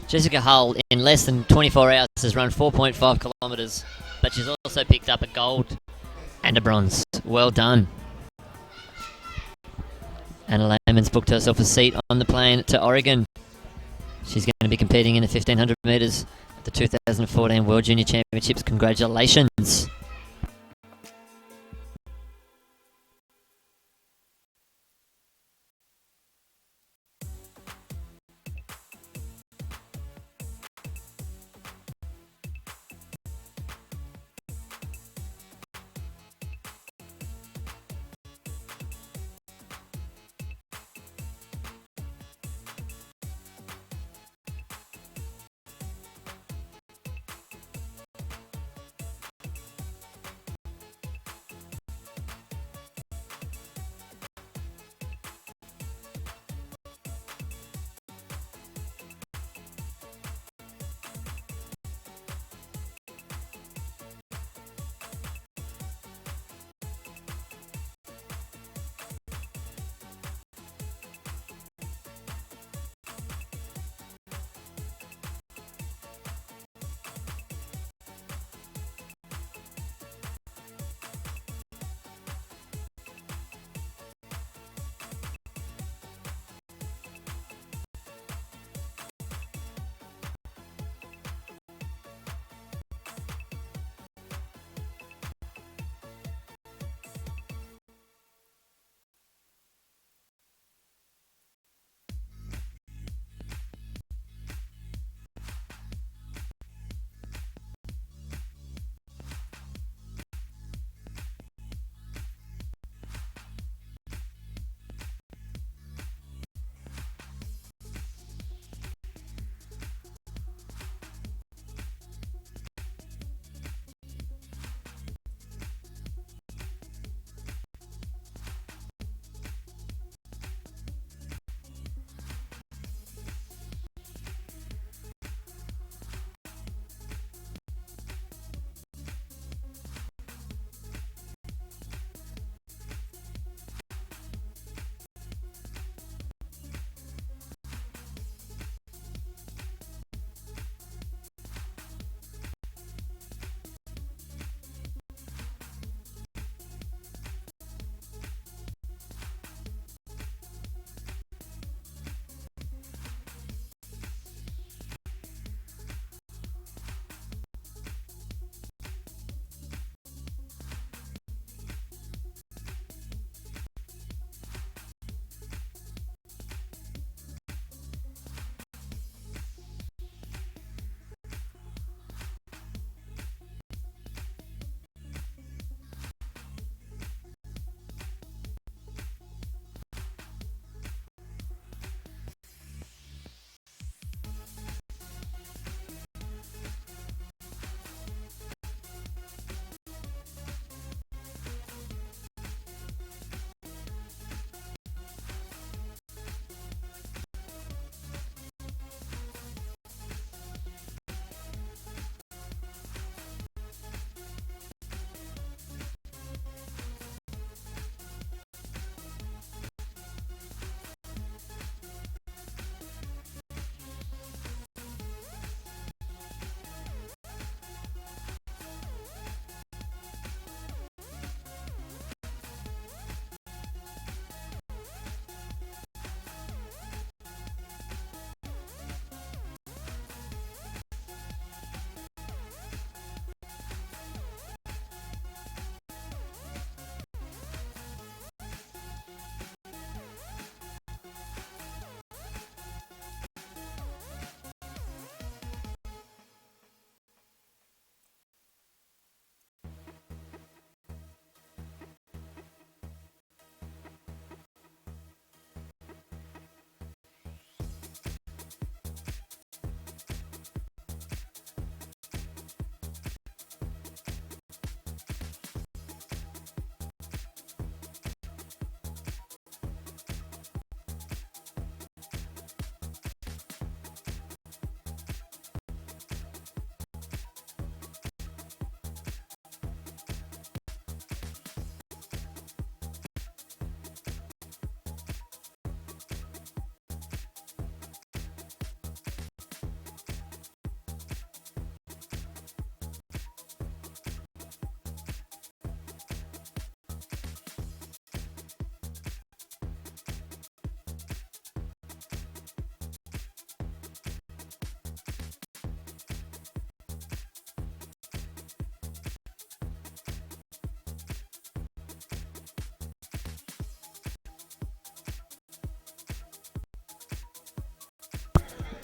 Jessica Hull, in less than 24 hours, has run 4.5 kilometres. But she's also picked up a gold and a bronze. Well done. Anna Lehman's booked herself a seat on the plane to Oregon. She's going to be competing in the 1500 metres at the 2014 World Junior Championships. Congratulations.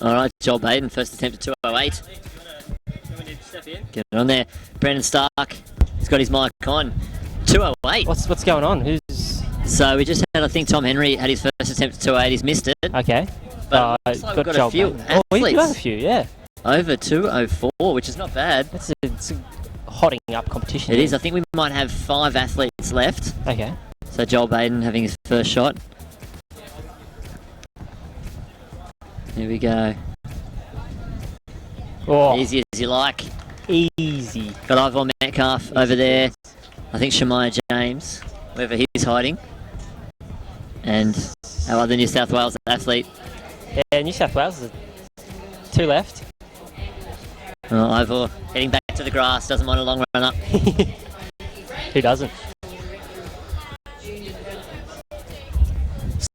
All right, Joel Baden, first attempt at 208. Get it on there. Brandon Stark, he's got his mic on. 208. What's going on? Who's... So we just had, I think Tom Henry had his first attempt at 208. He's missed it. Okay. But it looks like we've got a few athletes. Oh, you got a few, yeah. Over 204, which is not bad. It's a hotting up competition. It is. I think we might have 5 athletes left. Okay. So Joel Baden having his first shot. Here we go. Oh. Easy as you like. Easy. Got Ivor Metcalf over there. I think Shemaiah James, wherever he's hiding. And our other New South Wales athlete. Yeah, New South Wales, 2 left. Oh, Ivor heading back to the grass, doesn't mind a long run up. Who doesn't?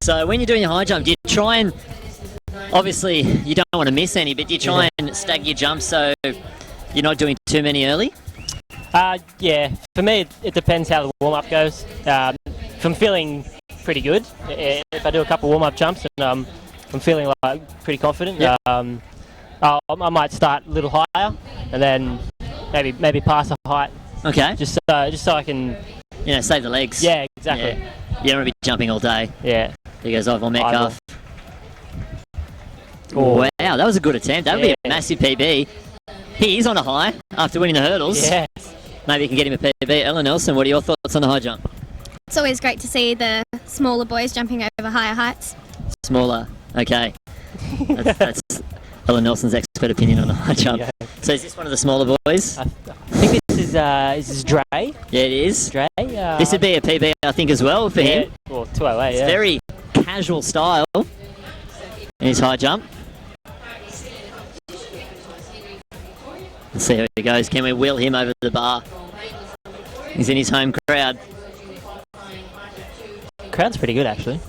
So when you're doing your high jump, do you try and, obviously you don't want to miss any, but do you try and stagger your jumps so you're not doing too many early? Yeah, for me it depends how the warm-up goes. If I'm feeling pretty good, if I do a couple warm-up jumps and I'm feeling like pretty confident, Yep. I might start a little higher and then maybe pass a height. Okay. Just so I can, save the legs. Yeah, exactly. Yeah. You don't want to be jumping all day. Yeah. There goes Ivor Metcalf. Oh. Wow, that was a good attempt. That would be a massive PB. He is on a high after winning the hurdles. Yes. Maybe you can get him a PB. Ella Nelson, what are your thoughts on the high jump? It's always great to see the smaller boys jumping over higher heights. Smaller. Okay. That's Ella Nelson's expert opinion on the high jump. Yeah. So is this one of the smaller boys? I think this is Dre. Yeah, it is. Dre. This would be a PB, I think, as well for him. Well, 208, It's yeah. very casual style in his high jump. Let's see how he goes. Can we wheel him over the bar? He's in his home crowd. Crowd's pretty good, actually.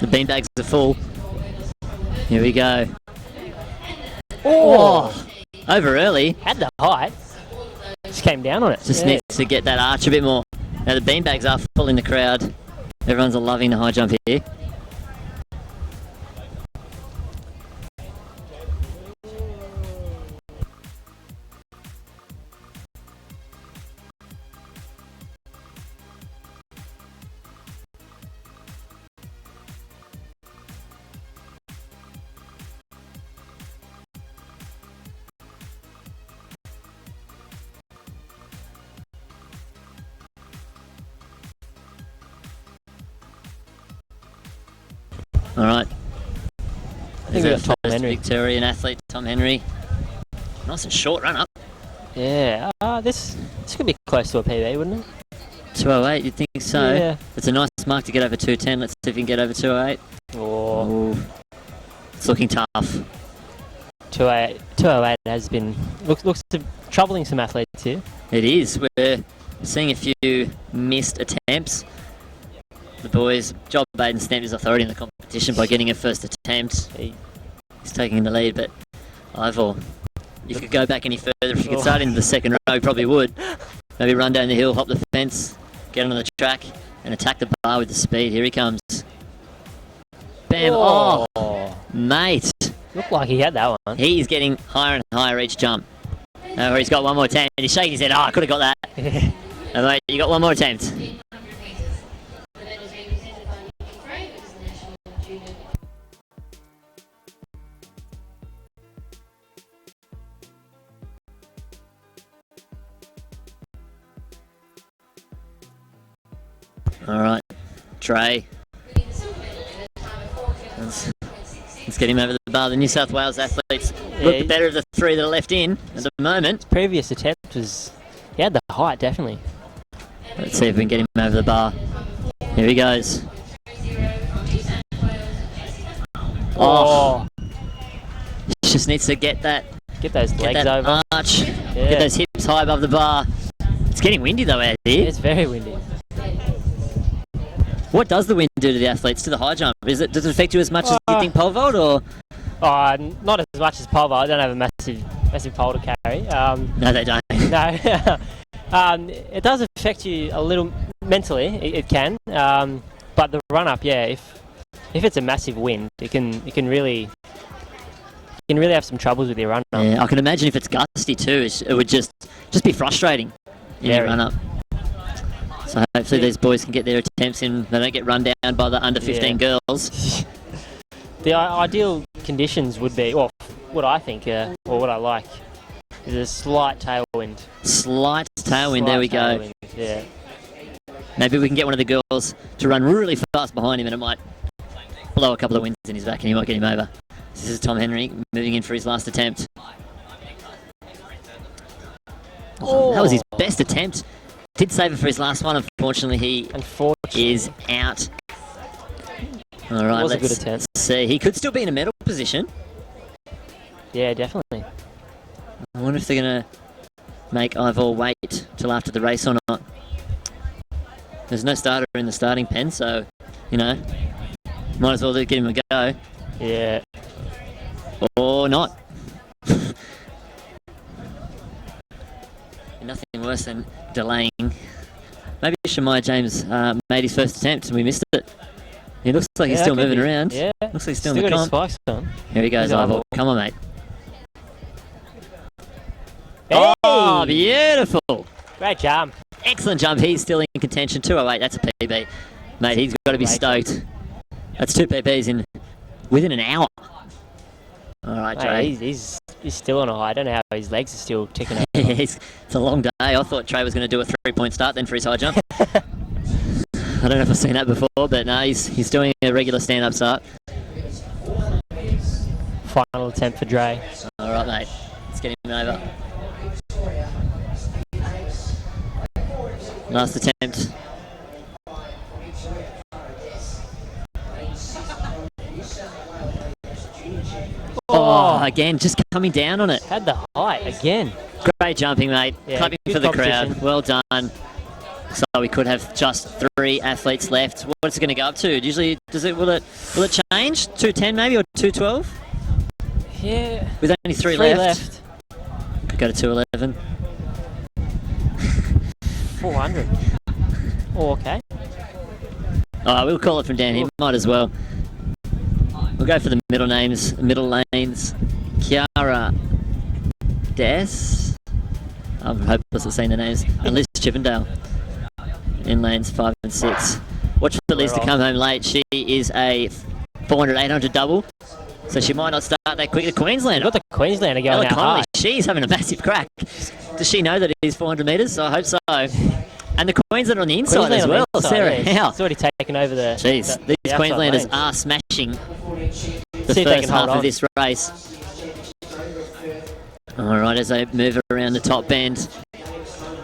The beanbags are full. Here we go. Oh! Over early. Had the height. Just came down on it. Just needs to get that arch a bit more. Now the beanbags are full in the crowd. Everyone's loving the high jump here. All right. I think There's we our got Tom first Henry. Victorian athlete, Tom Henry. Nice and short run up. Yeah. This could be close to a PB, wouldn't it? 208, you'd think so. Yeah. It's a nice mark to get over 210. Let's see if we can get over 208. Oh. It's looking tough. 208 has been looks to troubling some athletes here. It is. We're seeing a few missed attempts. The boys, Joel Baden stamped his authority in the competition by getting a first attempt. He's taking the lead, but Ivor, you could go back any further. If you could start into the second row, you probably would. Maybe run down the hill, hop the fence, get on the track, and attack the bar with the speed. Here he comes. Bam! Oh, mate. Looked like he had that one. He's getting higher and higher each jump. He's got one more attempt. He's shaking his head. I could have got that. Mate, you got one more attempt. All right, Trey. Let's get him over the bar. The New South Wales athletes look better of the 3 that are left in at the moment. His previous attempt was, he had the height, definitely. Let's see if we can get him over the bar. Here he goes. Oh. Just needs to get those legs over. Arch. Get those hips high above the bar. It's getting windy though out here. It's very windy. What does the wind do to the athletes, to the high jump? Does it affect you as much as you think pole vault, or? Not as much as pole vault. I don't have a massive pole to carry. No, they don't. No. It does affect you a little mentally. It can. But the run up, yeah. if it's a massive wind, it can really have some troubles with your run up. Yeah, I can imagine if it's gusty too, it would just be frustrating in your Very. run up. So hopefully these boys can get their attempts in. They don't get run down by the under 15 girls. The ideal conditions would be, well, what I think, or what I like, is a slight tailwind. Slight tailwind, there we go. Tailwind, yeah. Maybe we can get one of the girls to run really fast behind him and it might blow a couple of winds in his back and he might get him over. This is Tom Henry moving in for his last attempt. Oh, that was his best attempt. Did save it for his last one. Unfortunately, he is out. All right, Was a let's good attempt. see. He could still be in a medal position. Yeah, definitely. I wonder if they're going to make Ivor wait till after the race or not. There's no starter in the starting pen, so, might as well give him a go. Yeah. Or not. Nothing worse than delaying. Maybe Shemaiah James made his first attempt and we missed it. He looks like he's still moving around. Yeah. Looks like he's still in got the his comp. spikes on. Here he goes, He's Ivor. Ivor. Come on, mate. Hey! Oh, beautiful. Great jump. Excellent jump. He's still in contention. 2:08. That's a PB. Mate, he's got to be stoked. That's 2 PBs within an hour. All right, Trey. He's still on a high. I don't know how his legs are still ticking over. It's a long day. I thought Trey was going to do a 3-point start then for his high jump. I don't know if I've seen that before, but no, he's doing a regular stand-up start. Final attempt for Dre. All right, mate. Let's get him over. Last attempt. Oh, again, just coming down on it. Had the height again. Great jumping, mate. Yeah, Clapping good for the competition. crowd. Well done. So we could have just 3 athletes left. What's it going to go up to? Usually, will it change? 2:10 maybe or 2:12? Yeah. With only 3 left. Could go to 2:11. 400. Oh, okay. Oh, we'll call it from down here. Might as well. We'll go for the middle lanes. Kiara Des. I'm hopeless at saying the names. And Liz Chippendale in lanes 5 and 6. Watch for Liz to come home late. She is a 400-800 double. So she might not start that quick. The Queenslander. Got the Queenslander going Ella out Connolly, high. she's having a massive crack. Does she know that it is 400 metres? I hope so. And the Queenslander on the inside as well. Sarah Howe. It's already taken over the. Jeez, the these outside Queenslanders lanes. are smashing the See if they first can hold half of on. this race. All right, as they move around the top bend,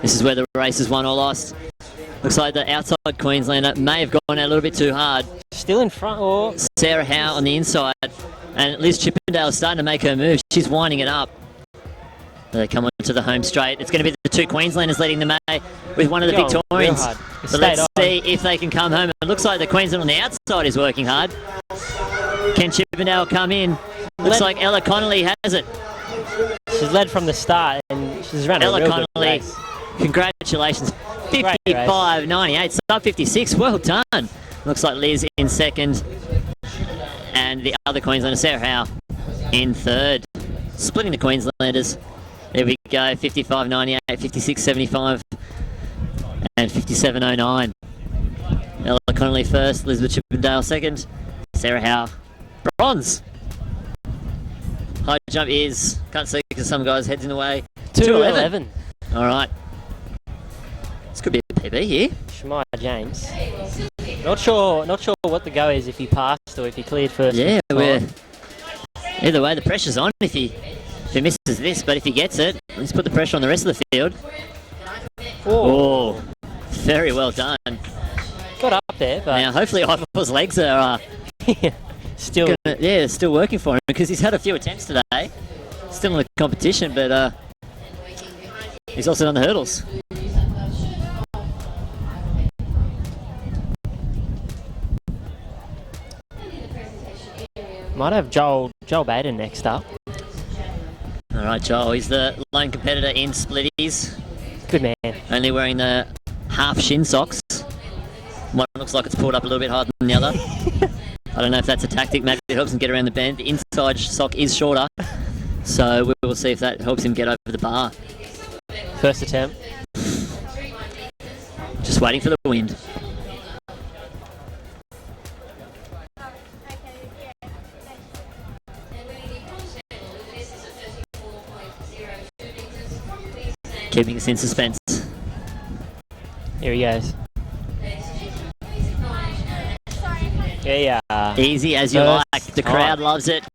this is where the race is won or lost. Looks like the outside Queenslander may have gone out a little bit too hard. Still in front, or Sarah Howe on the inside, and Liz Chippendale is starting to make her move. She's winding it up. They come onto the home straight. It's going to be the 2 Queenslanders leading the way with one of the Going real Victorians. hard. It So stayed let's on. see if they can come home. It looks like the Queensland on the outside is working hard. Can Chippendale come in? Looks like Ella Connolly has it. She's led from the start and she's run a Ella real good Connolly, race. congratulations. Great race. 55.98, sub 56. Well done. Looks like Liz in second. And the other Queenslander, Sarah Howe, in third. Splitting the Queenslanders. There we go, 55.98, 56.75, and 57.09. Ella Connolly first, Elizabeth Chippendale second, Sarah Howe, bronze. High jump is, can't see because some guy's head's in the way, 2:11. All right. This could be a PB here. Shemaiah James. Not sure what the go is if he passed or if he cleared first. Yeah, time. either way, the pressure's on if he misses this, but if he gets it, let's put the pressure on the rest of the field. Oh, very well done. Got up there, but Now, hopefully, Ivor's legs are still still working for him because he's had a few attempts today. Still in the competition, but he's also done the hurdles. might have Joel Baden next up. All right, Joel, he's the lone competitor in splitties. Good man. Only wearing the half shin socks. One looks like it's pulled up a little bit harder than the other. I don't know if that's a tactic. Maybe it helps him get around the bend. The inside sock is shorter, so we will see if that helps him get over the bar. First attempt. Just waiting for the wind. Keeping us in suspense. Here he goes. Yeah. Easy as you First like. The crowd loves it.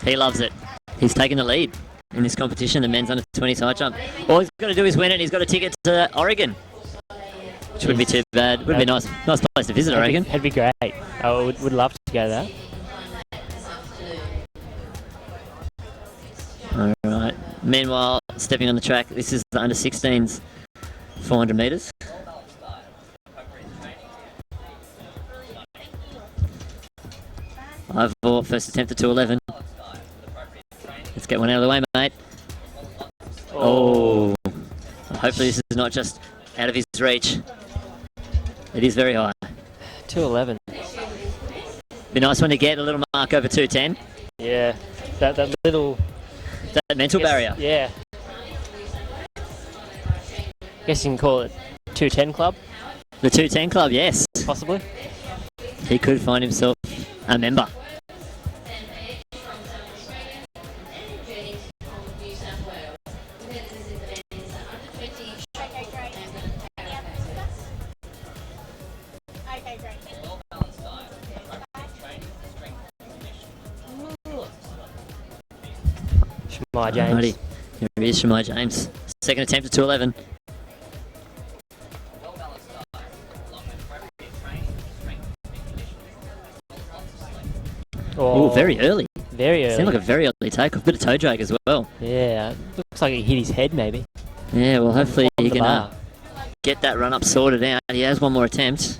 He loves it. He's taken the lead in this competition, the men's under 20 side jump. All he's got to do is win it. He's got a ticket to Oregon, which wouldn't be too bad. Would be nice place to visit, Oregon. It'd be great. I would love to go there. All right. Meanwhile, stepping on the track, this is the under 16s 400 metres. Ivor, first attempt at 2:11. Let's get one out of the way, mate. Oh. Hopefully this is not just out of his reach. It is very high. 2:11. Be a nice one to get, a little mark over 2:10. Yeah. That little... That mental barrier. Yeah. Guess you can call it 210 club. The 210 club, yes. Possibly. He could find himself a member. Shemai James. Alrighty. Here he is, Shemai James. Second attempt at 2:11. Oh, very early. Very early. Seemed like a very early take-off. Bit of toe drag as well. Yeah. Looks like he hit his head, maybe. Yeah, well, hopefully On he the can bar. get that run-up sorted out. He has one more attempt.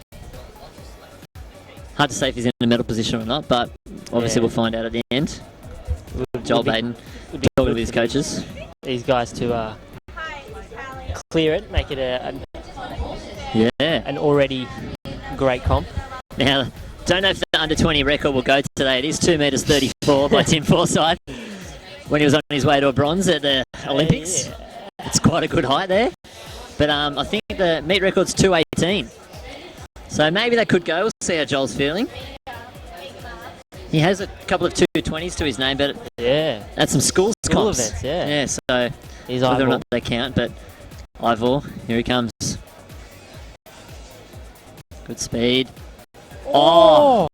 Hard to say if he's in a medal position or not, but obviously Yeah. we'll find out at the end. Joel Baden would be talking good with his for coaches. These guys to clear it, make it an already great comp. Now, don't know if the under 20 record will go today. It is 2 metres 34 by Tim Forsyth when he was on his way to a bronze at the Olympics. Yeah. It's quite a good height there. But I think the meet record's 2:18. So maybe that could go. We'll see how Joel's feeling. He has a couple of 2:20s to his name, but yeah, that's some schools School comps. events, yeah. Yeah, so He's whether or Ivor. not they count, but Ivor, here he comes. Good speed. Oh!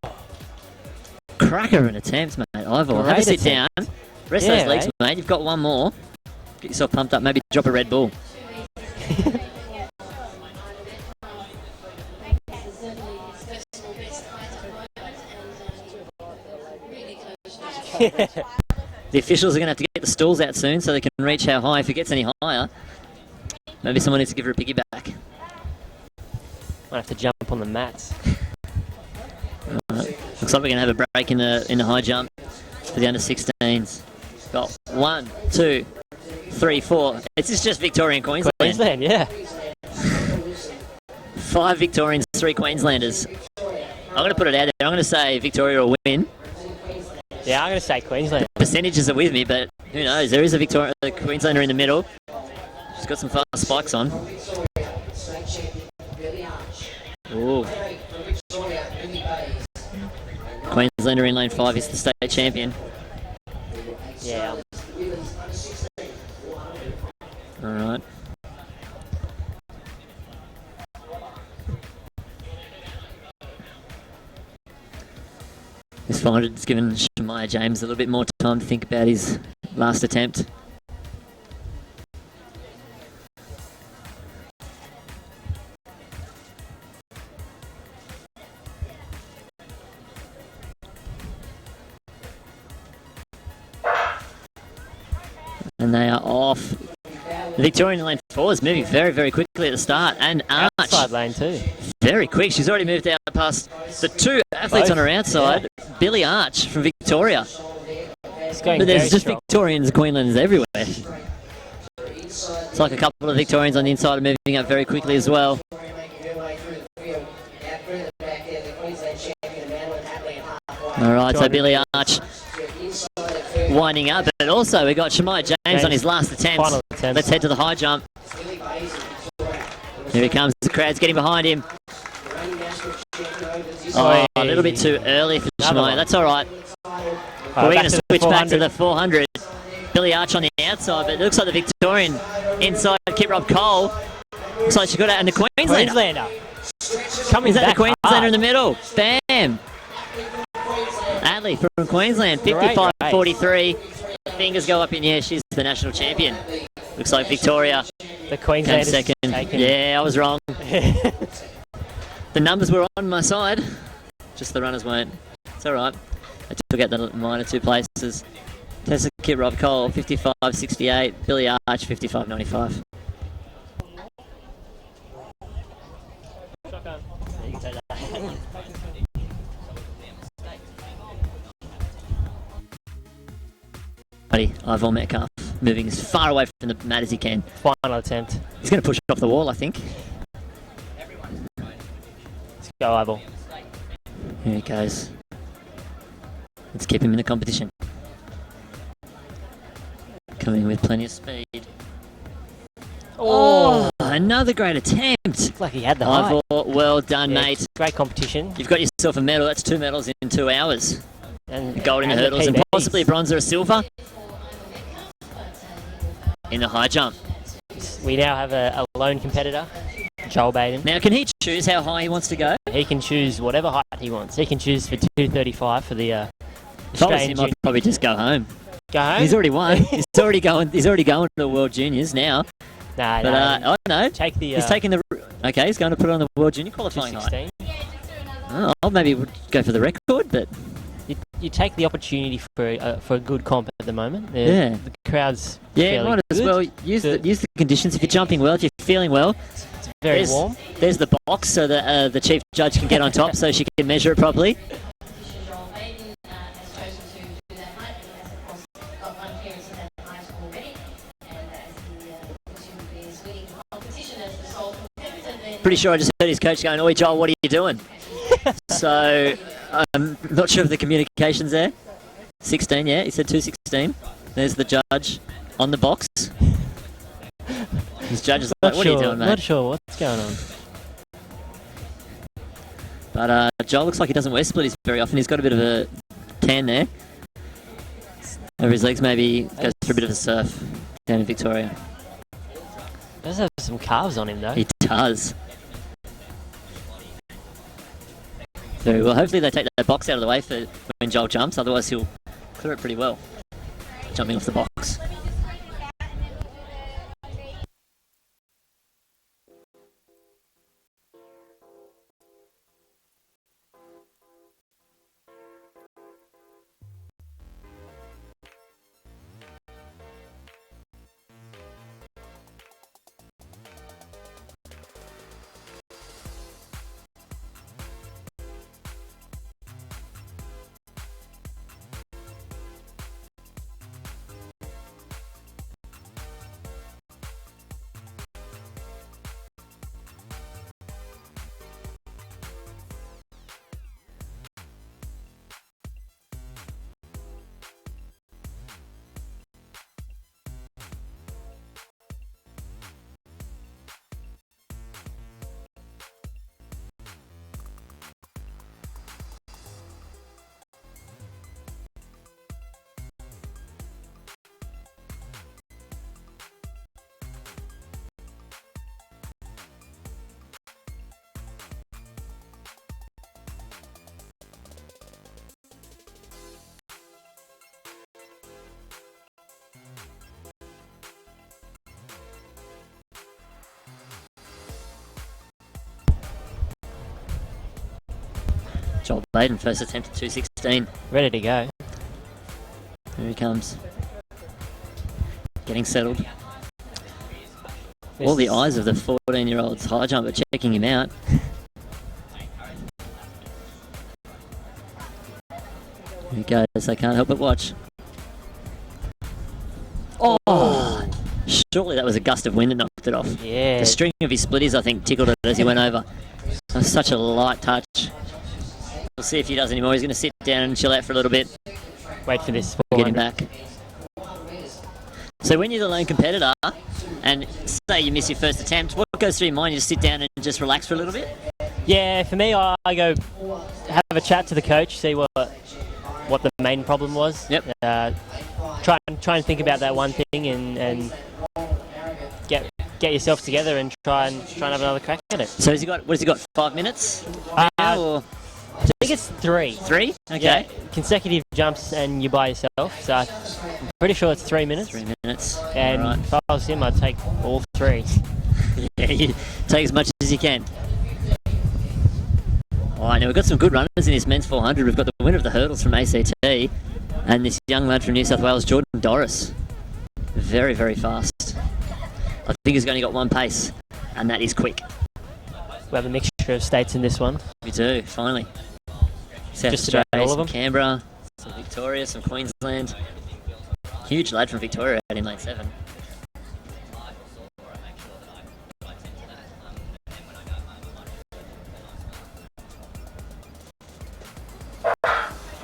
Cracker of an attempt, mate. Ivor, have a Great sit attempt. down. Rest Yeah, those legs, mate. You've got one more. Get yourself pumped up. Maybe drop a Red Bull. The officials are going to have to get the stools out soon so they can reach how high. If it gets any higher, maybe someone needs to give her a piggyback. Might have to jump on the mats. Looks like we're going to have a break in the high jump for the under 16s. Got 1, 2, 3, 4. Is this just Victoria and Queensland? Queensland, yeah. 5 Victorians, 3 Queenslanders. I'm going to put it out there. I'm going to say Victoria will win. Yeah, I'm going to say Queensland. Percentages are with me, but who knows? There is a Queenslander in the middle. She's got some fast spikes on. Ooh. Queenslander in lane 5 is the state champion. Yeah. All right. This 500's given Shemai James a little bit more time to think about his last attempt. And they are off. The Victorian in lane 4 is moving very, very quickly at the start. And Arch, Outside lane too. very quick. She's already moved out past the 2 athletes on her outside. Billy Arch from Victoria. It's going But there's very just strong. Victorians and Queenslanders everywhere. It's like a couple of Victorians on the inside are moving up very quickly as well. All right, so Billy Arch winding up, but also we got Shemai James on his last attempt. Final attempt. Let's head to the high jump. Here he comes, the crowd's getting behind him. Oh, a little bit too early for Shemai, that's all right. But we're going to switch back to the 400. Billy Arch on the outside, but it looks like the Victorian inside Kit Rob Cole. Looks like she got out in the Queenslander. Coming Is that back the Queenslander hard. in the middle? Bam! Adley from Queensland, 55-43. Fingers go up in the air, she's the national champion. Looks like Victoria The came Queensland second. Yeah, I was wrong. The numbers were on my side, just the runners weren't. It's all right. I took out the minor two places. Tessa Kit Rob Cole, 55-68. Billy Arch, 55-95. You can take that. Ivor Metcalf moving as far away from the mat as he can. Final attempt. He's going to push it off the wall, I think. Let's go, Ivor. Here he goes. Let's keep him in the competition. Coming with plenty of speed. Oh, another great attempt. Looks like he had the height. Ivor, well done, mate. Great competition. You've got yourself a medal. That's 2 medals in 2 hours. And Gold in the and hurdles and PBs. possibly a bronze or a silver in the high jump. We now have a lone competitor, Joel Baden. Now, can he choose how high he wants to go? He can choose whatever height he wants. He can choose for 235 for the If I was Australian him, I'd probably just go home. Go home? He's already won. He's already going to the World Juniors now. Nah, But I don't know. Take the. He's taking the. Okay, he's going to put it on the World Junior qualifying height. 216. Oh, I'll maybe go for the record, but You take the opportunity for a good comp at the moment. Yeah. The crowd's yeah, fairly might as good. well use the conditions. If you're jumping well, if you're feeling well, It's very warm. There's the box so that the chief judge can get on top, so she can measure it properly. Pretty sure I just heard his coach going, "Oi, Joel, what are you doing?" So I'm not sure if the communication's there. 16, yeah, he said 216. There's the judge on the box. This judge is like, "What are you doing, mate?" Not sure what's going on. But Joel looks like he doesn't wear splitties very often. He's got a bit of a tan there. Over his legs, maybe goes for a bit of a surf down in Victoria. Does have some calves on him though. He does. Very well. Hopefully they take that box out of the way for when Joel jumps. Otherwise he'll clear it pretty well. Jumping off the box. Joel Baden, first attempt at 216. Ready to go. Here he comes. Getting settled. All the eyes of the 14-year-old's high jumper checking him out. Here he goes, they can't help but watch. Oh! Surely that was a gust of wind that knocked it off. Yeah. The string of his splitties, I think, tickled it as he went over. That was such a light touch. We'll see if he does anymore. He's going to sit down and chill out for a little bit. Wait for this. Get him back. So when you're the lone competitor, and say you miss your first attempt, what goes through your mind? You just sit down and just relax for a little bit? Yeah, for me, I go have a chat to the coach, see what the main problem was. Yep. Try and think about that one thing and get yourself together and try and have another crack at it. So what has he got? 5 minutes? Now, or? I think it's 3. 3? Okay. Yeah, consecutive jumps and you're by yourself. So I'm pretty sure it's 3 minutes. 3 minutes. And All right. if I was him, I'd take all 3. Yeah, you take as much as you can. All right, now we've got some good runners in this men's 400. We've got the winner of the hurdles from ACT and this young lad from New South Wales, Jordan Doris. Very, very fast. I think he's only got one pace, and that is quick. We have a mixture of states in this one. We do, finally. South Just Australia, about all of some them. Canberra, some Victoria, some Queensland. Huge lad from Victoria out in lane 7.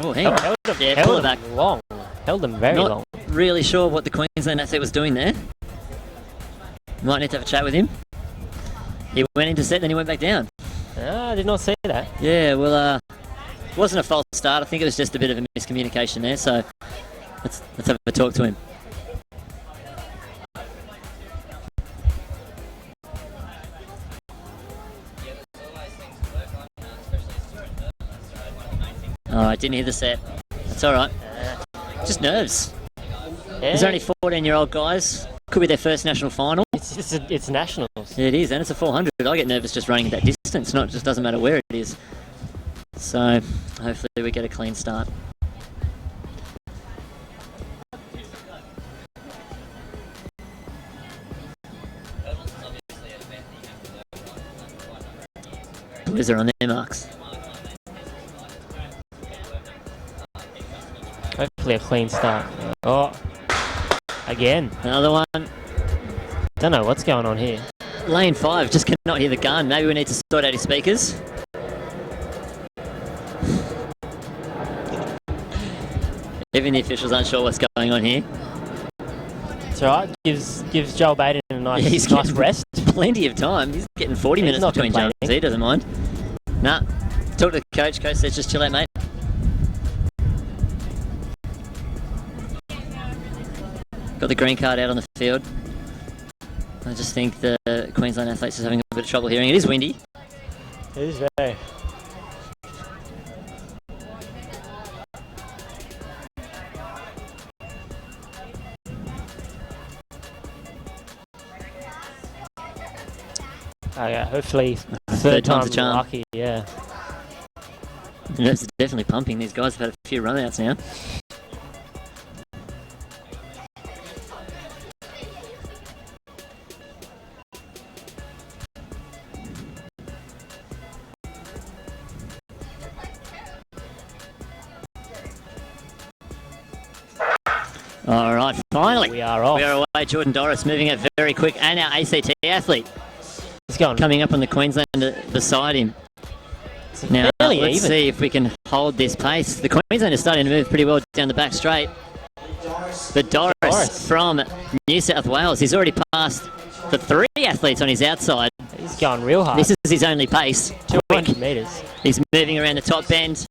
Oh, hang on. Held them, Yeah, pull it back. long. Held them very Not long. really sure what the Queensland athlete was doing there. Might need to have a chat with him. He went into set, then he went back down. I did not see that. Yeah, well, it wasn't a false start. I think it was just a bit of a miscommunication there. So let's have a talk to him. Oh, I didn't hear the set. That's all right. Just nerves. Yeah. There's only 14-year-old guys. Could be their first national final. It's nationals. It is, and it's a 400. I get nervous just running that distance. Just doesn't matter where it is. So hopefully we get a clean start. Blues are on their marks. Hopefully a clean start. Oh, again. Another one. Don't know what's going on here. Lane 5, just cannot hear the gun. Maybe we need to sort out his speakers. Even the officials aren't sure what's going on here. It's alright. Gives Joel Baden a nice, Yeah, he's nice getting rest. Plenty of time. He's getting 40 He's minutes not between complaining. jumps. He doesn't mind. Nah. Talk to the coach. Coach says just chill out, mate. Got the green card out on the field. I just think the Queensland athletes is having a bit of trouble hearing. It is windy. It is very. Oh yeah, hopefully third time's time's a charm. lucky, yeah. The nerves are definitely pumping. These guys have had a few run-outs now. All right, finally. We are off. We are away. Jordan Doris moving it very quick. And our ACT athlete. He's going. Coming up on the Queenslander beside him. Now, fairly let's even. see if we can hold this pace. The Queensland is starting to move pretty well down the back straight. But Doris from New South Wales, he's already passed the 3 athletes on his outside. He's going real hard. This is his only pace. 200 metres. He's moving around the top bend.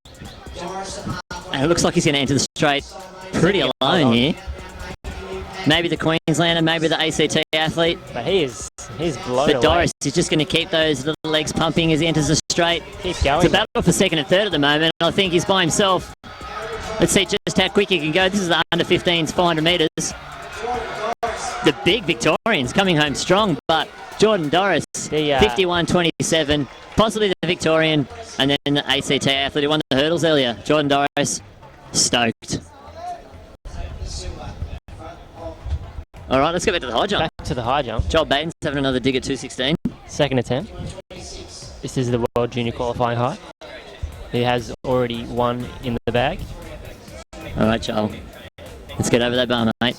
And it looks like he's going to enter the straight pretty alone here. Maybe the Queenslander, maybe the ACT athlete. But he's blown But away. Doris is just going to keep those little legs pumping as he enters the straight. Keep going. It's a battle for second and third at the moment. I think he's by himself. Let's see just how quick he can go. This is the under 15s, 400 metres. The big Victorians coming home strong, but Jordan Doris, 51.27, possibly the Victorian, and then the ACT athlete who won the hurdles earlier. Jordan Doris, stoked. All right, let's go back to the high jump. Back to the high jump. Joel Baden's having another dig at 216. Second attempt. This is the World Junior qualifying height. He has already one in the bag. All right, Joel. Let's get over that bar, mate.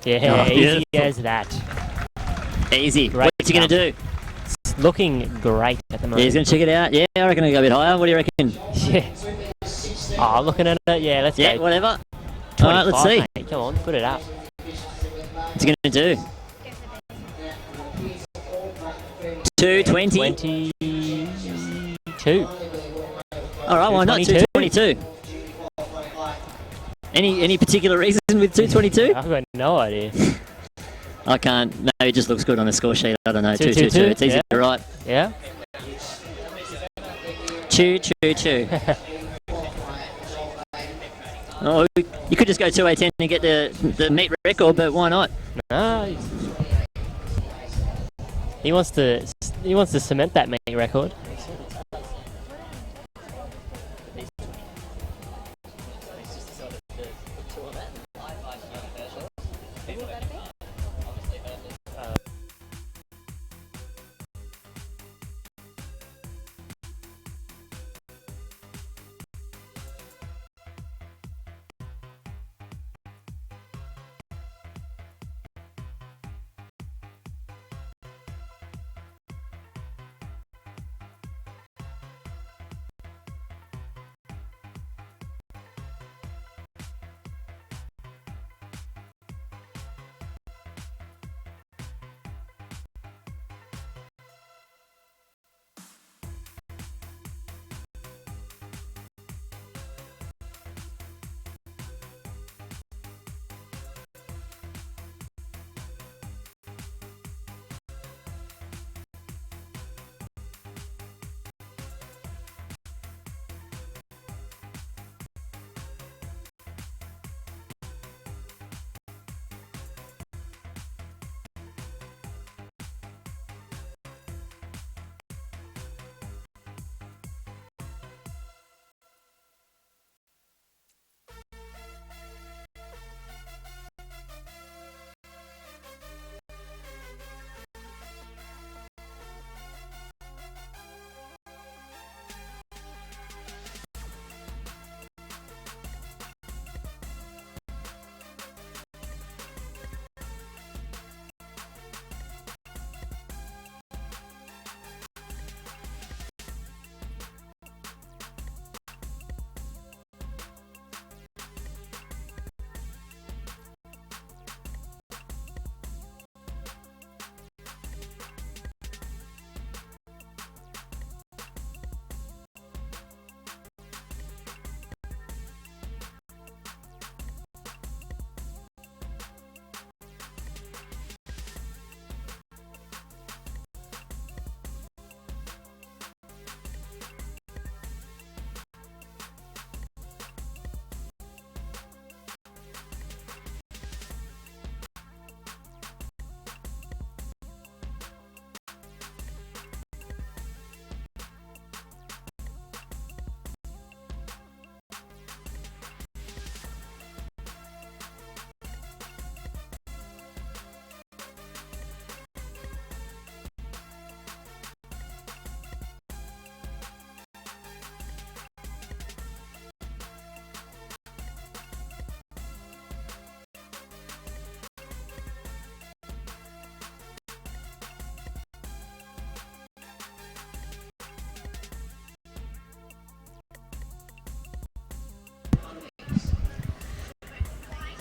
Yeah, Oh, easy beautiful. as that. Easy. Great What's he going to do? He's looking great at the Yeah, moment. he's going to check it out. Yeah, I reckon I'll go a bit higher. What do you reckon? Yeah. Oh, looking at it, yeah, let's Yeah, go. whatever. All right, let's 25, see. mate. Come on, put it up. What's he going to do? 220. 22. All right, why not? 222. Any particular reason with 222? I've got no idea. I can't. Maybe it just looks good on the score sheet. I don't know. 222. 222. It's easy to write. Yeah. Chew, chew, chew. Oh, you could just go 2:10 and get the meet record, but why not? No. He wants to cement that meet record.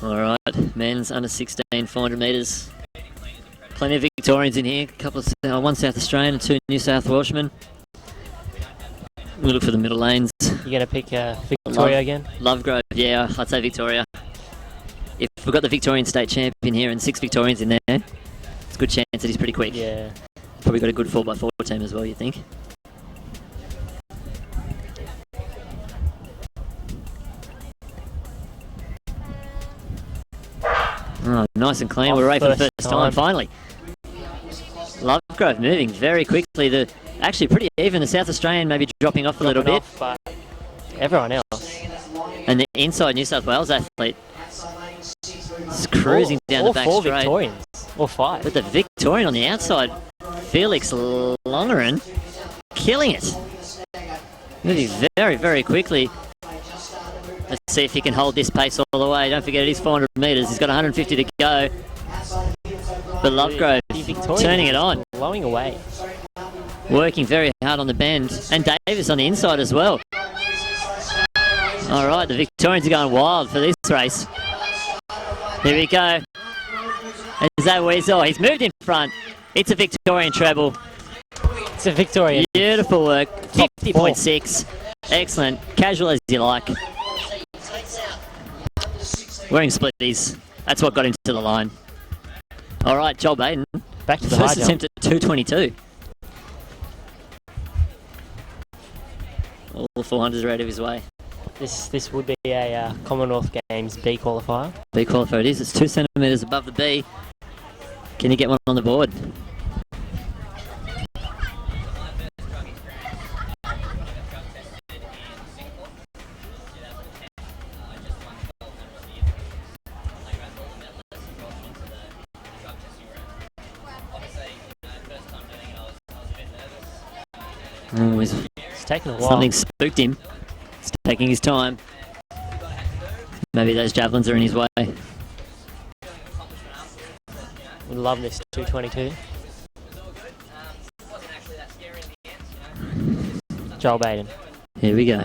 All right, men's under 16, 400 metres. Plenty of Victorians in here. Couple of one South Australian and two New South Welshmen. We'll look for the middle lanes. You gonna pick Victoria again? Lovegrove, yeah, I'd say Victoria. If we've got the Victorian state champion here and 6 Victorians in there, it's a good chance that he's pretty quick. Yeah. Probably got a good 4x4 team as well, you think? Oh, nice and clean. We're ready for the first time, finally. Lovegrove moving very quickly. Actually pretty even. The South Australian maybe dropping off a little bit. But everyone else. And the inside New South Wales athlete is cruising down the back all straight. Victorians. Or 5. With the Victorian on the outside, Felix Longerin killing it. Moving very, very quickly. Let's see if he can hold this pace all the way. Don't forget it is 400 metres. He's got 150 to go. But Lovegrove turning it on. Blowing away. Working very hard on the bend. And Davis on the inside as well. All right, the Victorians are going wild for this race. Here we go. Is that Weasel? He's moved in front. It's a Victorian treble. It's a Victorian. Beautiful work. 50.6. Excellent. Casual as you like. Wearing splitties. That's what got him to the line. All right, Joel Baden. Back to the high first jump. attempt at 222. All 400s are out of his way. This would be a Commonwealth Games B qualifier. B qualifier it is. It's 2 centimetres above the B. Can you get one on the board? Oh, It's taken a while. something spooked him. He's taking his time. Maybe those javelins are in his way. Would love this 222. Joel Baden. Here we go.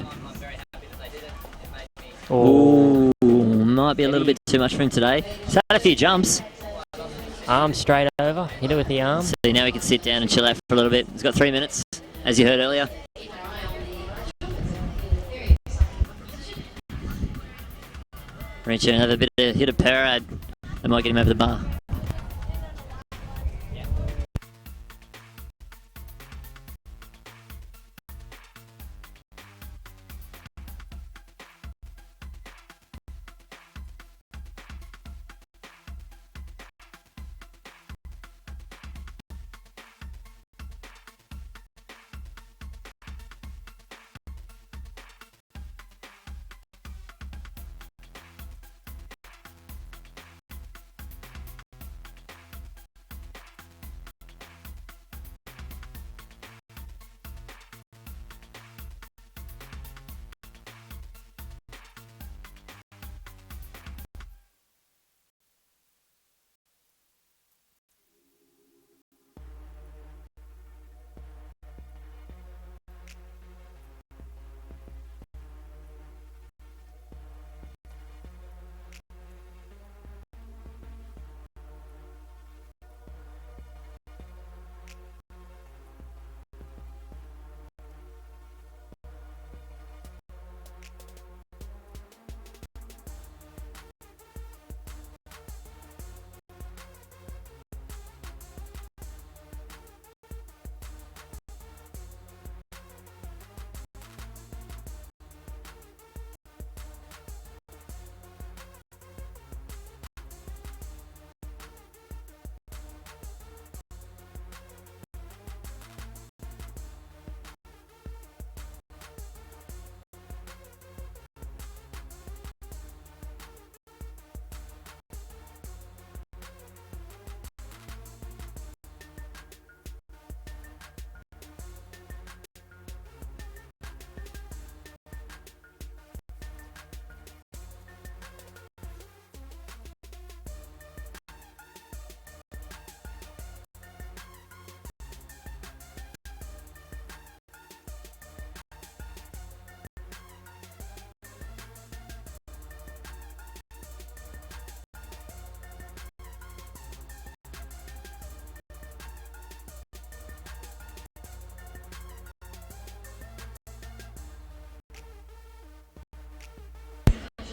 Oh, Might be a little bit too much for him today. He's had a few jumps. arm straight over. Hit it with the arm. So now he can sit down and chill out for a little bit. He's got 3 minutes, as you heard earlier. Reach in and have a bit of hit a parade. That might get him over the bar.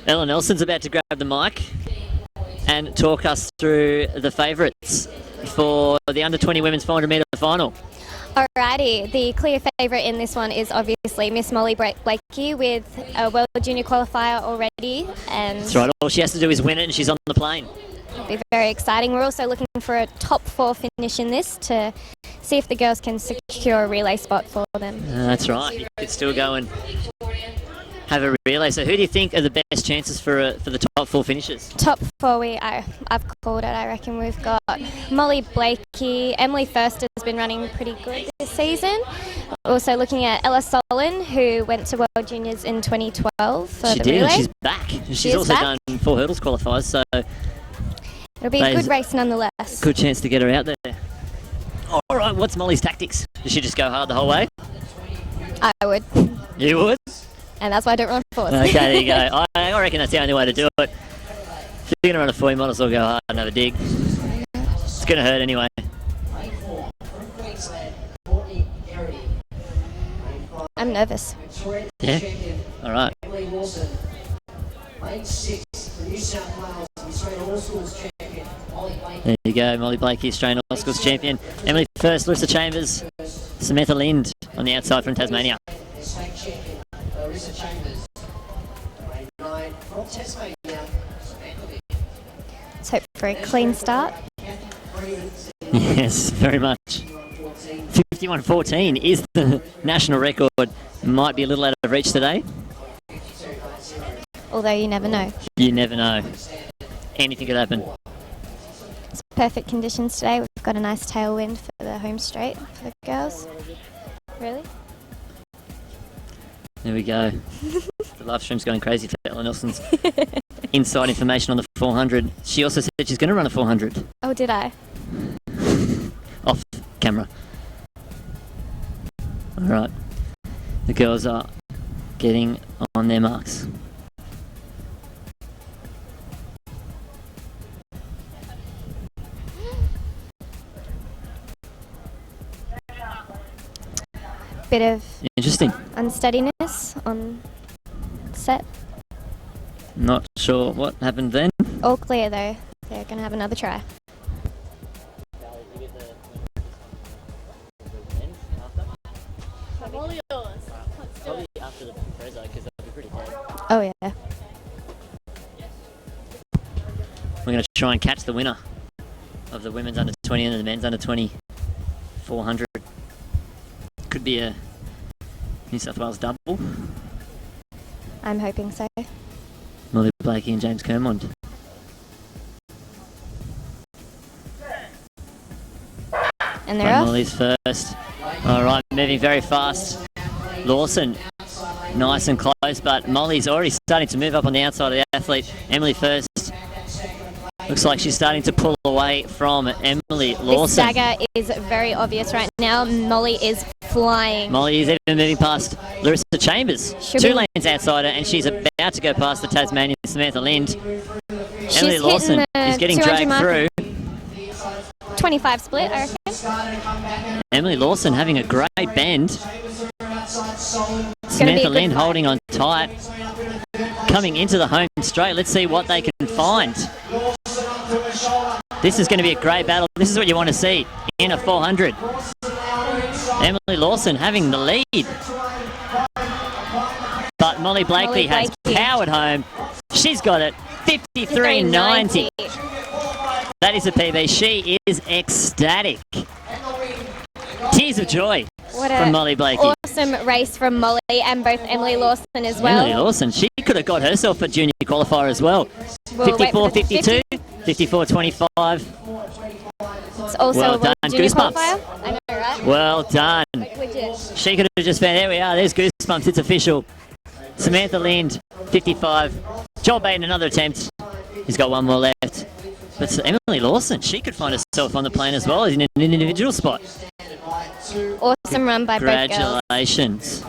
Ella Nelson's about to grab the mic and talk us through the favourites for the under-20 women's 400 metre final. Alrighty, the clear favourite in this one is obviously Miss Molly Blakey with a World Junior qualifier already. And That's right, all she has to do is win it and she's on the plane. it'll be very exciting. We're also looking for a top 4 finish in this to see if the girls can secure a relay spot for them. That's right, you could still go and have a relay. So who do you think are the best chances for the top 4 finishes? Top 4, I've called it. I reckon we've got Molly Blakey. Emily First has been running pretty good this season. Also looking at Ella Solon, who went to World Juniors in 2012 for She the did, relay. and she's back. She's is also back. done 4 hurdles qualifiers, so It'll be a there's good race nonetheless. good chance to get her out there. All right, what's Molly's tactics? Does she just go hard the whole way? I would. You would? And that's why I don't run fours. Okay, there you go. I reckon that's the only way to do it. If you're going to run a 4, you might as well go hard and have a dig. It's going to hurt anyway. I'm nervous. Yeah? All right. There you go, Molly Blakey, Australian All Schools champion. Emily First, Larissa Chambers, Samantha Lind on the outside from Tasmania. Let's hope for a clean start. Yes, very much. 51.14 is the national record. Might be a little out of reach today. Although you never know. You never know. Anything could happen. It's perfect conditions today. We've got a nice tailwind for the home straight for the girls. Really? There we go. The live stream's going crazy for Ella Nelson's inside information on the 400. She also said she's going to run a 400. Oh, did I? Off camera. All right. The girls are getting on their marks. Bit of Interesting. unsteadiness on set. Not sure what happened then. All clear though. They're going to have another try. Probably after the Prezzo, because that'd be pretty dead. Oh yeah. We're going to try and catch the winner of the women's under 20 and the men's under 20 400. Could be a New South Wales double. I'm hoping so. Molly Blakey and James Kermond. And they're off. Molly's first. All right, moving very fast. Lawson, nice and close, but Molly's already starting to move up on the outside of the athlete. Emily first. Looks like she's starting to pull away from Emily Lawson. This stagger is very obvious right now. Molly is flying. Molly is even moving past Larissa Chambers. Should 2 be- lanes outside her, and she's about to go past the Tasmanian Samantha Lind. She's Emily Lawson hitting the is getting 200 dragged mark. through. 25 split, I reckon. Emily Lawson having a great bend. It's gonna be a Samantha good Lind fight. holding on tight. Coming into the home straight. Let's see what they can find. This is going to be a great battle. This is what you want to see in a 400. Emily Lawson having the lead. But Molly Blakely has powered home. She's got it. 53.90. That is a PB. She is ecstatic. Tears of joy What from Molly Blakey. awesome race from Molly and both Emily Lawson as well. Emily Lawson, she could have got herself a junior qualifier as well. We'll wait for the 54.52, 54.25. It's also Well a World done, Junior Goosebumps. qualifier. I know, right? Well done. Legit. She could have just found, there we are, there's Goosebumps, it's official. Samantha Lind, 55. Joel Baden, another attempt. He's got one more left. But Emily Lawson, she could find herself on the plane as well in an individual spot. Awesome run by both girls. Congratulations.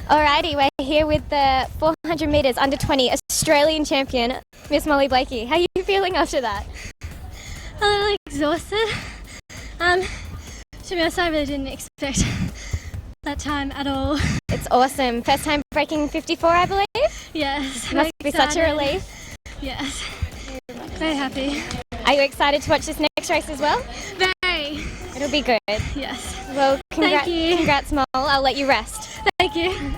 Alrighty, we're here with the 400 metres under 20 Australian champion, Miss Molly Blakey. How are you feeling after that? A little exhausted. To be honest, I really didn't expect that time at all. It's awesome. First time breaking 54, I believe? Yes. Must be such a relief. Yes. Very happy. Are you excited to watch this next race as well? Very. It'll be good. Yes. Well, Thank you. Congrats, Mol. I'll let you rest. Thank you.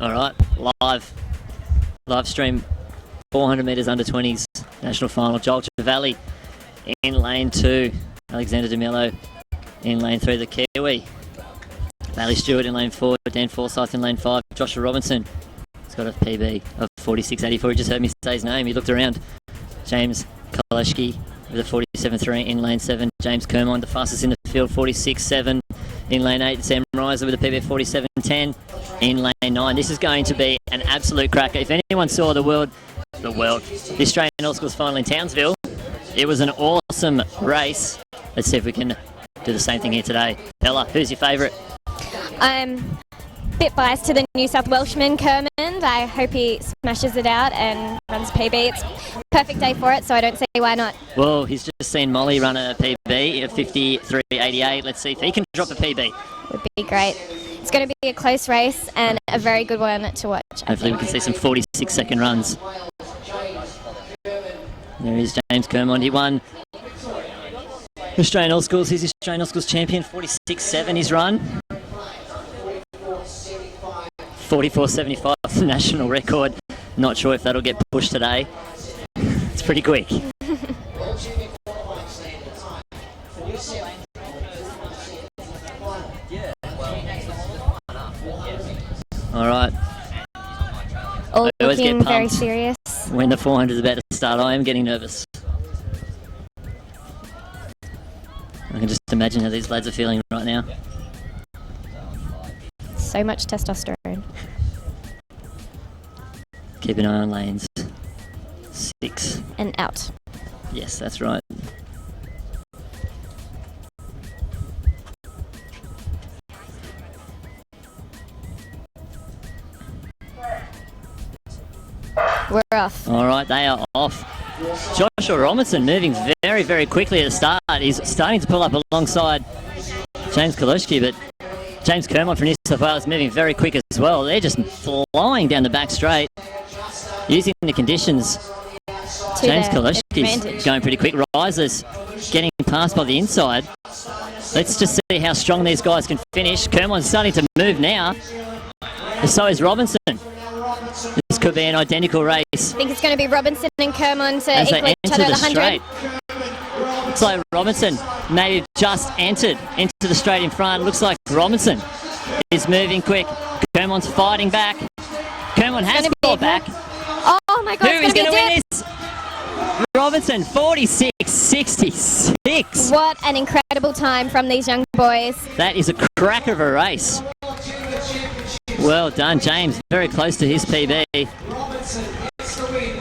All right, live stream 400 metres under 20s national final. Joel Trevally in lane 2. Alexander DeMello in lane 3, the Kiwi. Bailey Stewart in lane 4. Dan Forsyth in lane 5. Joshua Robinson has got a PB of 46.84. He just heard me say his name. He looked around. James Koleshki with a 47.3 in lane 7. James Kermond, the fastest in the field, 46.7 in lane 8. Sam Reiser with a PB of 47.10 in lane 9. This is going to be an absolute cracker. If anyone saw the Australian All Schools final in Townsville, it was an awesome race. Let's see if we can do the same thing here today. Ella, who's your favourite? I'm a bit biased to the New South Welshman, Kermond. I hope he smashes it out and runs PB. It's a perfect day for it, so I don't see why not. Well, he's just seen Molly run a PB of 53.88. Let's see if he can drop a PB. Would be great. It's going to be a close race and a very good one to watch. Hopefully we can see some 46-second runs. There is James Kermond. He won Australian All Schools. He's Australian All Schools champion. 46.7 his run. 44.75 national record. Not sure if that'll get pushed today. It's pretty quick. All right. All I always get looking very pumped serious. when the 400 is about to start. I am getting nervous. I can just imagine how these lads are feeling right now. So much testosterone. Keep an eye on lanes 6. And out. Yes, that's right. We're off. All right, they are off. Joshua Robinson moving very, very quickly at the start. He's starting to pull up alongside James Koleshki, but James Kermond from New South Wales moving very quick as well. They're just flying down the back straight, using the conditions. James Koleshki's going pretty quick. Riser's getting passed by the inside. Let's just see how strong these guys can finish. Kermond's starting to move now. And so is Robinson. This This could be an identical race. I think it's going to be Robinson and Kermon to As they equal each enter other the at the 100. straight. Looks like Robinson may have just entered into the straight in front. Looks like Robinson is moving quick. Kermon's fighting back. Kermon has fought back. Oh my God, Who is going to win this? Robinson, 46.66. What an incredible time from these young boys. That is a cracker of a race. Well done, James. Very close to his PB.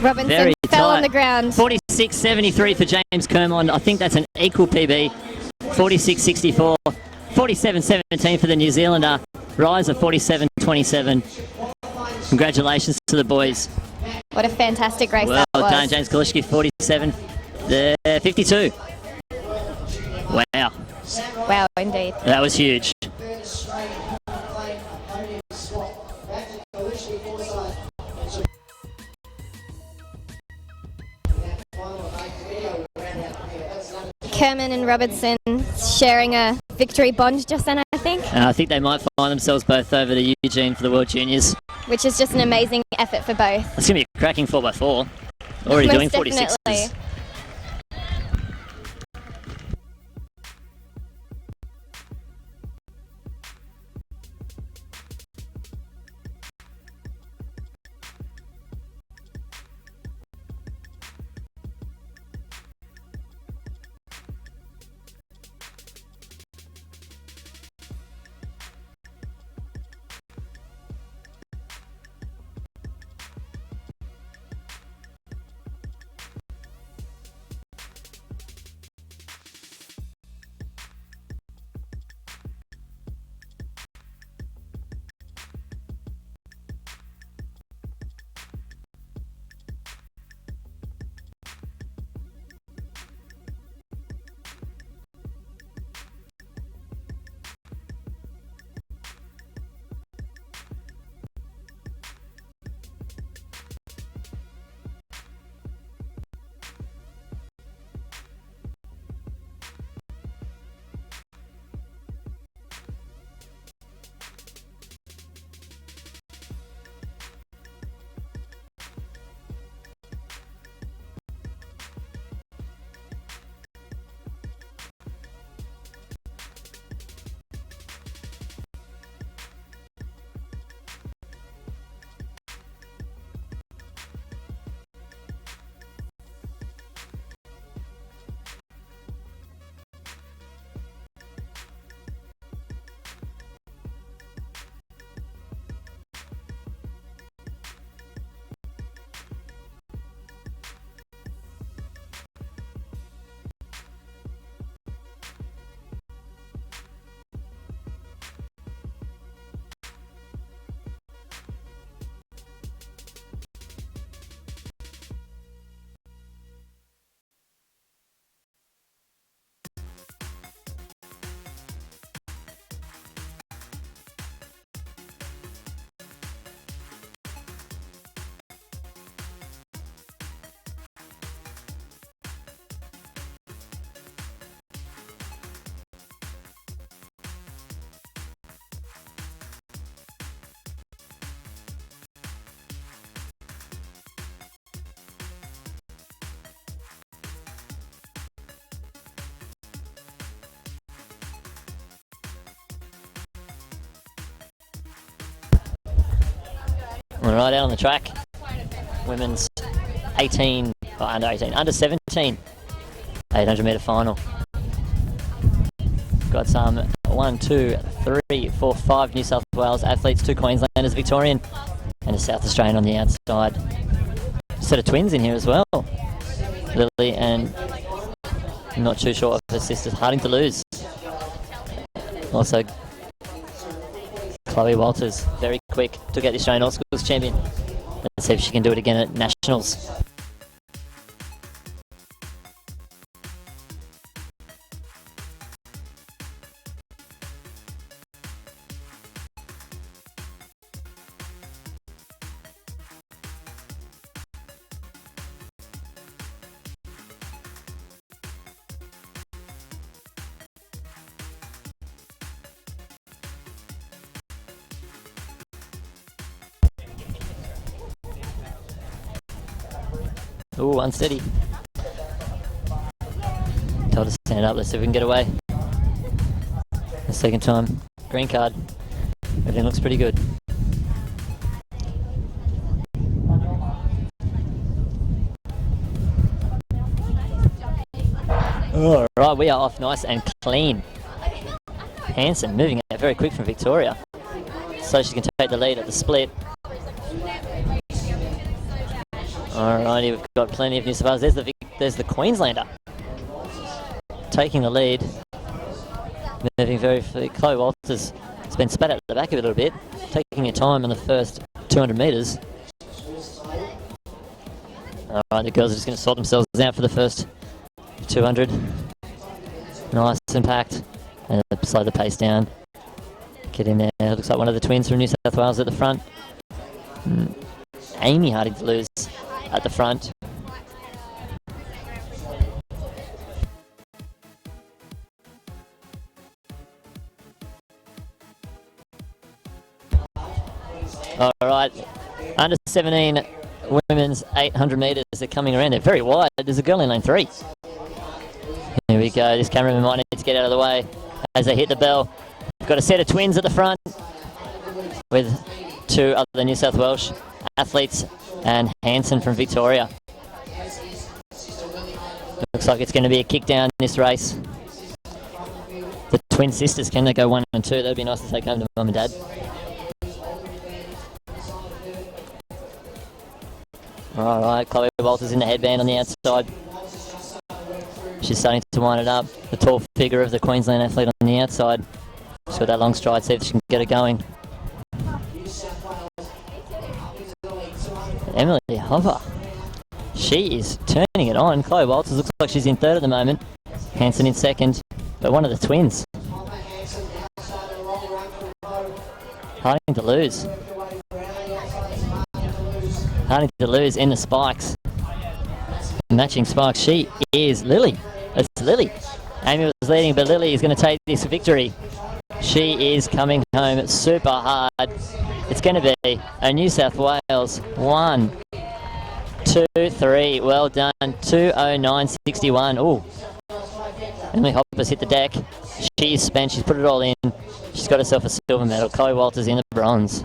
Robinson Very fell tight. on the ground. 46.73 for James Kermon. I think that's an equal PB. 46.64. 47.17 for the New Zealander. Riser 47.27. Congratulations to the boys. What a fantastic race Well that was. done, James Kalishki, 47.52. Wow. Wow, indeed. That was huge. Kermon and Robinson sharing a victory bond just then, I think, I think they might find themselves both over to Eugene for the World Juniors. which is just an amazing effort for both. It's going to be a cracking 4x4. Already Most doing 46s. definitely. All right, out on the track. Women's 18, under 18, under 17, 800 metre final. Got some 1, 2, 3, 4, 5 New South Wales athletes, 2 Queenslanders, Victorian, and a South Australian on the outside. A set of twins in here as well. Lily and not too sure of her sisters, Harding to lose. Also, Chloe Walters, very quick to get the Australian All Schools champion. Let's see if she can do it again at Nationals. Ooh, unsteady. Told to stand up. Let's see if we can get away. The second time. Green card. Everything looks pretty good. All right, we are off nice and clean. Hanson moving out very quick from Victoria. So she can take the lead at the split. Alrighty, we've got plenty of New South Wales. There's the Queenslander taking the lead. Moving very free. Chloe Walters has been spat out the back of it a little bit, taking her time on the first 200 metres. Alright, the girls are just going to sort themselves out for the first 200. Nice and packed. And slow the pace down. Get in there. It looks like one of the twins from New South Wales at the front. Amy Harding to lose at the front. All right, under 17 women's 800 metres are coming around. They're very wide. There's a girl in lane 3. Here we go. This cameraman might need to get out of the way as they hit the bell. We've got a set of twins at the front with 2 other New South Welsh athletes and Hanson from Victoria. Looks like it's going to be a kick down in this race. The twin sisters, can they go 1 and 2? That'd be nice to take home to mum and dad. All right, Chloe Walters in the headband on the outside. She's starting to wind it up. The tall figure of the Queensland athlete on the outside. She's got that long stride, see if she can get it going. Emily Hover. She is turning it on. Chloe Walters looks like she's in third at the moment. Hanson in second, but one of the twins. Harding to lose. Harding to lose in the spikes. Matching spikes. She is Lily. It's Lily. Amy was leading, but Lily is going to take this victory. She is coming home super hard. It's going to be a New South Wales 1, 2, 3. Well done. 2:09.61. Ooh. Emily Hopper's hit the deck. She's spent. She's put it all in. She's got herself a silver medal. Chloe Walters in the bronze.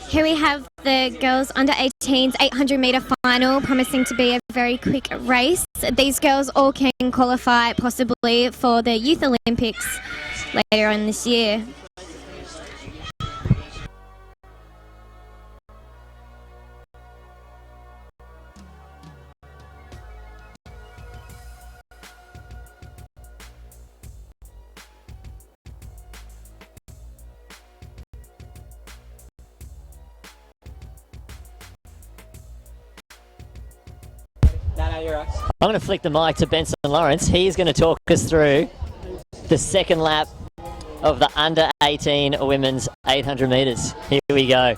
Here we have the girls under 18s 800 metre final, promising to be a very quick race. These girls all can qualify possibly for the Youth Olympics later on this year. I'm going to flick the mic to Benson Lawrence. He's going to talk us through the second lap of the under 18 women's 800 metres. Here we go.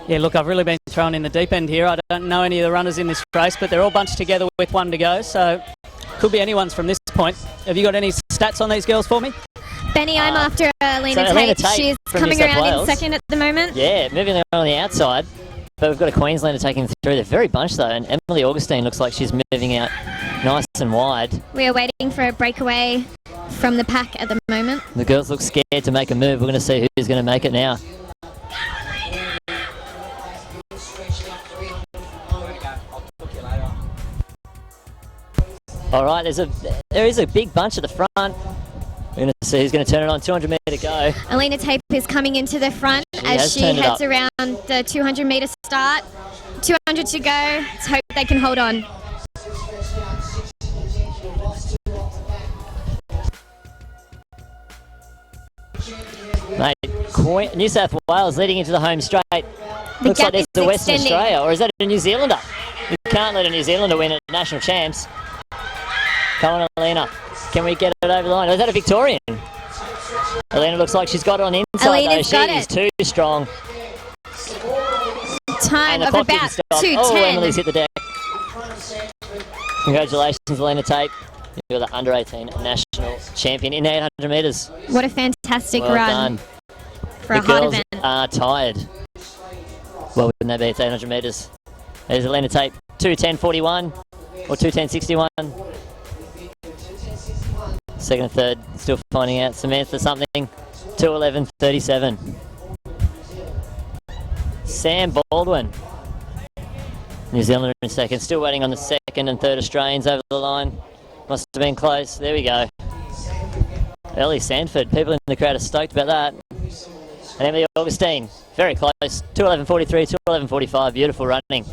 Yeah, look, I've really been thrown in the deep end here. I don't know any of the runners in this race, but they're all bunched together with one to go, so could be anyone's from this point. Have you got any stats on these girls for me? Benny, I'm after Alina Tate Tate. She's from coming New South around in Wales. second at the moment. Yeah, moving around on the outside. But we've got a Queenslander taking through. They're very bunched though, and Emily Augustine looks like she's moving out nice and wide. We are waiting for a breakaway from the pack at the moment. The girls look scared to make a move. We're going to see who's going to make it now. All right, there is a big bunch at the front. We're going to see who's going to turn it on. 200 metre go. Alina Tate is coming into the front as she turned it heads up. around the 200 metre start. 200 to go. Let's hope they can hold on. Mate, New South Wales leading into the home straight. Looks like gap there's is a Western extending. Australia, or is that a New Zealander? You can't let a New Zealander win at national champs. Come on, Alina. Can we get it over the line? Or is that a Victorian? Alina looks like she's got it on the inside Alina's though. got She is it. too strong. Time And the of clock didn't about stop. 2:10. Oh, Emily's hit the deck. Congratulations, Alina Tate. You're the under 18 national champion in 800 metres. What a fantastic Well run done. for The a hard girls event. are tired. Well, wouldn't they be? It's 800 metres. There's Alina Tate, 2:10.41 or 2:10.61. Second and third, still finding out. Samantha something, 2:11.37. Sam Baldwin, New Zealander in second. Still waiting on the second and third Australians over the line. Must have been close. There we go. Ellie Sandford. People in the crowd are stoked about that. And Emily Augustine, very close. 2:11.43, 2:11.45. Beautiful running.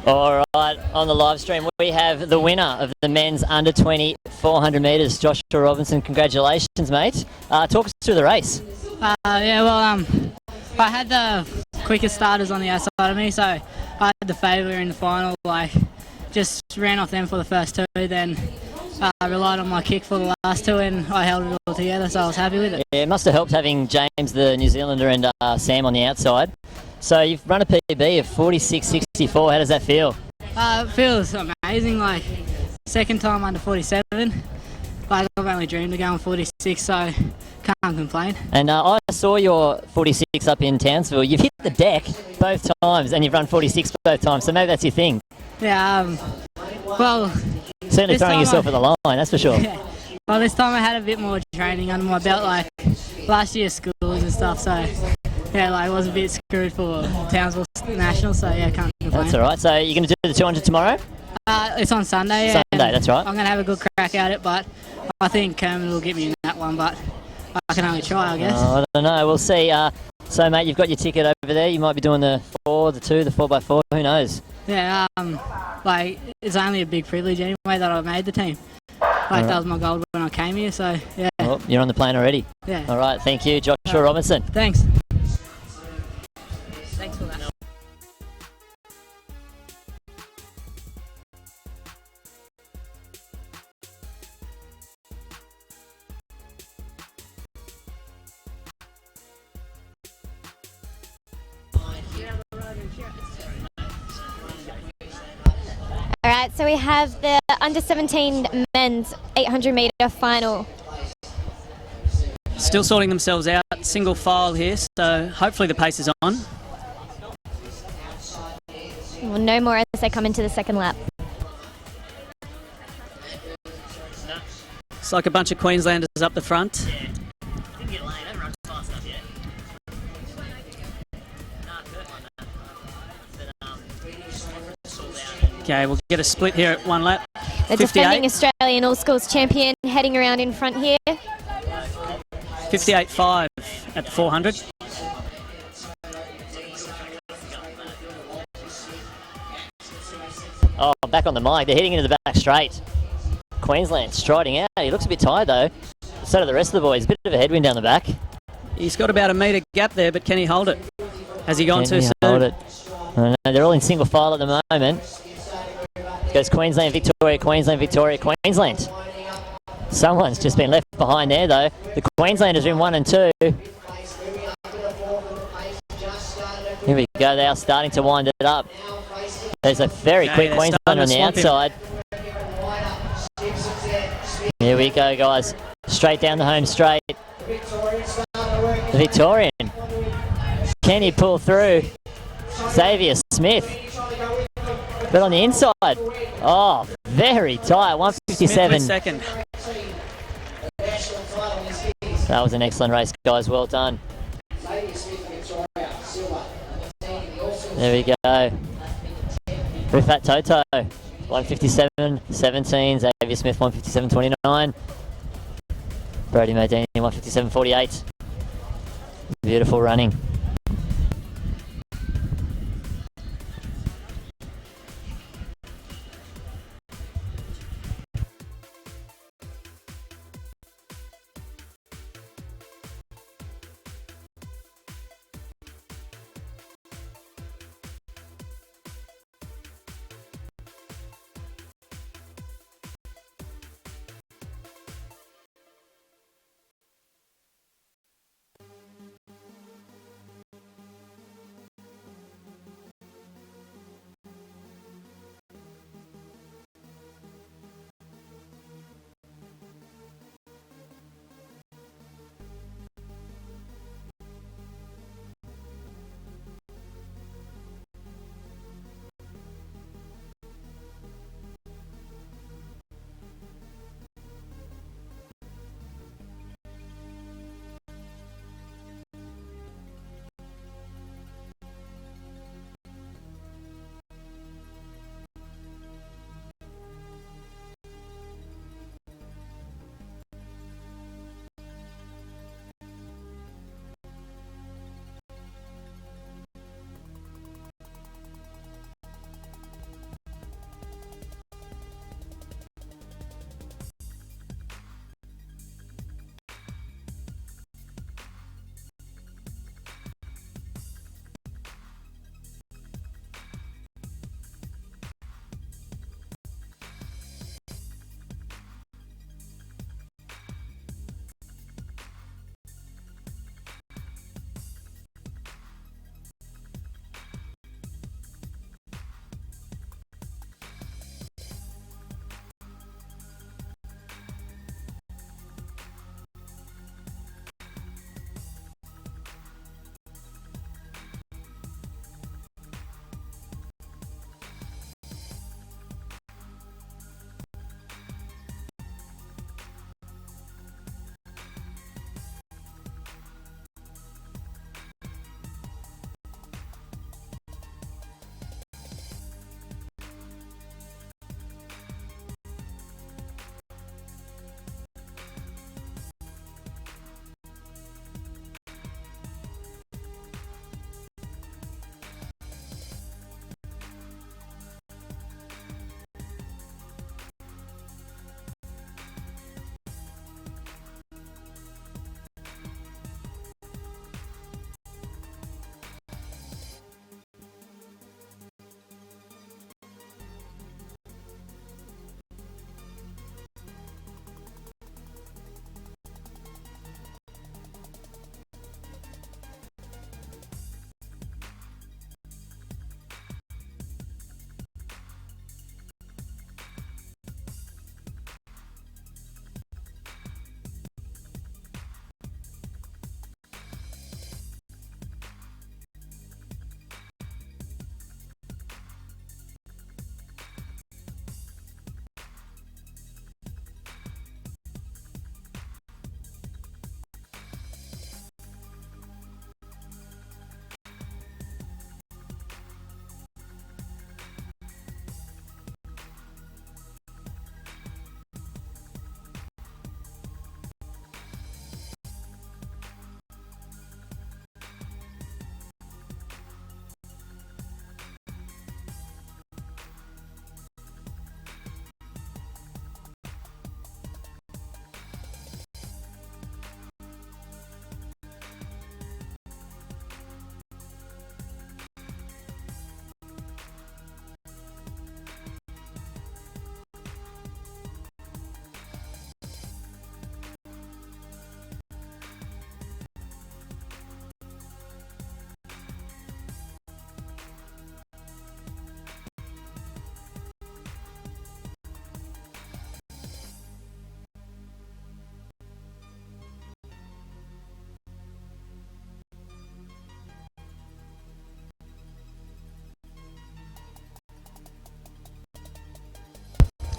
All right, on the live stream we have the winner of the men's under 20 400 metres, Joshua Robinson. Congratulations, mate. Talk us through the race. Yeah, well, I had the quickest starters on the outside of me, so I had the favour in the final. Like, just ran off them for the first two, then relied on my kick for the last two, and I held it all together, so I was happy with it. Yeah, it must have helped having James, the New Zealander, and Sam on the outside. So you've run a PB of 46.64. How does that feel? It feels amazing. Like, second time under 47. Like, I've only dreamed of going 46, so can't complain. And I saw your 46 up in Townsville. You've hit the deck both times, and you've run 46 both times. So maybe that's your thing. Yeah. Well. Certainly throwing yourself at the line, that's for sure. Yeah. Well, this time I had a bit more training under my belt, like last year's schools and stuff. So yeah, like I was a bit screwed for Townsville National. So yeah, can't complain. That's all right. So you're going to do the 200 tomorrow? It's on Sunday. Sunday, that's right. I'm going to have a good crack at it, but I think Kerman will get me in that one. But I can only try, I guess. I don't know. We'll see. So mate, you've got your ticket over there. You might be doing the 4, the 2, the 4x4. Who knows? Yeah. Like, it's only a big privilege anyway that I made the team. Like, that was my goal when I came here, so yeah. Well, you're on the plane already. Yeah. All right, thank you, Joshua Robinson. Thanks. Thanks for that. All right, so we have the under 17 men's 800 metre final. Still sorting themselves out, single file here, so hopefully the pace is on. We'll know more as they come into the second lap. It's like a bunch of Queenslanders up the front. Okay, we'll get a split here at one lap. The defending Australian All-Schools champion heading around in front here. 58.5 at the 400. Oh, back on the mic. They're heading into the back straight. Queensland striding out. He looks a bit tired though. So do the rest of the boys. A bit of a headwind down the back. He's got about a metre gap there, but can he hold it? Has he gone too soon? Hold it. I know, they're all in single file at the moment. Goes Queensland, Victoria, Queensland, Victoria, Queensland. Someone's just been left behind there though. The Queenslanders are in 1 and 2. Here we go, they are starting to wind it up. There's a very quick Queenslander on the outside. Here we go, guys. Straight down the home straight. The Victorian. Can he pull through? Xavier Smith. But on the inside, oh, very tight, 157. Second. That was an excellent race, guys, well done. There we go. Rifat Toto, 157.17. Xavier Smith, 157.29. Brody Modini, 157.48. Beautiful running.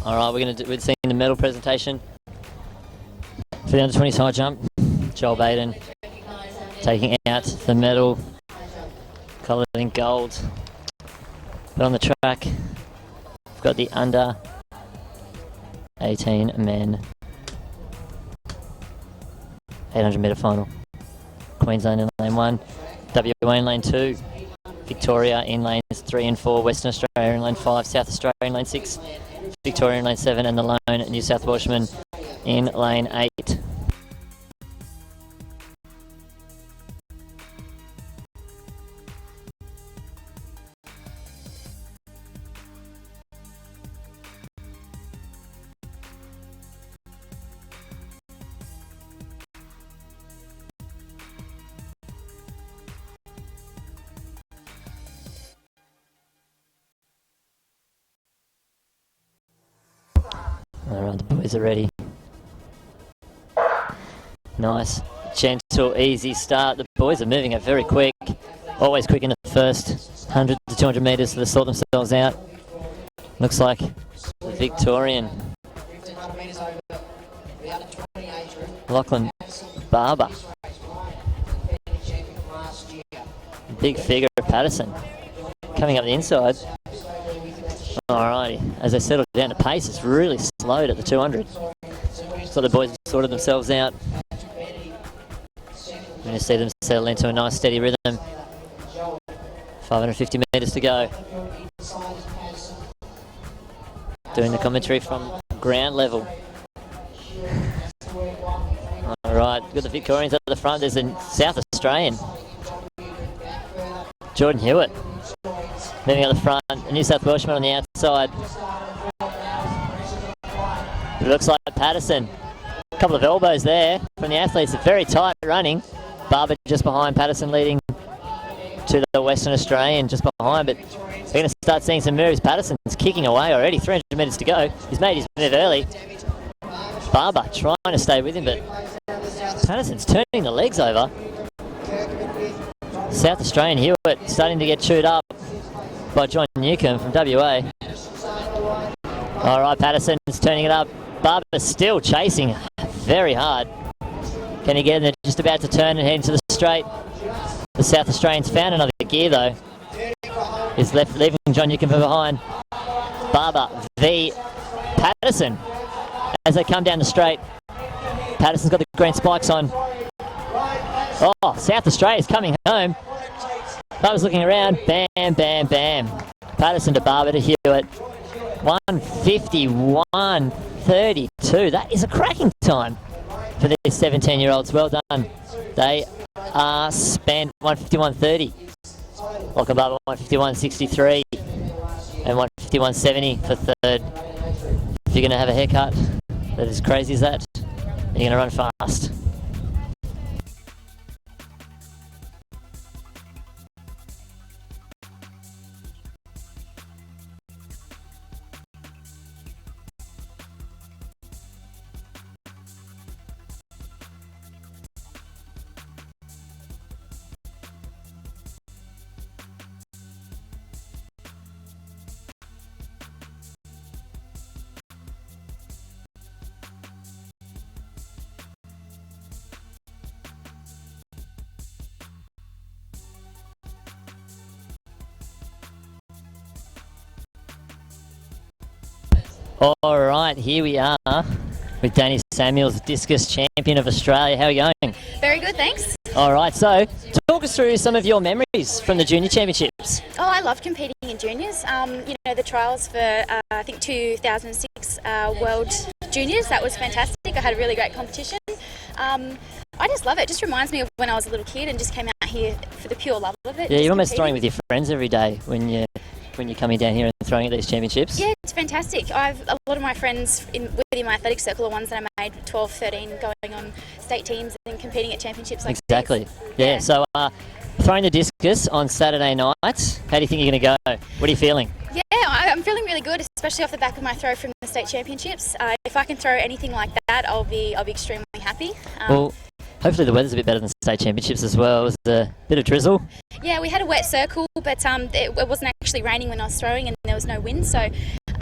All right, we're seeing the medal presentation for the under-20s high jump. Joel Baden taking out the medal, coloured in gold. But on the track, we've got the under-18 men 800-metre final. Queensland in lane 1, WA in lane 2, Victoria in lanes 3 and 4, Western Australia in lane 5, South Australia in lane 6, Victoria in lane 7, and the lone New South Welshman in lane 8. Alright, the boys are ready. Nice, gentle, easy start. The boys are moving it very quick. Always quick in the first 100 to 200 metres, so they sort themselves out. Looks like the Victorian Lachlan Barber. Big figure of Patterson coming up the inside. Alrighty, as they settle down, the pace is really slowed at the 200. So the boys have sorted themselves out. We're going to see them settle into a nice steady rhythm. 550 metres to go. Doing the commentary from ground level. Alright, got the Victorians at the front. There's a South Australian, Jordan Hewitt. Moving at the front, a New South Welshman on the outside. It looks like Patterson. A couple of elbows there from the athletes. Very tight running. Barber just behind, Patterson leading to the Western Australian just behind, but we're going to start seeing some moves. Patterson's kicking away already, 300 metres to go. He's made his move early. Barber trying to stay with him, but Patterson's turning the legs over. South Australian Hewitt starting to get chewed up by John Newcomb from WA. Alright, Patterson's turning it up. Barber's still chasing very hard. Can he get in there? Just about to turn and head into the straight. The South Australians found another gear though. He's left, leaving John Newcomb behind. Barber v Patterson as they come down the straight. Patterson's got the green spikes on. Oh, South Australia's coming home. Barber's looking around. Bam, bam, bam. Patterson to Barber to Hewitt. 151.32. That is a cracking time for these 17-year-olds. Well done. They are spent 151.30. Lachlan Barber 151.63 and 151.70 for third. If you're going to have a haircut that is crazy as that, you're going to run fast. All right, here we are with Danny Samuels, discus champion of Australia. How are you going? Very good, thanks. All right, so talk us through some of your memories from the junior championships. Oh, I love competing in juniors. You know, the trials for, I think, 2006 World Juniors, that was fantastic. I had a really great competition. I just love it. It just reminds me of when I was a little kid and just came out here for the pure love of it. Yeah, you're almost throwing with your friends every day when you're coming down here and throwing at these championships. Yeah, it's fantastic. A lot of my friends within my athletic circle are ones that I made 12, 13, going on state teams and competing at championships like Exactly. Yeah, so throwing the discus on Saturday night, how do you think you're going to go? What are you feeling? Yeah, I'm feeling really good, especially off the back of my throw from the state championships. If I can throw anything like that, I'll be extremely happy. Well, hopefully the weather's a bit better than the state championships as well. It was a bit of drizzle. Yeah, we had a wet circle, but it wasn't actually raining when I was throwing and there was no wind, so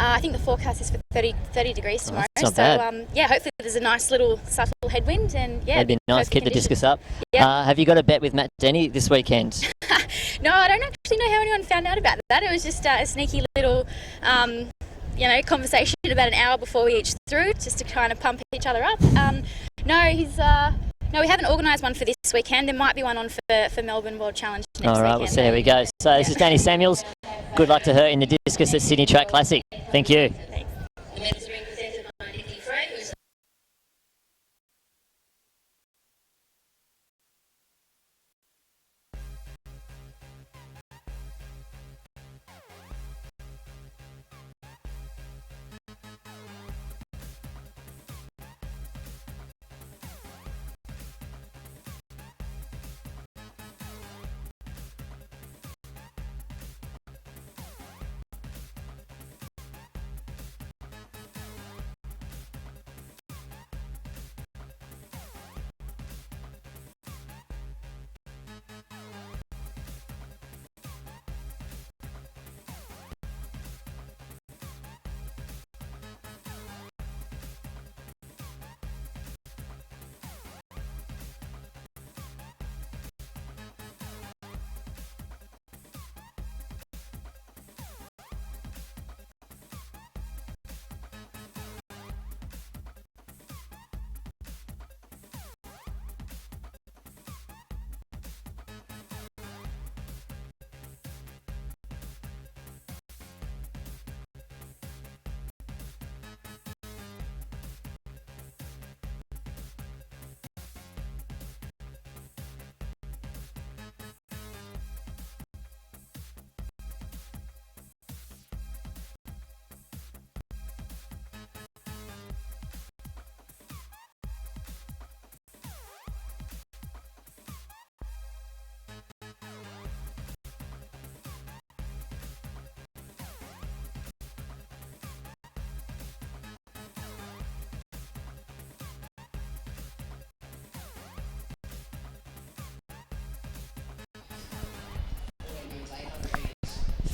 I think the forecast is for 30 degrees tomorrow. that's not so bad. yeah, hopefully there's a nice little subtle headwind, and yeah, That'd be nice. perfect Keep the conditions. discus up. Yeah. Have you got a bet with Matt Denny this weekend? No, I don't actually know how anyone found out about that. It was just a sneaky little, conversation about an hour before we each threw, just to kind of pump each other up. No, we haven't organised one for this weekend. There might be one on for Melbourne World Challenge next All right, weekend. we'll see how we go. So this is Danny Samuels. Good luck to her in the discus at Sydney Track Classic. Thank you.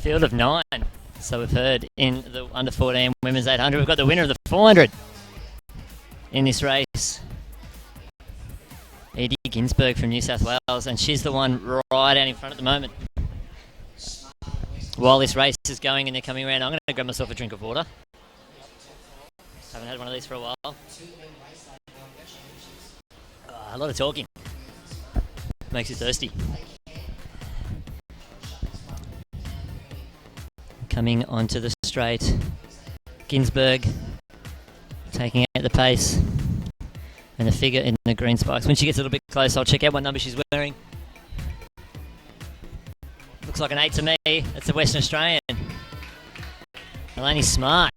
Field of 9. So we've heard in the under 14 women's 800, we've got the winner of the 400 in this race, Edie Ginsberg from New South Wales, and she's the one right out in front at the moment. While this race is going and they're coming around, I'm going to grab myself a drink of water. Haven't had one of these for a while. A lot of talking. Makes you thirsty. Coming onto the straight, Ginsberg taking out the pace, and the figure in the green spikes. When she gets a little bit close, I'll check out what number she's wearing. Looks like an 8 to me. That's the Western Australian, Eleni Smart.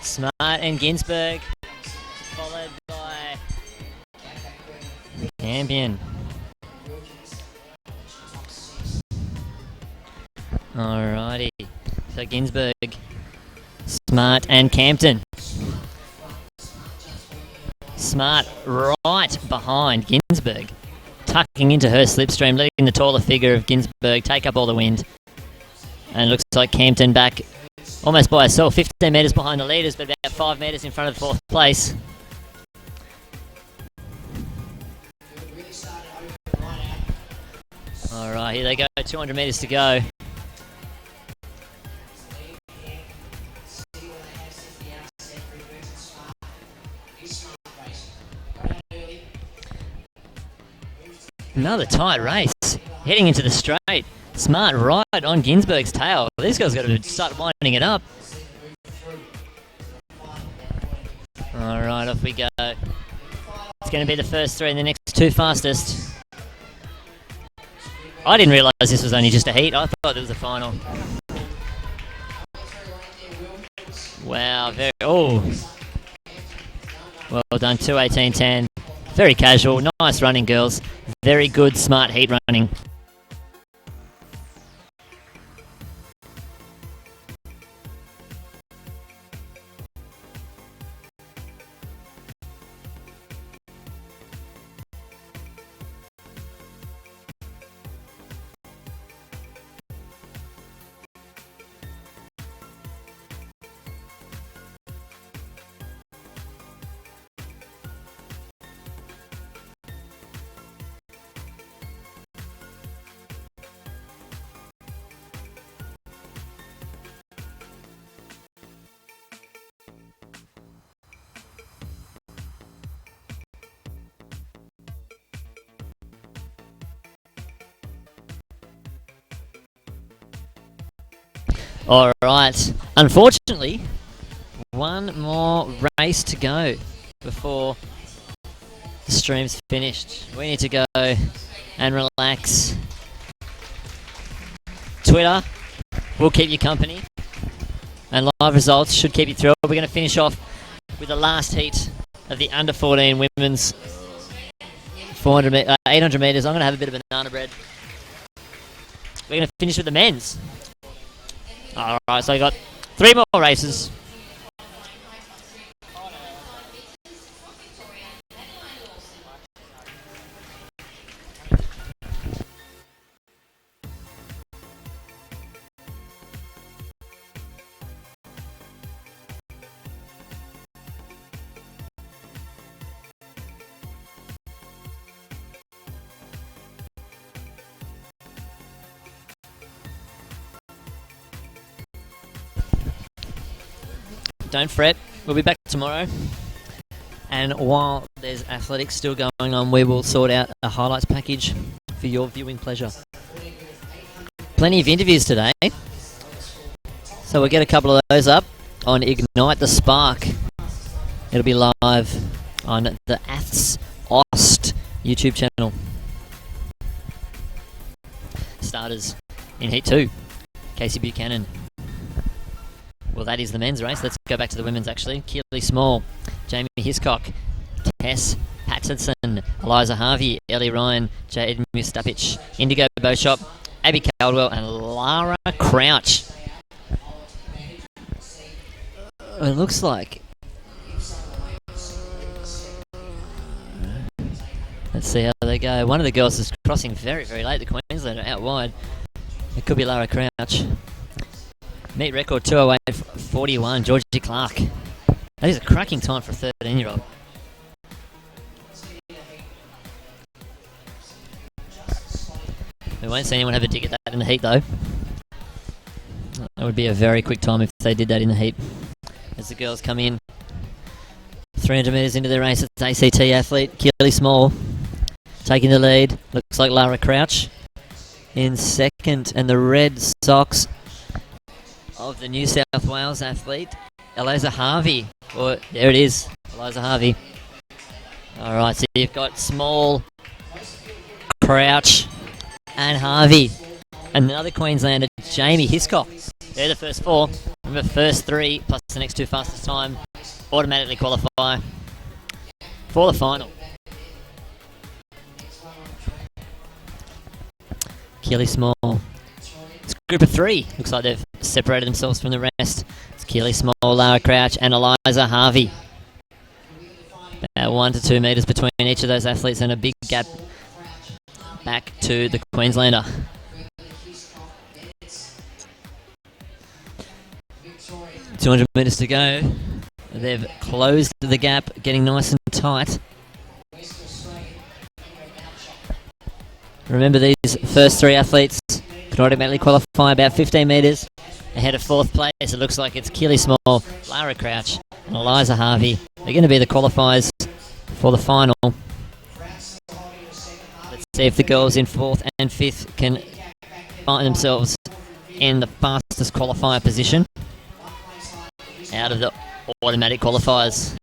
Smart and Ginsberg, followed by Campion. Alrighty, so Ginsberg, Smart and Campton. Smart right behind Ginsberg, tucking into her slipstream, letting the taller figure of Ginsberg take up all the wind. And it looks like Campton back almost by herself, 15 metres behind the leaders, but about 5 metres in front of the 4th place. Alright, here they go, 200 metres to go. Another tight race, heading into the straight. Smart right on Ginsberg's tail. This girl's got to start winding it up. Alright, off we go. It's going to be the first 3 and the next 2 fastest. I didn't realise this was only just a heat. I thought it was a final. Wow, well done, 2:18.10. Very casual, nice running, girls. Very good, smart heat running. All right. Unfortunately, one more race to go before the stream's finished. We need to go and relax. Twitter will keep you company, and live results should keep you thrilled. We're going to finish off with the last heat of the under 14 women's 800 meters. I'm going to have a bit of banana bread. We're going to finish with the men's. All right, so I got 3 more races. Don't fret, we'll be back tomorrow. And while there's athletics still going on, we will sort out a highlights package for your viewing pleasure. Plenty of interviews today, so we'll get a couple of those up on Ignite the Spark. It'll be live on the Aths Ost YouTube channel. Starters in Heat 2, Casey Buchanan. Well, that is the men's race. Let's go back to the women's, actually. Keely Small, Jamie Hiscock, Tess Patterson, Eliza Harvey, Ellie Ryan, Jade Mustapich, Indigo Beaushop, Abby Caldwell, and Lara Crouch. It looks like... Let's see how they go. One of the girls is crossing very, very late. The Queenslander out wide. It could be Lara Crouch. Meet record 2:08:41, Georgie Clark. That is a cracking time for a 13-year-old. We won't see anyone have a dig at that in the heat, though. That would be a very quick time if they did that in the heat. As the girls come in, 300 metres into the race, it's ACT athlete Keely Small taking the lead. Looks like Lara Crouch in second, and the Red Sox of the New South Wales athlete, Eliza Harvey. There it is, Eliza Harvey. Alright, so you've got Small, Crouch, and Harvey. Another Queenslander, Jamie Hiscock. They're the first 4. Remember, first 3 plus the next 2 fastest time automatically qualify for the final. Keely Small. It's group of 3. Looks like they've separated themselves from the rest. It's Keely Small, Lara Crouch, and Eliza Harvey. About 1 to 2 metres between each of those athletes, and a big gap back to the Queenslander. $200 metres to go. They've closed the gap, getting nice and tight. Remember, these first 3 athletes can automatically qualify about 15 metres ahead of 4th place. It looks like it's Keely Small, Lara Crouch, and Eliza Harvey. They're going to be the qualifiers for the final. Let's see if the girls in 4th and 5th can find themselves in the fastest qualifier position out of the automatic qualifiers.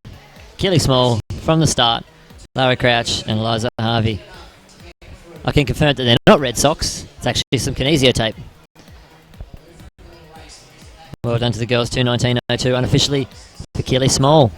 Keely Small from the start, Lara Crouch, and Eliza Harvey. I can confirm that they're not Red Sox. It's actually some Kinesio tape. Well done to the girls, 2:19.02 unofficially for Keely Small.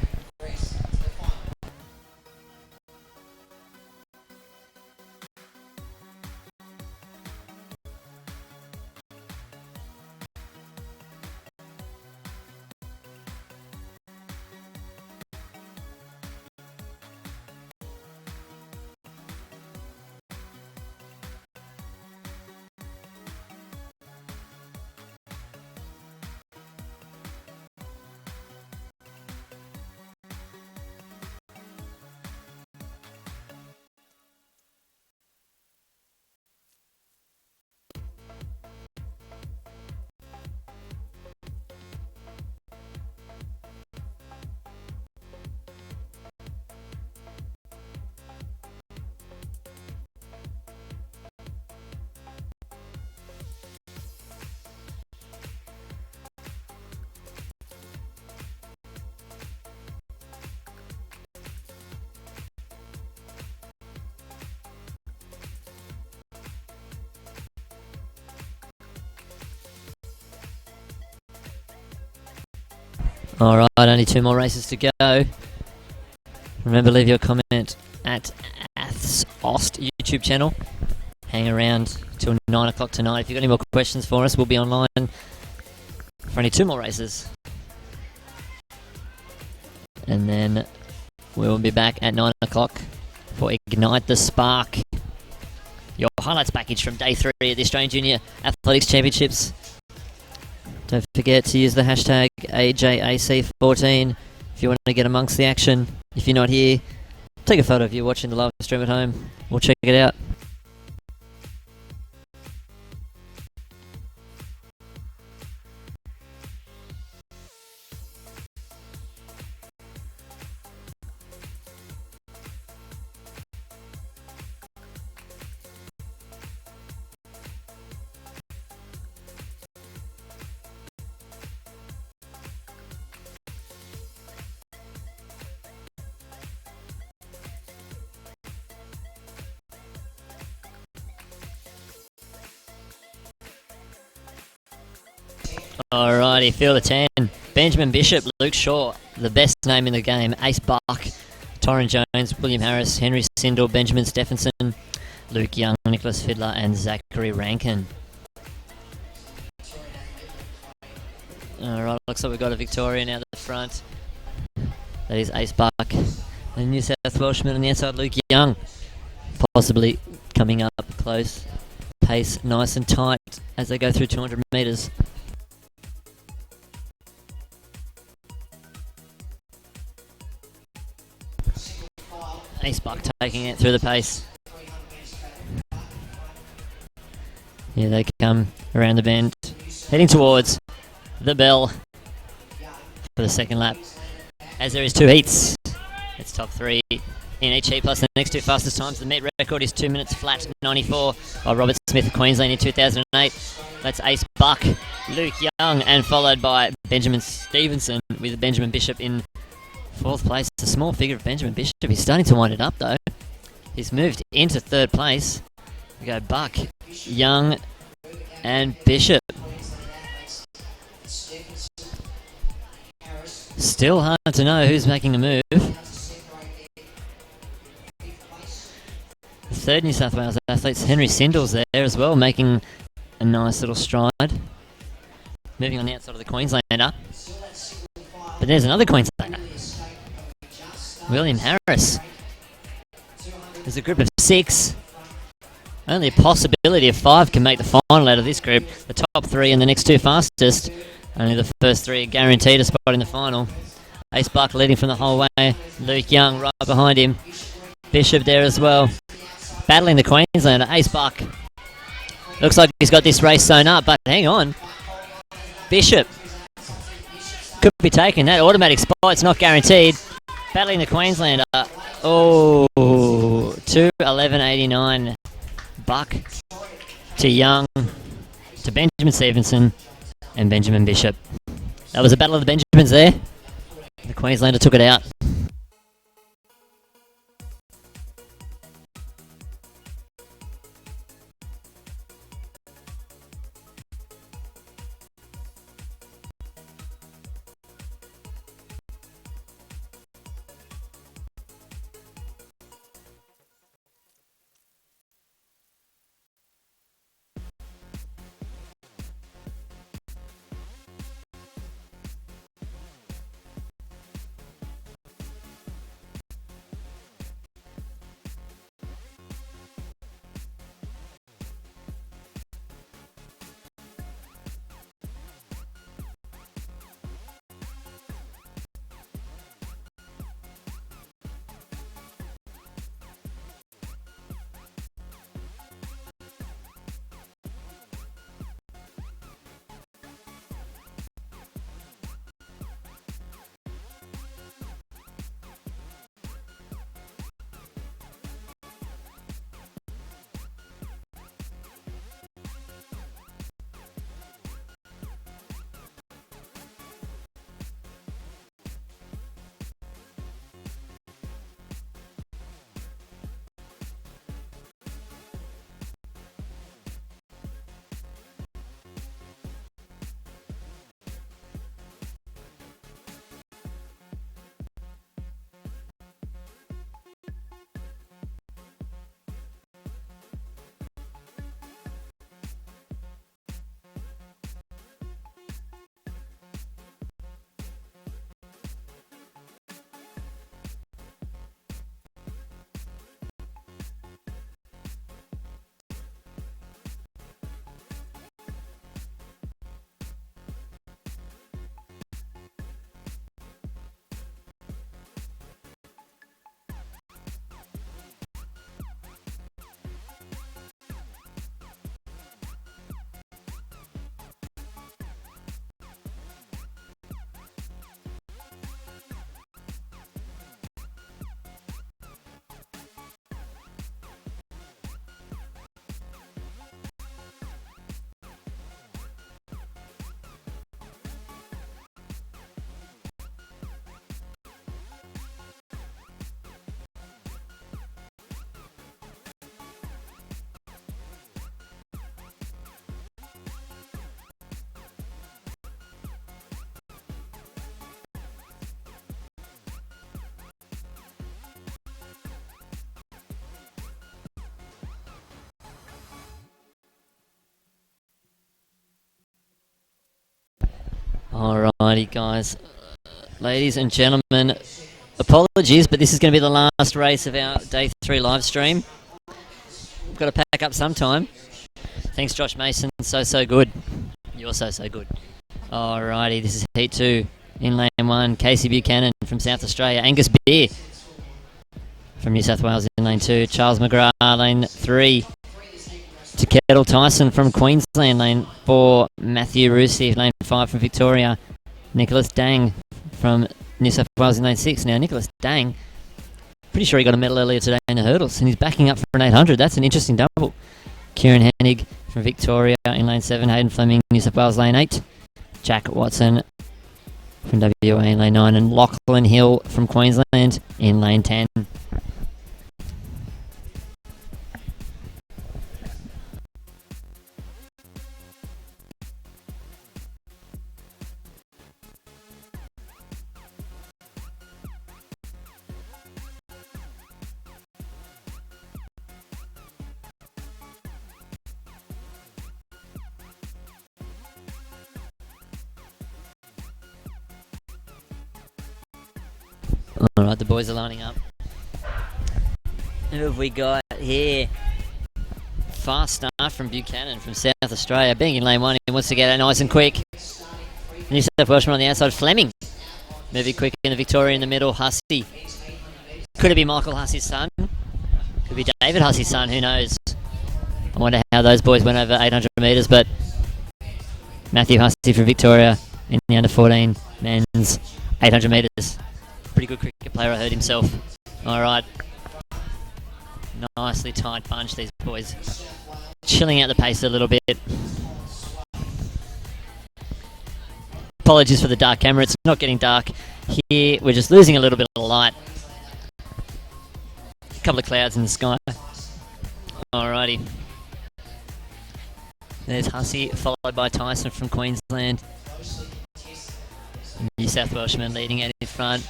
All right, only 2 more races to go. Remember, leave your comment at Aths Ost YouTube channel. Hang around till 9 o'clock tonight. If you've got any more questions for us, we'll be online for only 2 more races. And then we'll be back at 9 o'clock for Ignite the Spark. Your highlights package from day 3 of the Australian Junior Athletics Championships. Don't forget to use the hashtag AJAC14 if you want to get amongst the action. If you're not here, take a photo of you watching the live stream at home. We'll check it out. Alrighty, field of 10. Benjamin Bishop, Luke Shaw, the best name in the game. Ace Buck, Torrin Jones, William Harris, Henry Sindel, Benjamin Stephenson, Luke Young, Nicholas Fiddler, and Zachary Rankin. Alright, looks like we've got a Victorian out the front. That is Ace Buck. The New South Welshman on the outside, Luke Young. Possibly coming up close. Pace nice and tight as they go through 200 metres. Ace Buck taking it through the pace. Here they come around the bend, heading towards the bell for the second lap. As there is 2 heats, it's top 3 in each heat plus the next 2 fastest times. The meet record is 2 minutes flat 94 by Robert Smith of Queensland in 2008. That's Ace Buck, Luke Young, and followed by Benjamin Stevenson with Benjamin Bishop in 4th place. It's a small figure of Benjamin Bishop. He's starting to wind it up though. He's moved into 3rd place. We go Buck, Young, and Bishop. Still hard to know who's making the move. The 3rd New South Wales athletes, Henry Sindel's there as well, making a nice little stride. Moving on the outside of the Queenslander. But there's another Queenslander. William Harris. There's a group of 6. Only a possibility of 5 can make the final out of this group. The top 3 and the next 2 fastest. Only the first 3 are guaranteed a spot in the final. Ace Buck leading from the whole way. Luke Young right behind him. Bishop there as well. Battling the Queenslander. Ace Buck. Looks like he's got this race sewn up, but hang on. Bishop could be taking that automatic spot. It's not guaranteed. Battling the Queenslander. Oh, 2:11.89. Buck to Young to Benjamin Stevenson and Benjamin Bishop. That was a battle of the Benjamins there. The Queenslander took it out. Alrighty, guys. Ladies and gentlemen, apologies, but this is going to be the last race of our Day 3 live stream. We've got to pack up sometime. Thanks, Josh Mason. So good. You're so good. Alrighty, this is Heat 2 in lane 1. Casey Buchanan from South Australia. Angus Beer from New South Wales in lane 2. Charles McGrath, lane 3. To Kettle Tyson from Queensland, lane 4. Matthew Rusi, lane 5 from Victoria. Nicholas Dang from New South Wales in lane 6. Now, Nicholas Dang, pretty sure he got a medal earlier today in the hurdles, and he's backing up for an 800. That's an interesting double. Kieran Hennig from Victoria in lane 7. Hayden Fleming, New South Wales, lane 8. Jack Watson from WA in lane 9. And Lachlan Hill from Queensland in lane 10. Alright, the boys are lining up. Who have we got here? Fast start from Buchanan from South Australia. Being in lane 1, he wants to get it nice and quick. New South Welshman on the outside. Fleming moving quick in the Victoria in the middle. Hussey. Could it be Michael Hussey's son? Could be David Hussey's son, who knows? I wonder how those boys went over 800 metres, but Matthew Hussey from Victoria in the under 14 men's 800 metres. Pretty good cricket player, I heard himself. Alright. Nicely tight bunch, these boys. Chilling out the pace a little bit. Apologies for the dark camera, it's not getting dark here. We're just losing a little bit of light. A couple of clouds in the sky. Alrighty. There's Hussey, followed by Tyson from Queensland. New South Welshman leading out in front.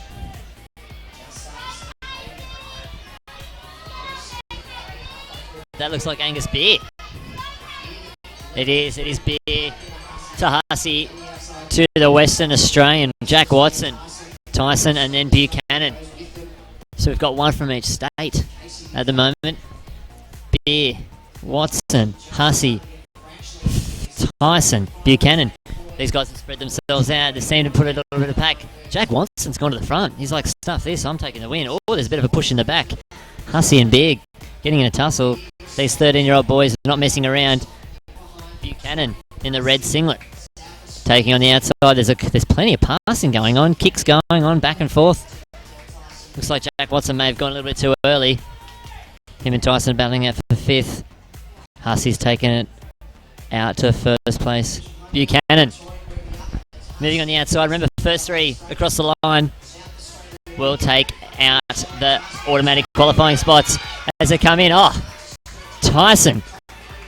That looks like Angus Beer. It is Beer to Hussey, to the Western Australian, Jack Watson, Tyson, and then Buchanan. So we've got one from each state at the moment. Beer, Watson, Hussey, Tyson, Buchanan. These guys have spread themselves out. They seem to put a little bit of pack. Jack Watson's gone to the front. He's like, stuff this, I'm taking the win. Oh, there's a bit of a push in the back. Hussey and Beer getting in a tussle. These 13-year-old boys are not messing around. Buchanan in the red singlet. Taking on the outside. There's plenty of passing going on. Kicks going on back and forth. Looks like Jack Watson may have gone a little bit too early. Him and Tyson battling out for 5th. Hussey's taken it out to first place. Buchanan moving on the outside. Remember, first 3 across the line will take out the automatic qualifying spots as they come in. Oh, Tyson.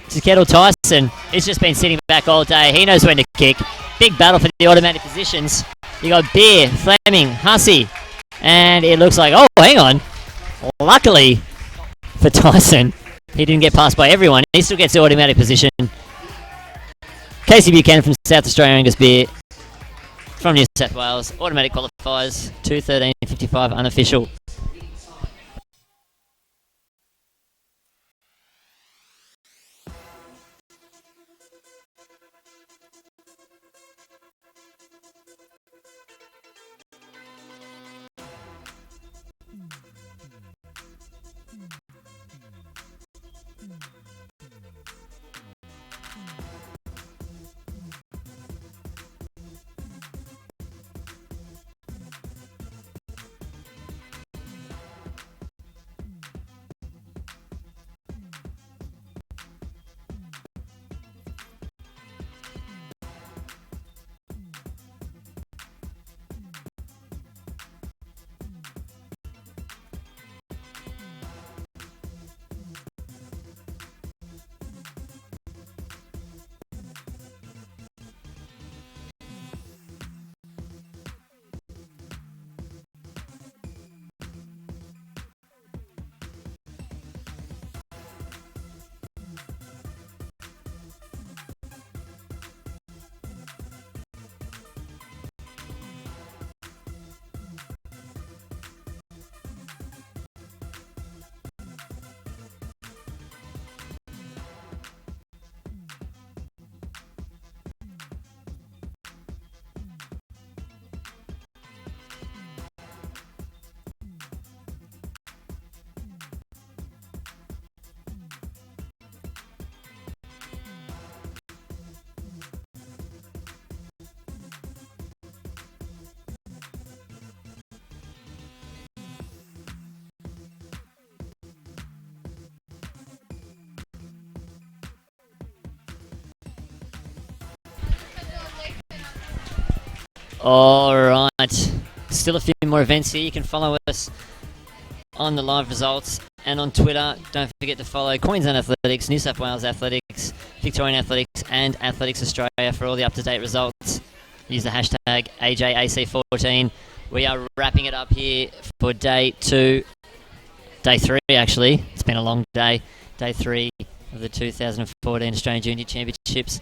This is Kettle Tyson. He's just been sitting back all day. He knows when to kick. Big battle for the automatic positions. You got Beer, Fleming, Hussey, and it looks like, oh, hang on. Luckily for Tyson, he didn't get passed by everyone. He still gets the automatic position. Casey Buchanan from South Australia, Angus Beer from New South Wales. Automatic qualifiers, 2:13.55 unofficial. All right. Still a few more events here. You can follow us on the live results and on Twitter. Don't forget to follow Queensland Athletics, New South Wales Athletics, Victorian Athletics and Athletics Australia for all the up-to-date results. Use the hashtag AJAC14. We are wrapping it up here for day 3 actually. It's been a long day. Day 3 of the 2014 Australian Junior Championships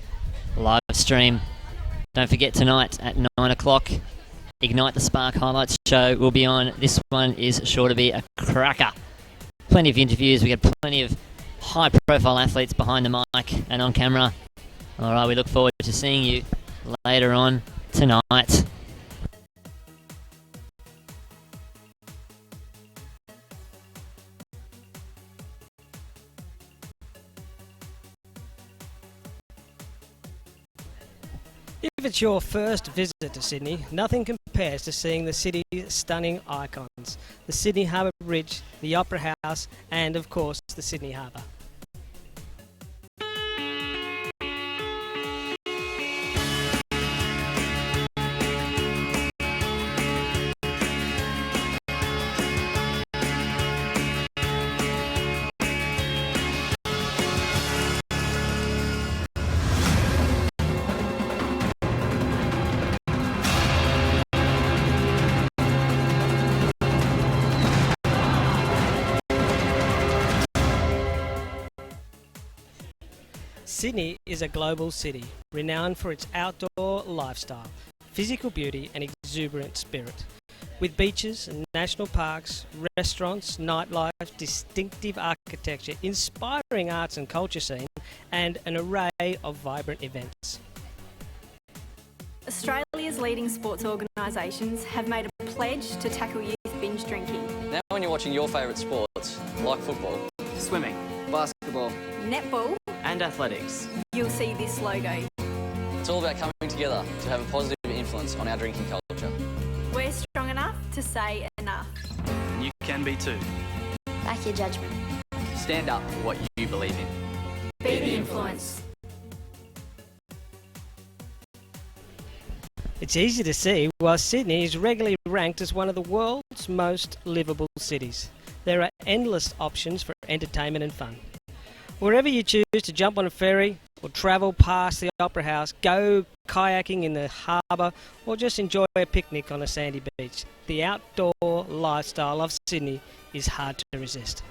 live stream. Don't forget tonight at 9 o'clock, Ignite the Spark Highlights show will be on. This one is sure to be a cracker. Plenty of interviews. We got plenty of high-profile athletes behind the mic and on camera. All right, we look forward to seeing you later on tonight. If it's your first visit to Sydney, nothing compares to seeing the city's stunning icons. The Sydney Harbour Bridge, the Opera House, and of course the Sydney Harbour. Sydney is a global city, renowned for its outdoor lifestyle, physical beauty and exuberant spirit. With beaches, national parks, restaurants, nightlife, distinctive architecture, inspiring arts and culture scene, and an array of vibrant events. Australia's leading sports organisations have made a pledge to tackle youth binge drinking. Now when you're watching your favourite sports, like football, Swimming, basketball, Netball, and athletics. you'll see this logo. it's all about coming together to have a positive influence on our drinking culture. We're strong enough to say enough. And you can be too. Back your judgment. Stand up for what you believe in. Be the influence. It's easy to see why Sydney is regularly ranked as one of the world's most livable cities. There are endless options for entertainment and fun. Wherever you choose to jump on a ferry or travel past the Opera House, go kayaking in the harbour or just enjoy a picnic on a sandy beach, the outdoor lifestyle of Sydney is hard to resist.